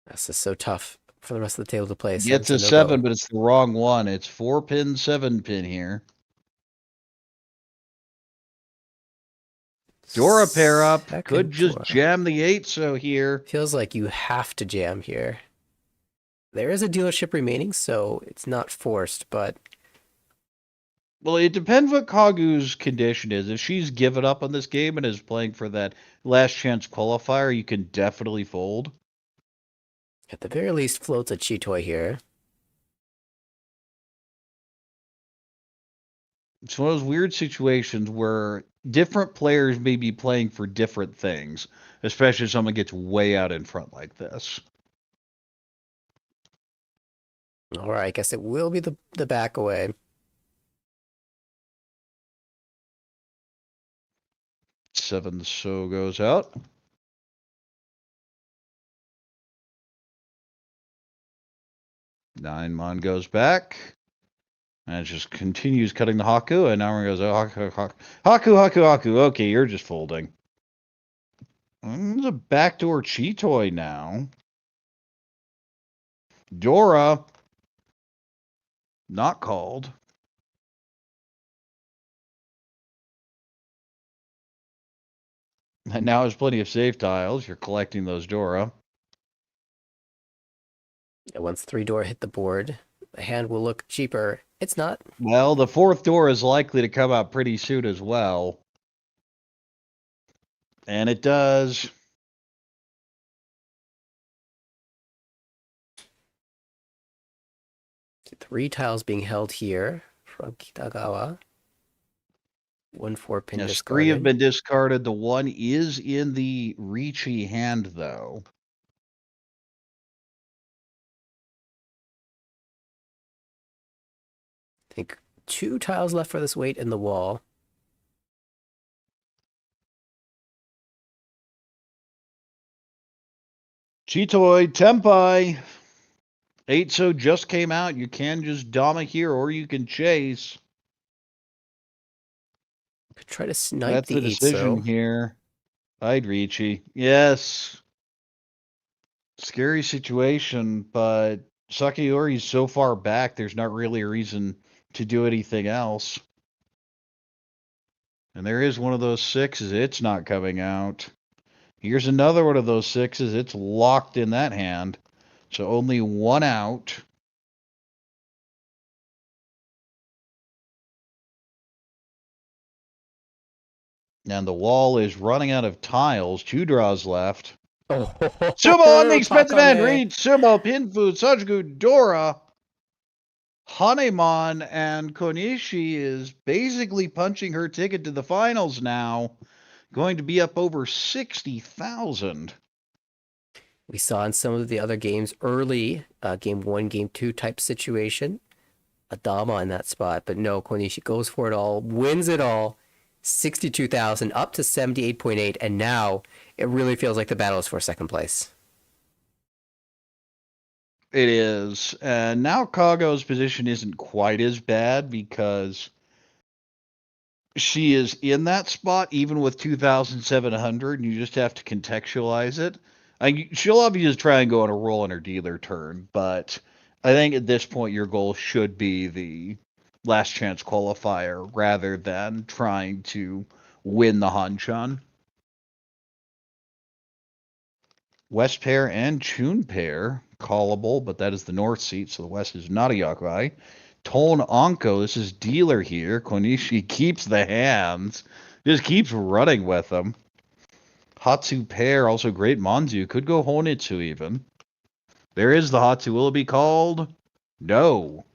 This is so tough for the rest of the table to play. Gets a 7, but it's the wrong one. It's 4-pin, 7-pin here. Dora pair up. Could just jam the 8, so here. Feels like you have to jam here. There is a dealership remaining, so it's not forced, but... Well, it depends what Kagu's condition is. If she's given up on this game and is playing for that last chance qualifier, you can definitely fold. At the very least, floats a Chitoy here. It's one of those weird situations where different players may be playing for different things, especially if someone gets way out in front like this. All right, I guess it will be the back away. 7 so goes out. Nine mon goes back. And it just continues cutting the Haku, and now we're going to go Haku. Okay, you're just folding. There's a backdoor Chitoy now. Dora. Not called. And now there's plenty of safe tiles. You're collecting those Dora. Once 3 Dora hit the board, the hand will look cheaper. It's not. Well, the 4th Dora is likely to come out pretty soon as well. And it does. Three tiles being held here from Kitagawa. 1 4-pin yes, discarded. 3 have been discarded. The 1 is in the Riichi hand, though. I think 2 tiles left for this weight in the wall. Chitoy, Tempai. 8-so just came out. You can just Dama here, or you can chase. Could try to snipe That's the decision 8-so. here. I'd Riichi. Yes. Scary situation, but Sakayori's so far back, there's not really a reason to do anything else. And there is one of those 6s. It's not coming out. Here's another one of those 6s. It's locked in that hand. So only one out. And the wall is running out of tiles. 2 draws left. Oh, Sumo on the expensive end. Takane. Reed, Sumo, Pinfu, Sajuku, Dora. Hanemon and Konishi is basically punching her ticket to the finals now. Going to be up over 60,000. We saw in some of the other games early, game 1, game 2 type situation. A Dama in that spot, but no, Konishi goes for it all, wins it all. 62,000 up to 78.8, and now it really feels like the battle is for second place. It is. And now Kago's position isn't quite as bad because she is in that spot even with 2,700, and you just have to contextualize it. She'll obviously try and go on a roll on her dealer turn, but I think at this point your goal should be the last chance qualifier rather than trying to win the Hanchan. West pair and Chun pair, callable, but that is the north seat, so the west is not a Yakuai. Ton Anko, this is dealer here. Konishi keeps the hands, just keeps running with them. Hatsu pair, also great Manzu, could go Honitsu even. There is the Hatsu, will it be called? No.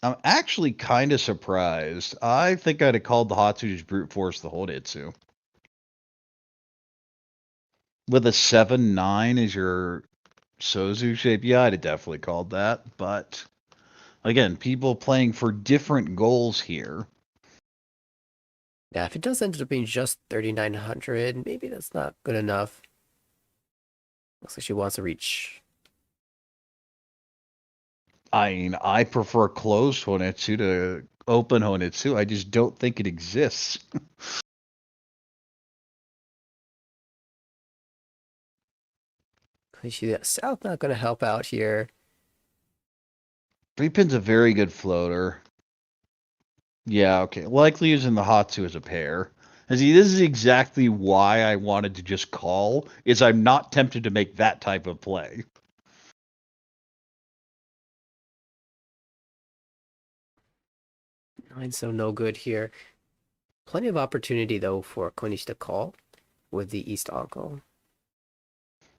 I'm actually kind of surprised. I think I'd have called the Hatsu just brute force the Honitsu. With a 7-9 as your Sozu shape, yeah, I'd have definitely called that. But again, people playing for different goals here. Yeah, if it does end up being just 3,900, maybe that's not good enough. Looks like she wants to reach. I mean, I prefer closed Honitsu to open Honitsu. I just don't think it exists. South not going to help out here. 3-pin's a very good floater. Yeah, okay. Likely using the Hatsu as a pair. And see, this is exactly why I wanted to just call, is I'm not tempted to make that type of play. So no good here. Plenty of opportunity, though, for Konishi to call with the East Anko.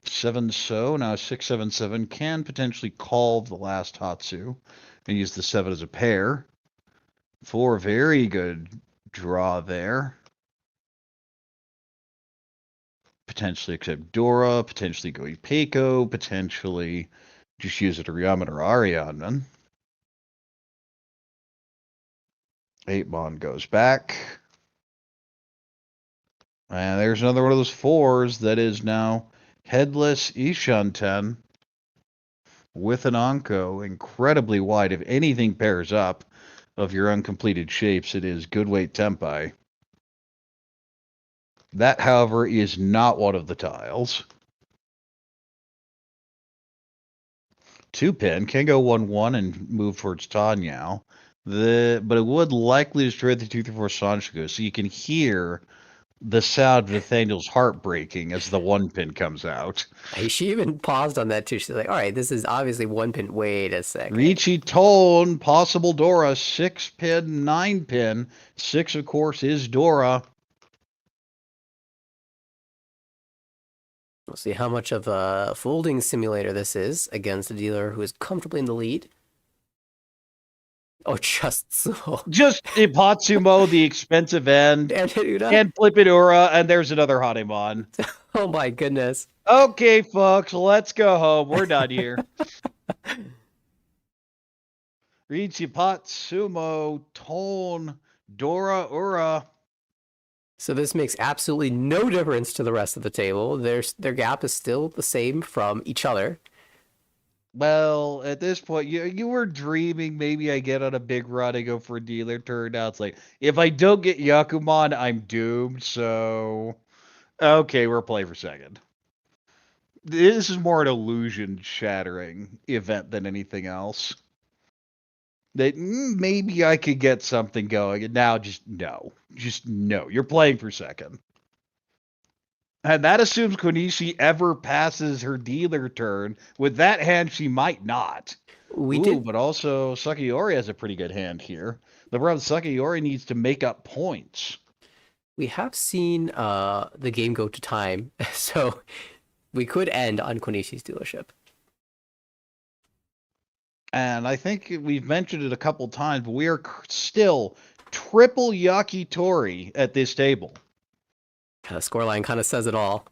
7-so, now 6-7-7 can potentially call the last Hatsu and use the 7 as a pair. 4, very good draw there. Potentially accept Dora, potentially go Ipeko, potentially just use it to Ryaman or Ariadne. 8-mon goes back. And there's another one of those 4s that is now headless Ishanten with an Anko, incredibly wide. If anything pairs up of your uncompleted shapes, it is good weight Tempai. That, however, is not one of the tiles. 2-pin can go 1-1 and move towards Tanyao. But it would likely destroy the 2-4 Sanshiko, so you can hear the sound of Nathaniel's heart breaking as the 1-pin comes out. She even paused on that too. She's like, all right, this is obviously 1-pin. Wait a second. Riichi Tone, possible Dora, 6-pin, 9-pin. 6, of course, is Dora. We'll see how much of a folding simulator this is against a dealer who is comfortably in the lead. Oh, just so. Just Ipatsumo, the expensive end. And Flipidura, and there's another Hanemon. Oh my goodness. Okay, folks, let's go home. We're done here. Riichi Patsumo, Tone, Dora, Ura. So this makes absolutely no difference to the rest of the table. Their gap is still the same from each other. Well, at this point, you were dreaming maybe I get on a big run and go for a dealer turn. Now it's like, if I don't get Yakuman, I'm doomed. So, okay, we're playing for second. This is more an illusion-shattering event than anything else. That maybe I could get something going, and now just no. Just no. You're playing for second. And that assumes Konishi ever passes her dealer turn. With that hand, she might not. But also Sakayori has a pretty good hand here. The problem Sakayori needs to make up points. We have seen the game go to time, so we could end on Konishi's dealership. And I think we've mentioned it a couple times, but we are still triple Yakitori at this table. The scoreline kind of says it all.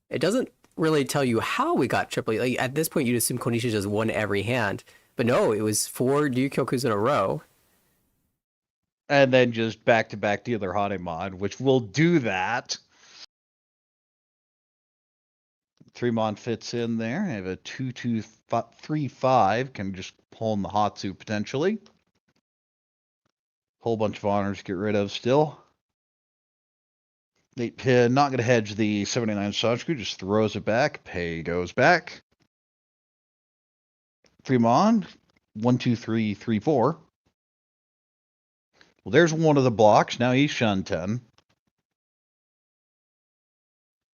It doesn't really tell you how we got triple. Like, at this point, you'd assume Konishi just won every hand. But no, it was 4 Ryukyokus in a row. And then just back-to-back dealer Hanemon, which will do that. 3-mon fits in there. I have a 2-2-3-5. Can just pull in the Hatsu potentially. Whole bunch of honors to get rid of still. 8 pin, not going to hedge the 79 Sanshku, just throws it back. Pei goes back. 3-mon. 1, 2, 3, 3, 4. Well, there's one of the blocks. Now Ishunten.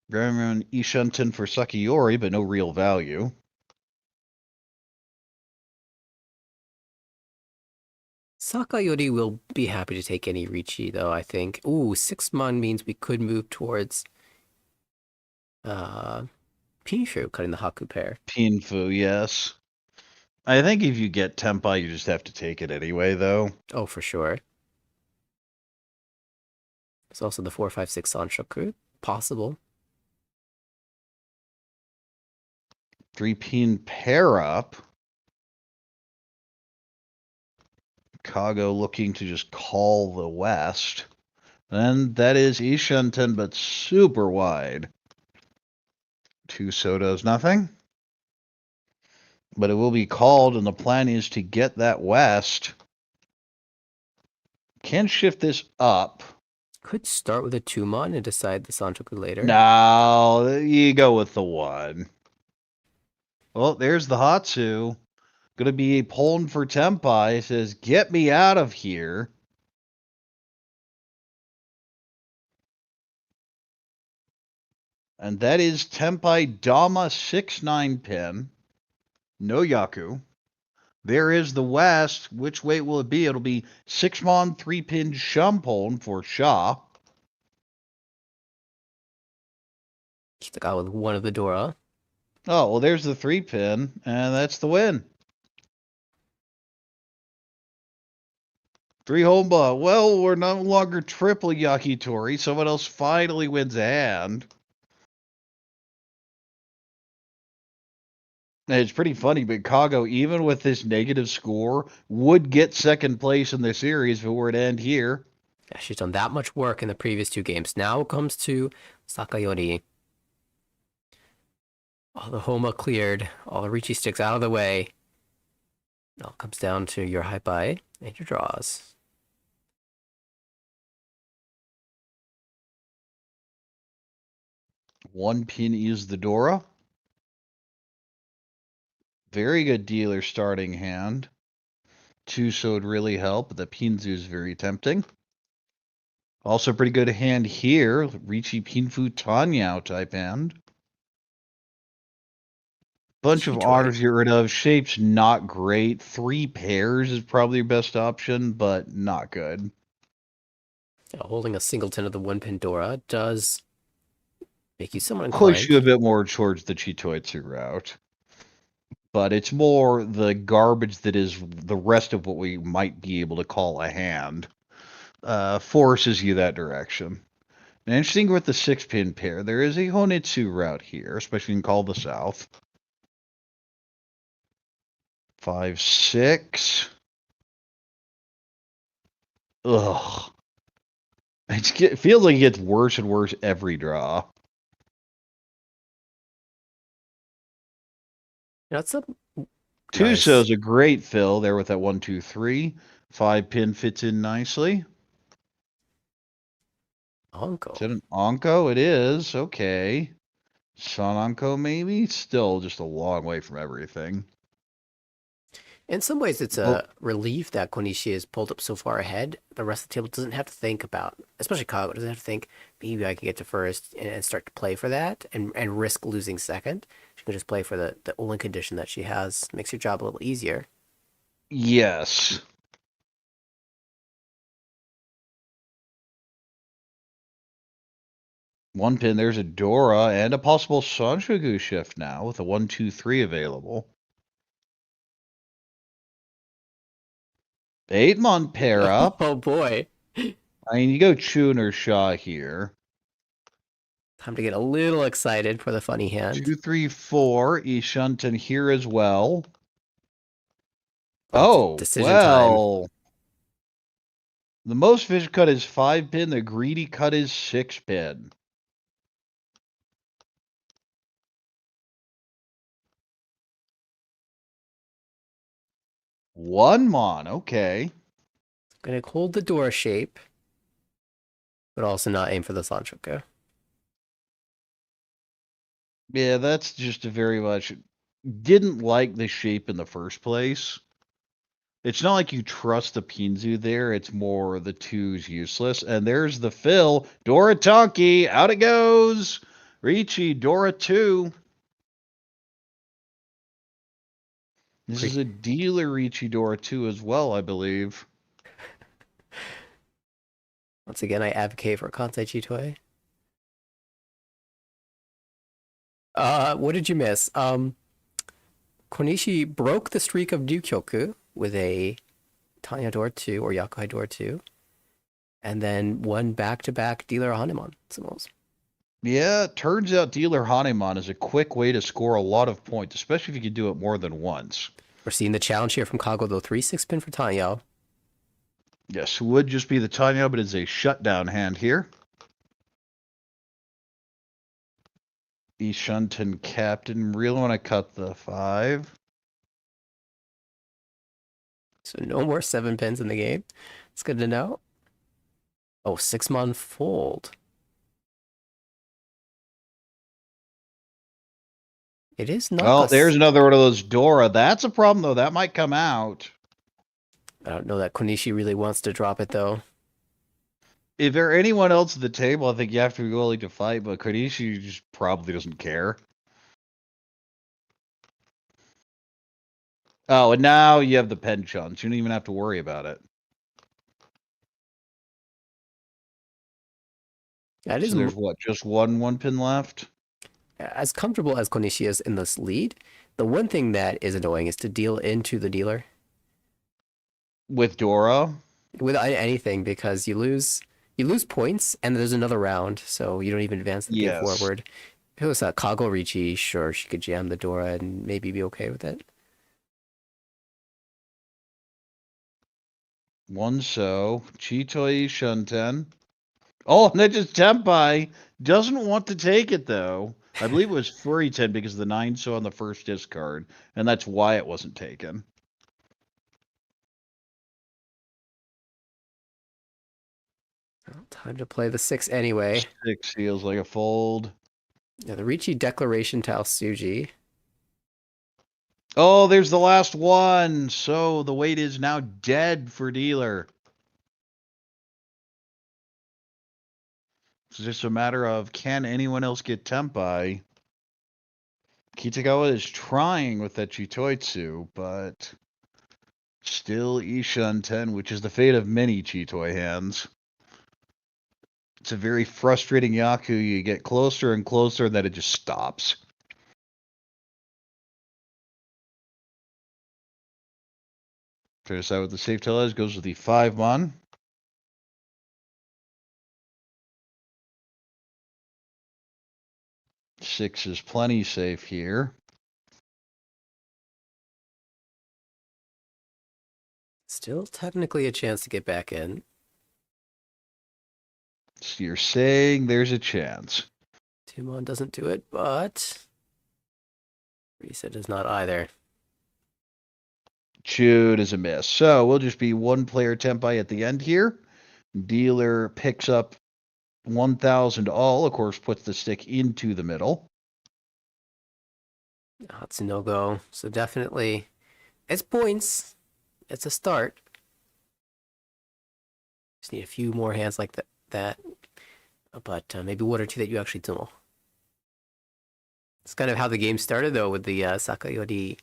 Grammon Ishunten for Sakayori, but no real value. Sakayori will be happy to take any Riichi, though, I think. Ooh, 6-mon means we could move towards Pinshu, cutting the Haku pair. Pinfu, yes. I think if you get Tempai, you just have to take it anyway, though. Oh, for sure. There's also the 4-5-6 Sanshoku. Possible. 3-pin pair up. Kago looking to just call the West. And that is Ishunten, but super wide. 2 Sotos, nothing. But it will be called, and the plan is to get that West. Can shift this up. Could start with a 2-mon and decide the Sanshoku later. No, you go with the 1. Well, there's the Hatsu. Going to be pulling for Tempai. It says, get me out of here. And that is Tempai Dama 6-9 pin. No Yaku. There is the West. Which way will it be? It'll be 6-mon 3-pin Shumpon for Sha. Kitagawa with one of the Dora. Oh, well, there's the 3-pin, and that's the win. 3 Homba. Well, we're no longer triple Yakitori. Someone else finally wins a hand. And it's pretty funny, but Kago, even with this negative score, would get second place in the series if it were to end here. Yeah, she's done that much work in the previous 2 games. Now it comes to Sakayori. All the Homa cleared, all the Riichi sticks out of the way. It all comes down to your high buy and your draws. One pin is the Dora. Very good dealer starting hand. 2 so would really help, but the Pinzu is very tempting. Also pretty good hand here. Riichi Pinfu Tanyao type hand. Bunch of honors to get rid of. Shape's not great. 3 pairs is probably your best option, but not good. Yeah, holding a singleton of the 1-pin Dora does make you somewhat inclined. Push you a bit more towards the Chitoitsu route. But it's more the garbage that is the rest of what we might be able to call a hand. Forces you that direction. And interesting with the 6-pin pair, there is a Honitsu route here, especially in Call the South. 5, 6. Ugh. It feels like it gets worse and worse every draw. That's a Tuso's a great fill there with that 1, 2, 3. 5 pin fits in nicely. Onko. Is it an Onko? It is. Okay. Sanonko maybe? Still just a long way from everything. In some ways, it's a relief that Konishi is pulled up so far ahead. The rest of the table doesn't have to think about, especially Kago, doesn't have to think, maybe I can get to first and start to play for that and risk losing second. She can just play for the only condition that she has. Makes your job a little easier. Yes. One pin, there's a Dora and a possible Sanshogu shift now with a 1, 2, 3 available. 8-mon pair up. Oh boy. I mean, you go Chun or Shaw here. Time to get a little excited for the funny hand. 2, 3, 4. Ishunten here as well. Oh, decision well. Time. The most fish cut is 5 pin. The greedy cut is 6 pin. One mon, okay. Gonna hold the door shape, but also not aim for the Sanchoku. Yeah, that's just a very much didn't like the shape in the first place. It's not like you trust the Pinzu there. It's more the 2's useless. And there's the fill. Dora Tonki. Out it goes. Riichi, Dora 2. This is a dealer Riichi Dora 2 as well, I believe. Once again, I advocate for Kansai Chitoi. What did you miss? Konishi broke the streak of Ryukyoku with a Tanya Door 2 or Yakuhai Door 2, and then won back-to-back Dealer Hanemon symbols. Yeah, turns out Dealer Hanemon is a quick way to score a lot of points, especially if you can do it more than once. We're seeing the challenge here from Kago, though. 3-6 pin for Tanya. Yes, would just be the Tanya, but it's a shutdown hand here. Ishunten captain. Really want to cut the 5. So no more 7 pins in the game. It's good to know. Oh, 6-mon fold. It is not. Oh, there's another one of those Dora. That's a problem, though. That might come out. I don't know that Konishi really wants to drop it, though. If there anyone else at the table, I think you have to be willing to fight, but Konishi just probably doesn't care. Oh, and now you have the penchants. You don't even have to worry about it. That is so there's what, just one pin left? As comfortable as Konishi is in this lead, the one thing that is annoying is to deal into the dealer. With Dora? With anything, because you lose points, and there's another round, so you don't even advance the game forward. If it was a Kago Riichi, sure, she could jam the Dora and maybe be okay with it. Chitoi Shunten. Oh, and that just Tenpai doesn't want to take it, though. I believe it was Furiten because of the 9-so on the first discard, and that's why it wasn't taken. Well, time to play the 6 anyway. 6 feels like a fold. Yeah, the Riichi Declaration to Tsuji. Oh, there's the last one. So the weight is now dead for dealer. It's just a matter of, can anyone else get Tenpai? Kitagawa is trying with that Chitoitsu, but still Ishunten, which is the fate of many Chitoi hands. It's a very frustrating Yaku. You get closer and closer, and then it just stops. Try to decide what the safe tell is. Goes with the 5-mon. Six is plenty safe here. Still technically a chance to get back in. So you're saying there's a chance. Tumon doesn't do it, but Risa does not either. Chewed is a miss. So we'll just be one player tempai at the end here. Dealer picks up 1,000 all, of course, puts the stick into the middle. Hatsunogo. So definitely, it's points. It's a start. Just need a few more hands like that. But maybe one or two that you actually tunnel. It's kind of how the game started, though, with the Sakayori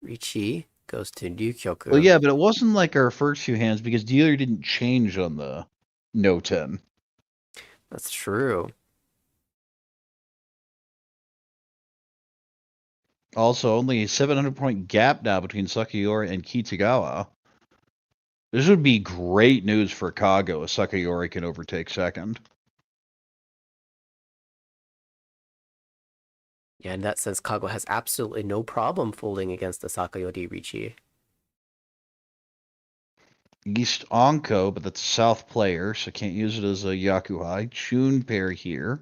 Riichi goes to Ryukyoku. Well, yeah, but it wasn't like our first few hands because dealer didn't change on the no 10. That's true. Also, only a 700-point gap now between Sakayori and Kitagawa. This would be great news for Kago if Sakayori can overtake second. Yeah, in that sense, Kago has absolutely no problem folding against the Sakayori Riichi. East Onko, but that's a South player, so can't use it as a Yakuhai. Chun pair here.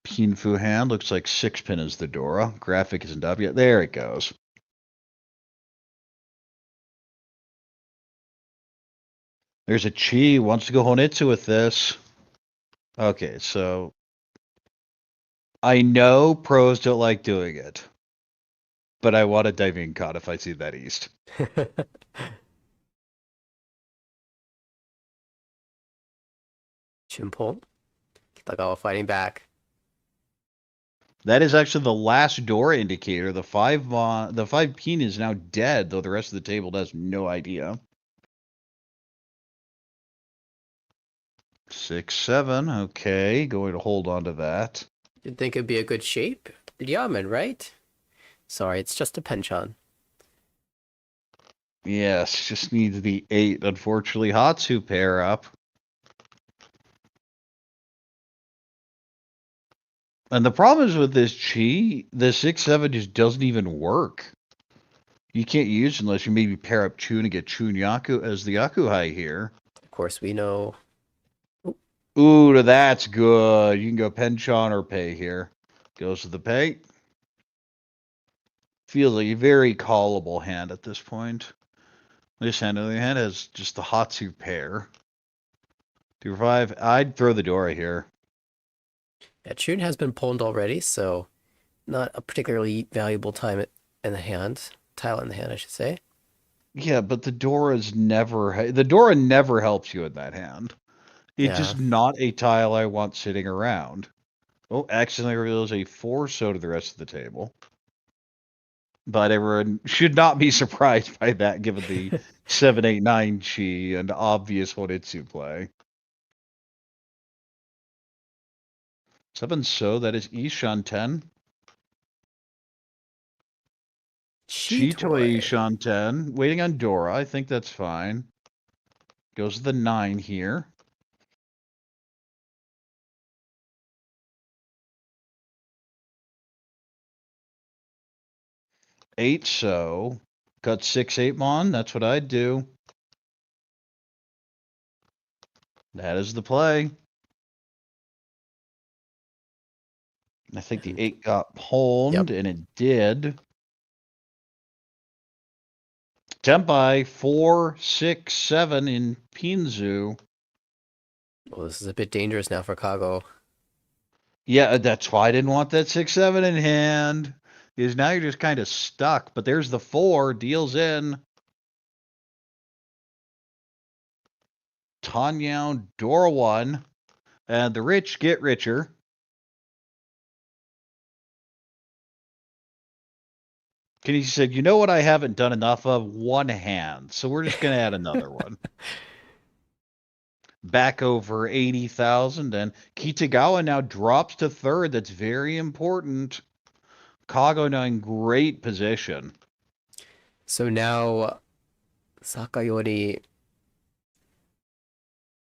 Pinfu hand looks like 6-pin is the Dora. Graphic isn't up yet. There it goes. There's a Chi wants to go Honitsu with this. Okay, so I know pros don't like doing it, but I want a diving cut if I see that East. Chimpol. Kitagawa fighting back. That is actually the last door indicator. The 5 pin is now dead, though the rest of the table has no idea. 6-7. Okay, going to hold on to that. You'd think it'd be a good shape. Yamen, right? Sorry, it's just a penchant. Yes, just needs the 8. Unfortunately, Hatsu pair up. And the problem is with this Chi, the 6-7 just doesn't even work. You can't use it unless you maybe pair up Chun and get Chun Yaku as the Yakuhai here. Of course, we know. Ooh, that's good. You can go Penchon or Pay here. Goes to the Pay. Feels like a very callable hand at this point. This hand, on the other hand, has just the Hatsu pair. 2-5. I'd throw the Dora here. Yeah, Chun has been pwned already, so not a particularly valuable time in the hand. Tile in the hand, I should say. Yeah, but the Dora never helps you in that hand. It's just not a tile I want sitting around. Oh, accidentally reveals a 4-so to the rest of the table. But everyone should not be surprised by that, given the 7-8-9 Chi and obvious Honitsu play. 7-so, that is Ishan 10. Chitoe Ishan 10. Waiting on Dora. I think that's fine. Goes to the 9 here. Eight, so cut 6-8 mon. That's what I'd do. That is the play. I think the 8 got pwned, and it did. Tempai 4, 6, 7 in Pinzu. Well, this is a bit dangerous now for Kago. Yeah, that's why I didn't want that 6-7 in hand. Is now you're just kind of stuck. But there's the 4, deals in. Tanyao, Dora 1. And the rich get richer. Kenny said, you know what I haven't done enough of? One hand. So we're just going to add another one. Back over 80,000. And Kitagawa now drops to third. That's very important. Kago now in great position. So now Sakayori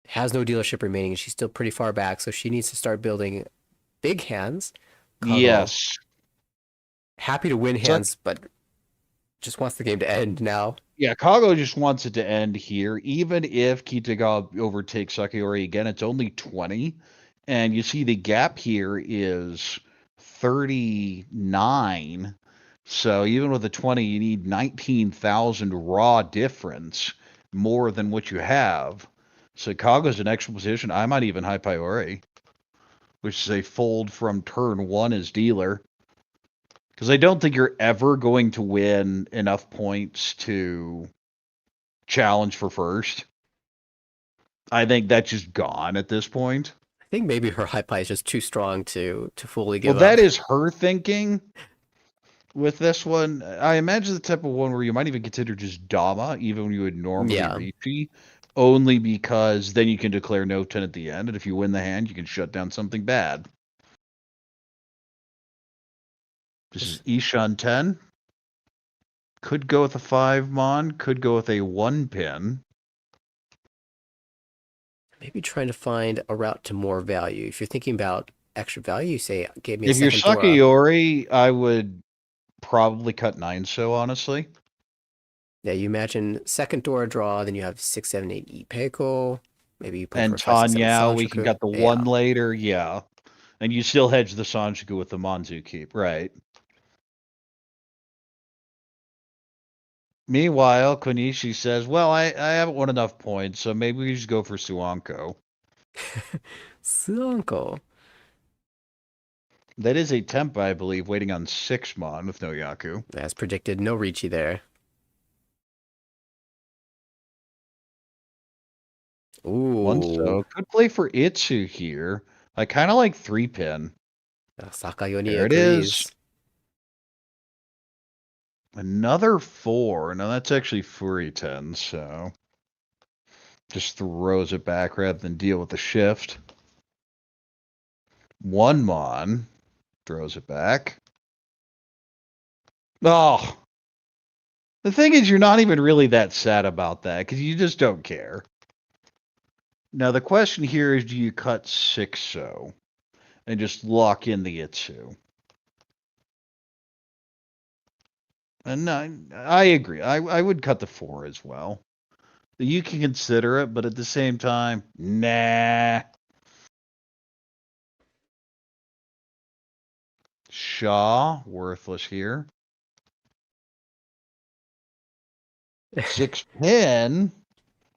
has no dealership remaining, and she's still pretty far back, so she needs to start building big hands. Kago, yes. Happy to win hands, but just wants the game to end now. Yeah, Kago just wants it to end here. Even if Kitagawa overtakes Sakayori again, it's only 20. And you see the gap here is 39. So even with a 20, you need 19,000 raw difference, more than what you have. So Kago's in extra position. I might even high priority, which is a fold from turn 1 as dealer. Because I don't think you're ever going to win enough points to challenge for first. I think that's just gone at this point. I think maybe her high pie is just too strong to fully give Well, up. that is her thinking with this one. I imagine the type of one where you might even consider just Dama, even when you would normally Riichi, only because then you can declare no 10 at the end, and if you win the hand, you can shut down something bad. This is Ishan 10. Could go with a 5 mon, could go with a 1 pin. Maybe trying to find a route to more value. If you're thinking about extra value, you say, give me a If you're second Dora. Sakayori, I would probably cut 9 so, honestly. Yeah, you imagine second Dora draw, then you have 6, 7, 8 Ipeiko. Maybe you play And for 5, 6, 7 Tanya, we Sanjuku. can get the 1 later, yeah. And you still hedge the Sanjuku with the Manzu keep, right? Meanwhile, Konishi says, well, I haven't won enough points, so maybe we just go for Suanko. Suanko. That is a temp, I believe, waiting on 6 mon with no Yaku. As predicted, no Riichi there. Ooh. 1 so. Could play for Itsu here. I kind of like 3 pin. Sakayori There agrees. it is. Another 4. Now that's actually Furi 10, so just throws it back rather than deal with the shift. 1 mon. Throws it back. Oh. The thing is, you're not even really that sad about that, because you just don't care. Now, the question here is, do you cut 6 so and just lock in the Itsu? And I agree. I would cut the 4 as well. You can consider it, but at the same time, nah. Shaw, worthless here. 6 pin.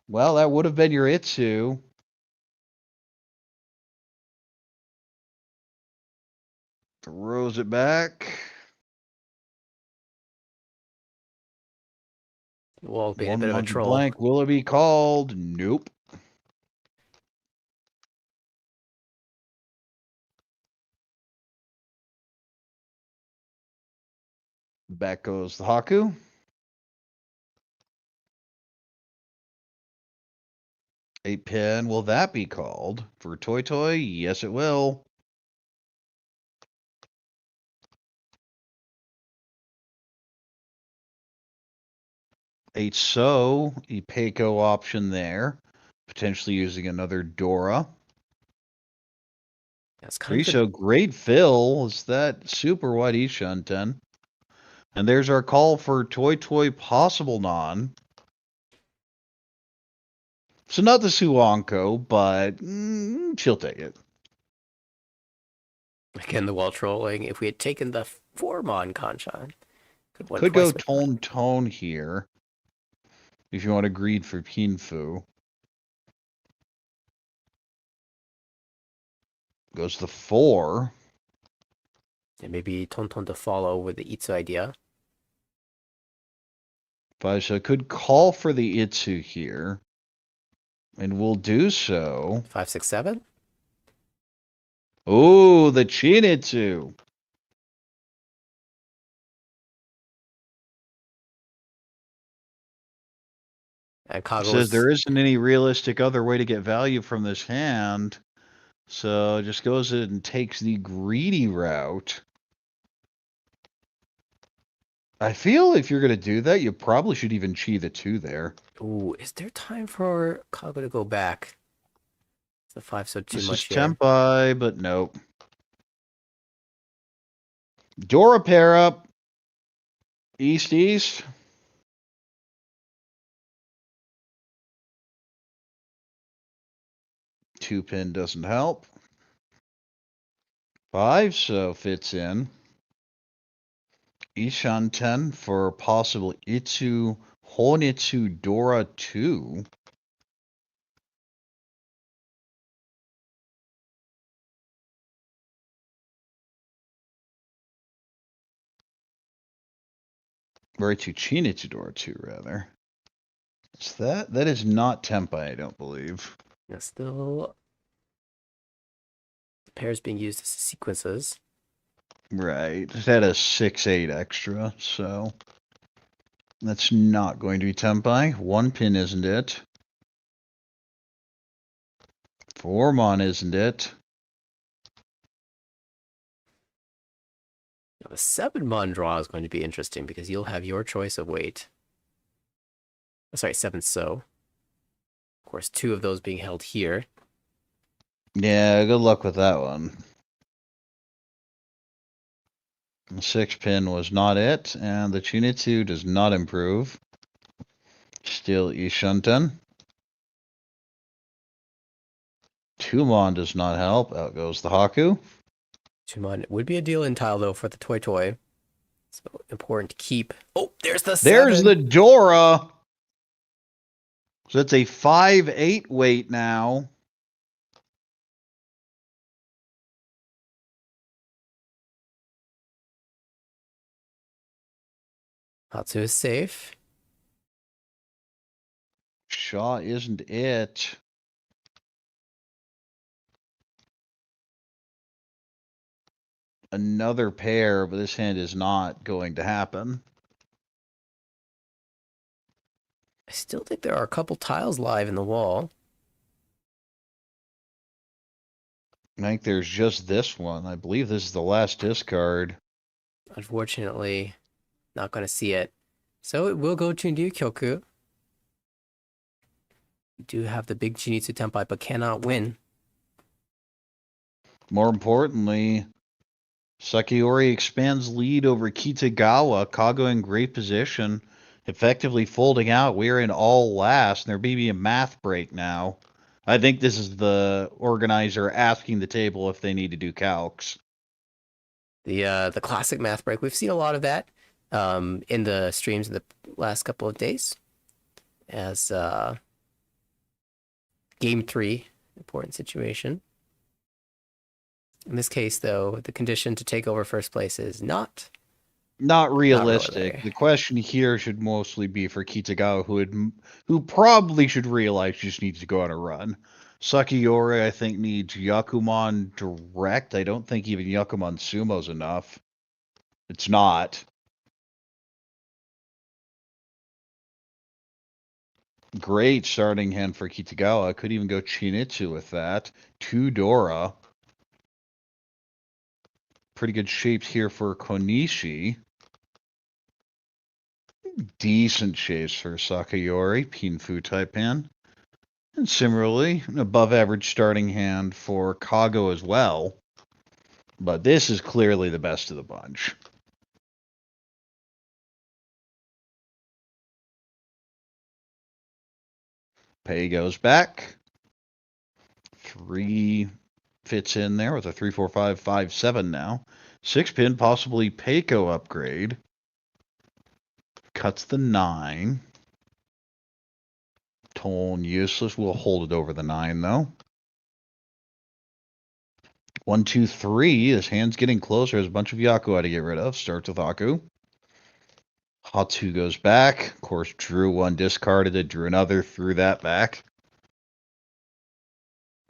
Well, that would have been your Itsu. Throws it back. Well, being a bit of a troll. Blank. Will it be called? Nope. Back goes the Haku. A pin. Will that be called? For Toy Toy? Yes, it will. A So, Ipeiko option there. Potentially using another Dora. That's kind So great fill. Is that super wide Ishan 10? And there's our call for Toy Toy possible non. So not the Suanko, but she'll take it. Again, the wall trolling. If we had taken the 4-mon Kanchan, could go tone here. If you want to greed for Pinfu. Goes the 4. And maybe Tonton to follow with the Itsu idea. Baisha could call for the Itsu here. And we'll do so. 5, 6, 7. Oh, the Chinitsu. And Kago says there isn't any realistic other way to get value from this hand. So just goes in and takes the greedy route. I feel if you're going to do that, you probably should even chi the 2 there. Ooh, is there time for Kago to go back? It's the 5 so too this much is here. Tempai, but nope. Dora pair up. East. 2-pin doesn't help. 5, so fits in. Ishan 10 for possible Itsu Honitsu Dora 2. Or Itsu Chinitsu Dora 2, rather. Is that? That is not Tempai, I don't believe. Yeah, still, the pairs being used as sequences. Right. It had a 6-8 extra, so that's not going to be Tempai. 1 pin isn't it? 4-mon isn't it? Now, the 7-mon draw is going to be interesting because you'll have your choice of weight. Sorry, 7 so. Of course, 2 of those being held here. Yeah, good luck with that one. The 6-pin was not it, and the Chinitsu does not improve. Still Ishunten. 2-mon does not help. Out goes the Haku. 2-mon would be a deal in tile, though, for the Toy. So important to keep. Oh, there's the 7. There's the Dora. So it's a 5-8 weight now. Hatsu is safe. Shaw isn't it. Another pair, but this hand is not going to happen. I still think there are a couple tiles live in the wall. I think there's just this one. I believe this is the last discard. Unfortunately, not going to see it. So it will go to Ryukyoku. We do have the big Chinitsu Tenpai, but cannot win. More importantly, Sakayori expands lead over Kitagawa. Kago in great position, effectively folding out. We're in all last, and there may be a math break now. I think this is the organizer asking the table if they need to do calcs. The classic math break. We've seen a lot of that in the streams in the last couple of days. As game 3, important situation. In this case, though, the condition to take over first place is not realistic. Really. The question here should mostly be for Kitagawa, who probably should realize she just needs to go on a run. Sakayori, I think, needs Yakuman direct. I don't think even Yakuman Sumo's enough. It's not. Great starting hand for Kitagawa. Could even go Chinitsu with that. 2 Dora. Pretty good shapes here for Konishi. Decent shapes for Sakayori, Pinfu type hand. And similarly, an above average starting hand for Kago as well. But this is clearly the best of the bunch. Pei goes back. 3 fits in there with a 3, 4, 5, 5, 7 now. 6-pin, possibly Peiko upgrade. Cuts the 9. Tone useless. We'll hold it over the 9 though. 1, 2, 3. This hand's getting closer. There's a bunch of Yakuwa to get rid of. Starts with Haku. Hatsu goes back. Of course, drew 1, discarded it, drew another, threw that back.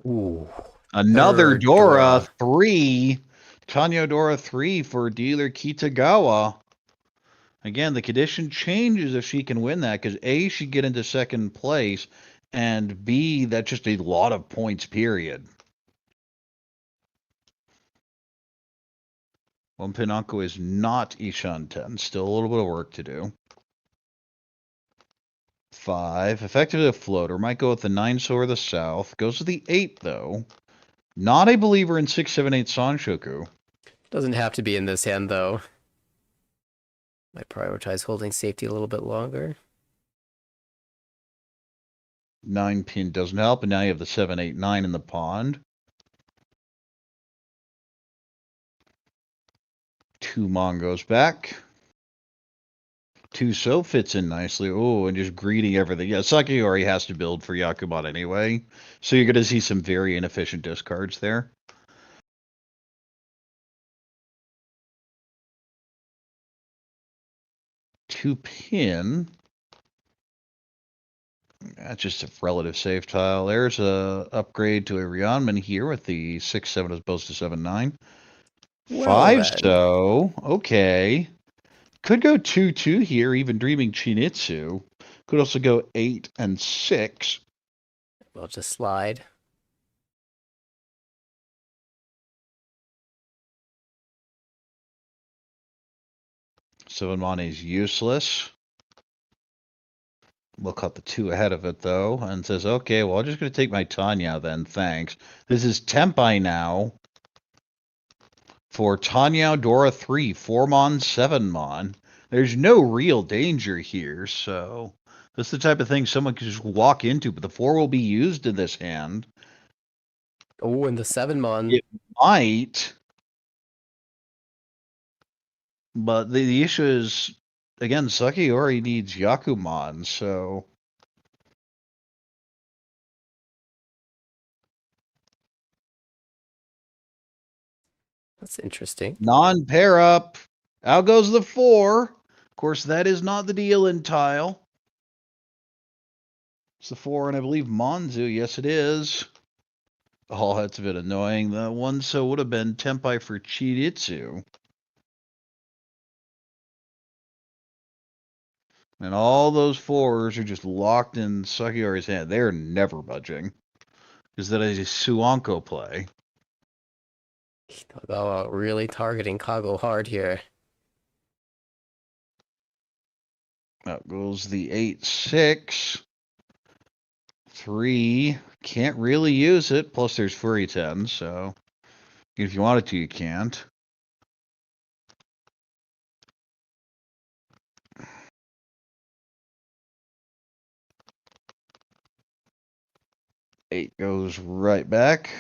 Ooh. Another Dora 3. Tanyo Dora 3 for dealer Kitagawa. Again, the condition changes if she can win that, because A, she'd get into second place, and B, that's just a lot of points, period. 1 Pinanko is not Ishan 10. Still a little bit of work to do. 5. Effectively a floater. Might go with the 9 so or the south. Goes to the 8, though. Not a believer in 6, 7, 8 Sanshoku. Doesn't have to be in this hand, though. Might prioritize holding safety a little bit longer. 9-pin doesn't help, and now you have the 7, 8, 9 in the pond. 2 Mon goes back. 2 So fits in nicely. Oh, and just greeting everything. Yeah, Sakayori has to build for Yakuman anyway. So you're going to see some very inefficient discards there. Two pin. That's just a relative safe tile. There's a upgrade to a Rionman here with the 6-7 as opposed to 7-9. Well, 5 then. So. Okay. Could go 2-2 here, even dreaming Chinitsu. Could also go 8 and 6. We'll just slide. Seven Mon is useless. We'll cut the 2 ahead of it, though, and says, okay, well, I'm just going to take my Tanya then, thanks. This is Tempai now. For Tanya Dora 3, 4 Mon, 7 Mon. There's no real danger here, so this is the type of thing someone can just walk into, but the 4 will be used in this hand. Oh, and the 7 Mon. It might. But the issue is, again, Sakayori needs Yakuman, so... That's interesting. Non-pair up. Out goes the 4. Of course, that is not the deal in tile. It's the 4, and I believe Monzu. Yes, it is. Oh, that's a bit annoying. The 1 So would have been Tempai for Chiritsu. And all those 4s are just locked in Sakayori's hand. They're never budging. Because that is a Suanko play. Kitagawa really targeting Kago hard here. Out goes the 8-6. 3. Can't really use it. Plus there's Furry 10, so if you wanted to, you can't. Eight goes right back.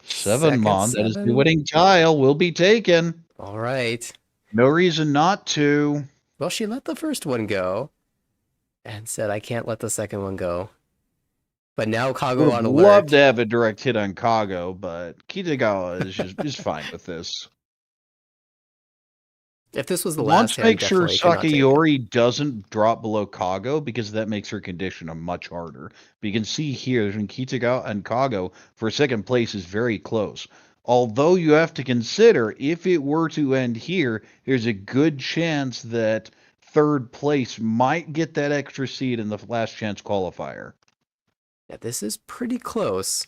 7 Mon. That is the winning tile. Will be taken. All right. No reason not to. Well, she let the first one go and said, I can't let the second one go. But now Kago on alert. Love to have a direct hit on Kago, but Kitagawa is just fine with this. If this was the last hand, make sure Sakayori doesn't drop below Kago, because that makes her condition much harder. But you can see here, between Kitagawa and Kago, for second place is very close. Although you have to consider, if it were to end here, there's a good chance that third place might get that extra seed in the last chance qualifier. Yeah, this is pretty close.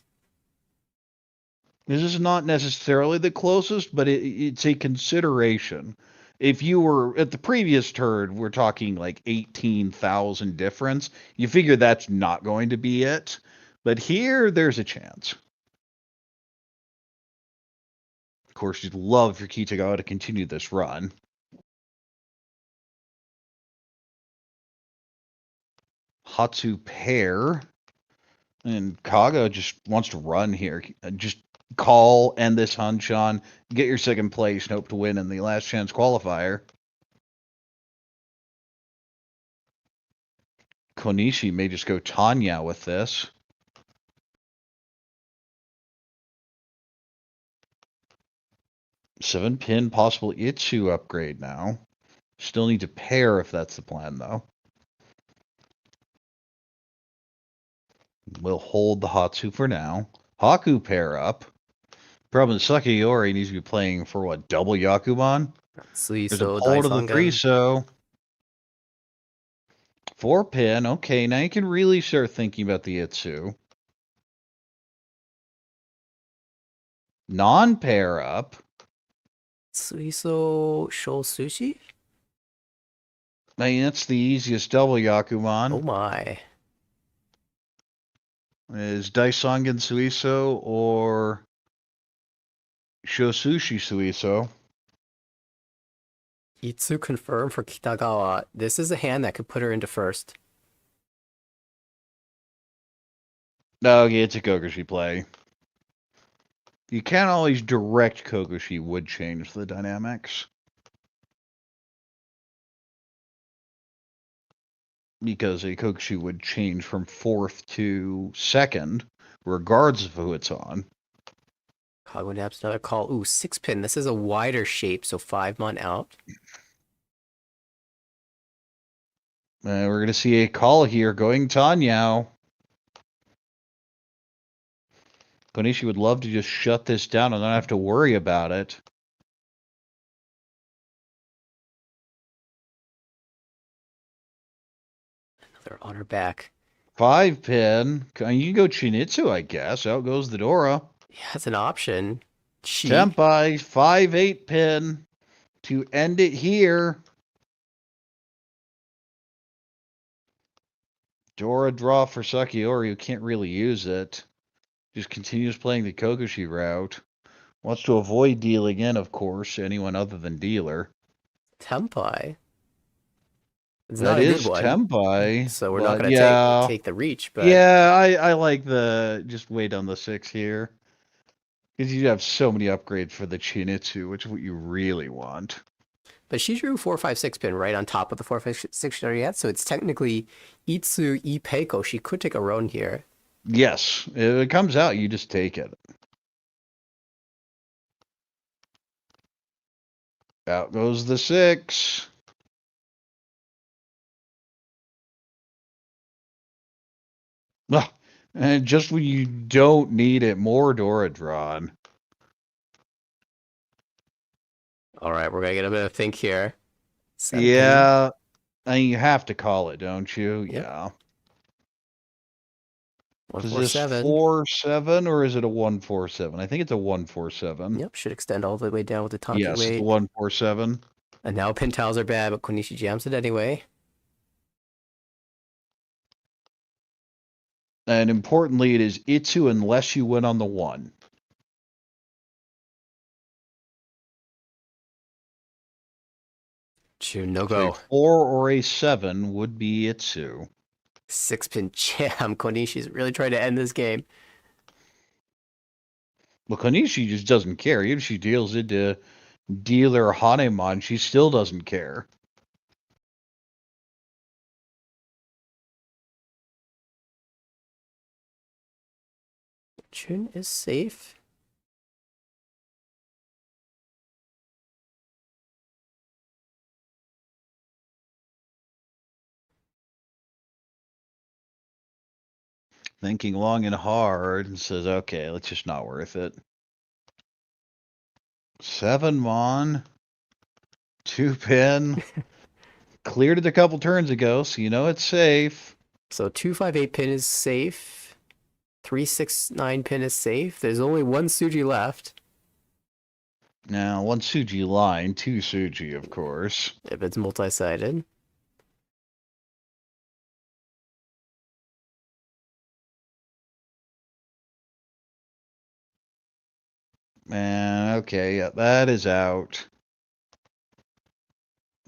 This is not necessarily the closest, but it's a consideration. If you were at the previous turn, we're talking like 18,000 difference. You figure that's not going to be it. But here, there's a chance. Of course, you'd love for Kitagawa to continue this run. Hatsu pair. And Kago just wants to run here. Just call, end this Hanshan, get your second place, and hope to win in the last chance qualifier. Konishi may just go Tanya with this. Seven pin, possible Itsu upgrade now. Still need to pair if that's the plan, though. We'll hold the Hatsu for now. Haku pair up. Problem is Sakayori needs to be playing for what, double Yakuman? There's a pull to the 3 So. 4 pin. Okay, now you can really start thinking about the Itsu. Non-pair up. Suiso Shou Sushi? I mean, that's the easiest double Yakuman. Oh my. Is Daisongen Suiso or Shosushi Suiso? Itsu confirmed for Kitagawa. This is a hand that could put her into first. No, okay, it's a Kokoshi play. You can't always direct Kokoshi would change the dynamics. Because a Kokoshi would change from 4th to 2nd, regardless of who it's on. Kago naps another call. Ooh, 6-pin. This is a wider shape, so 5-mon out. We're going to see a call here going Tanyao. Konishi would love to just shut this down and not have to worry about it. Another on her back. 5-pin. You can go Chinitsu, I guess. Out goes the Dora. Yeah, that's an option. Tempai, 5-8 pin to end it here. Dora draw for Sakayori, who can't really use it. Just continues playing the Kokoshi route. Wants to avoid dealing in, of course, anyone other than dealer. Tempai. It's That not a is good one. Tempai. So we're not going to take the reach, but... Yeah, I like the... Just wait on the 6 here. Because you have so many upgrades for the Chinitsu, which is what you really want. But she drew 4-5-6 pin right on top of the 4-5-6 she already had, so it's technically Itsu Ipeiko. She could take a run here. Yes, if it comes out, you just take it. Out goes the 6. And just when you don't need it, more Dora drawn. All right, we're going to get a bit of think here. 7 Yeah, I mean, you have to call it, don't you? Yep. Yeah. 147. 4-7 or is it a 1-4-7? I think it's a 1-4-7. Yep, should extend all the way down with the Tanki Yes, weight. it's a 1-4-7. And now pin tiles are bad, but Konishi jams it anyway. And importantly, it is Itsu unless you win on the 1. No go. A 4 or a 7 would be Itsu. 6-pin jam. Konishi's really trying to end this game. Well, Konishi just doesn't care. Even if she deals into dealer Hanemon, she still doesn't care. Chun is safe. Thinking long and hard and says, okay, it's just not worth it. 7-mon. 2-pin. Cleared it a couple turns ago, so you know it's safe. So 2-5-8 pin is safe. 3-6-9 pin is safe. There's only one Tsuji left. Now, 1 Tsuji line, 2 Tsuji, of course. If it's multi-sided. And okay, yeah, that is out.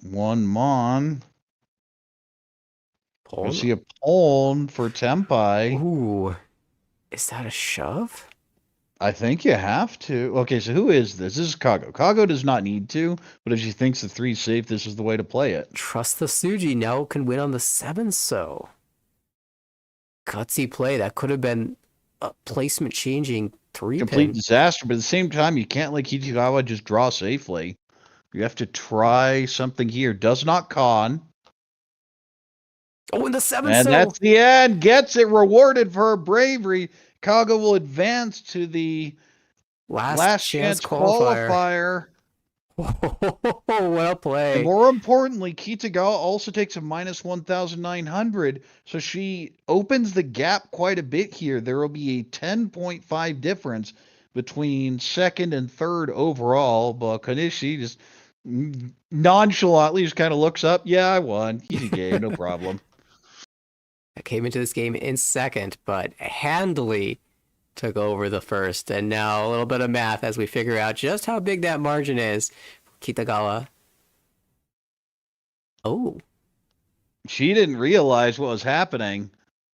1-mon. We'll see a pawn for Tempai. Ooh. Is that a shove? I think you have to. Okay, so who is this? This is Kago. Kago does not need to, but if she thinks the 3's safe, this is the way to play it. Trust the Tsuji. Now can win on the 7, so. Gutsy play. That could have been a placement changing 3-pin. Complete disaster, but at the same time, you can't let Kitagawa just draw safely. You have to try something here. Does not con. Oh, in the 7, and so. That's the end. Gets it rewarded for her bravery. Kago will advance to the last chance qualifier. What a play. And more importantly, Kitagawa also takes a minus 1,900. So she opens the gap quite a bit here. There will be a 10.5 difference between 2nd and 3rd overall. But Konishi just nonchalantly just kind of looks up. Yeah, I won. Easy game, no problem. I came into this game in 2nd, but handily took over the 1st. And now a little bit of math as we figure out just how big that margin is. Kitagawa. Oh. She didn't realize what was happening.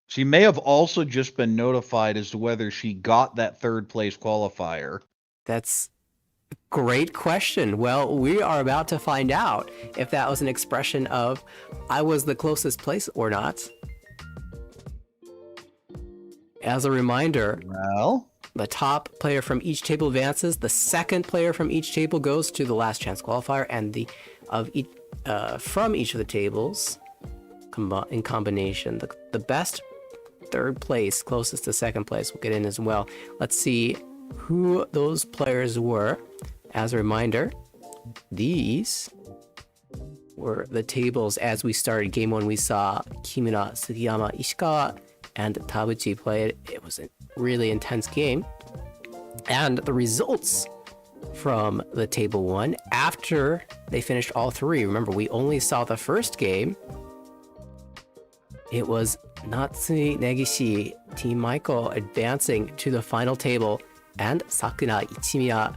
She may have also just been notified as to whether she got that third place qualifier. That's a great question. Well, we are about to find out if that was an expression of I was the closest place or not. As a reminder, Well, the top player from each table advances. The second player from each table goes to the last chance qualifier, and from each of the tables, in combination, the best third place, closest to second place, will get in as well. Let's see who those players were. As a reminder, these were the tables as we started game one. We saw Kimura, Sugiyama, Ishikawa, and Tabuchi play it. It was a really intense game. And the results from the table one, after they finished all three, remember, we only saw the first game. It was Natsumi Negishi, Team Michael, advancing to the final table, and Sakura Ichimiya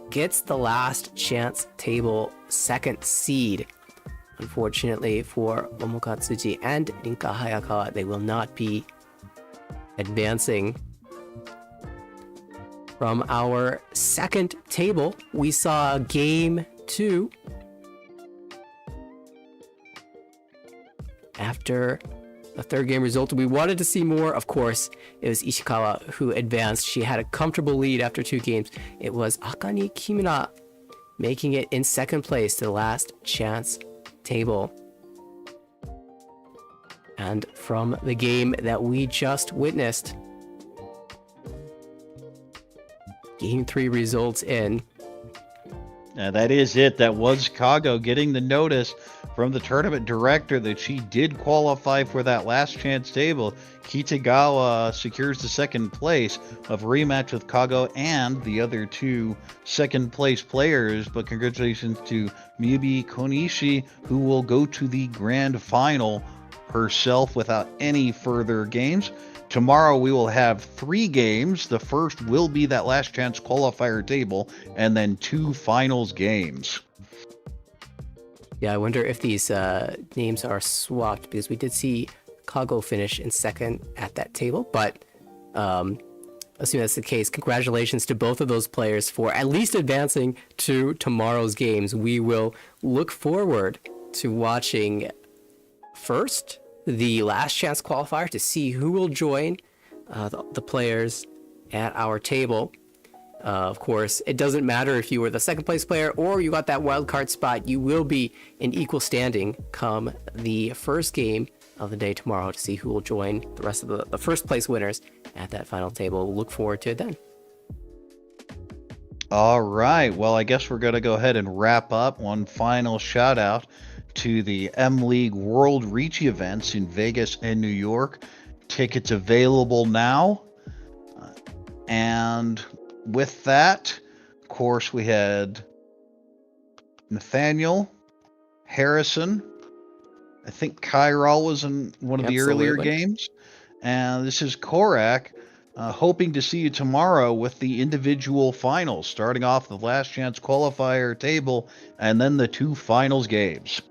gets the last chance table second seed. Unfortunately for Momoka Tsuji and Rinka Hayakawa, they will not be advancing. From our second table, we saw game two. After the third game resulted, we wanted to see more. Of course, it was Ishikawa who advanced. She had a comfortable lead after 2 games. It was Akari Kimura making it in second place to the last chance table. And from the game that we just witnessed, game 3 results in. that is it. That was Kago getting the notice from the tournament director that she did qualify for that last chance table. Kitagawa secures the second place of rematch with Kago and the other 2 second place players. But congratulations to Miyabi Konishi, who will go to the grand final herself without any further games. Tomorrow we will have 3 games. The first will be that last chance qualifier table, and then 2 finals games. Yeah, I wonder if these names are swapped, because we did see Kago finish in second at that table. But assuming that's the case, congratulations to both of those players for at least advancing to tomorrow's games. We will look forward to watching first the last chance qualifier to see who will join the players at our table. Of course, it doesn't matter if you were the second place player or you got that wild card spot. You will be in equal standing come the first game of the day tomorrow to see who will join the rest of the first place winners at that final table. Look forward to it then. All right. Well, I guess we're going to go ahead and wrap up. One final shout out to the M League World Riichi events in Vegas and New York. Tickets available now. And with that, of course, we had Nathaniel, Harrison. I think Chiral was in one of the earlier games. And this is Korak, hoping to see you tomorrow with the individual finals, starting off the last chance qualifier table and then the 2 finals games.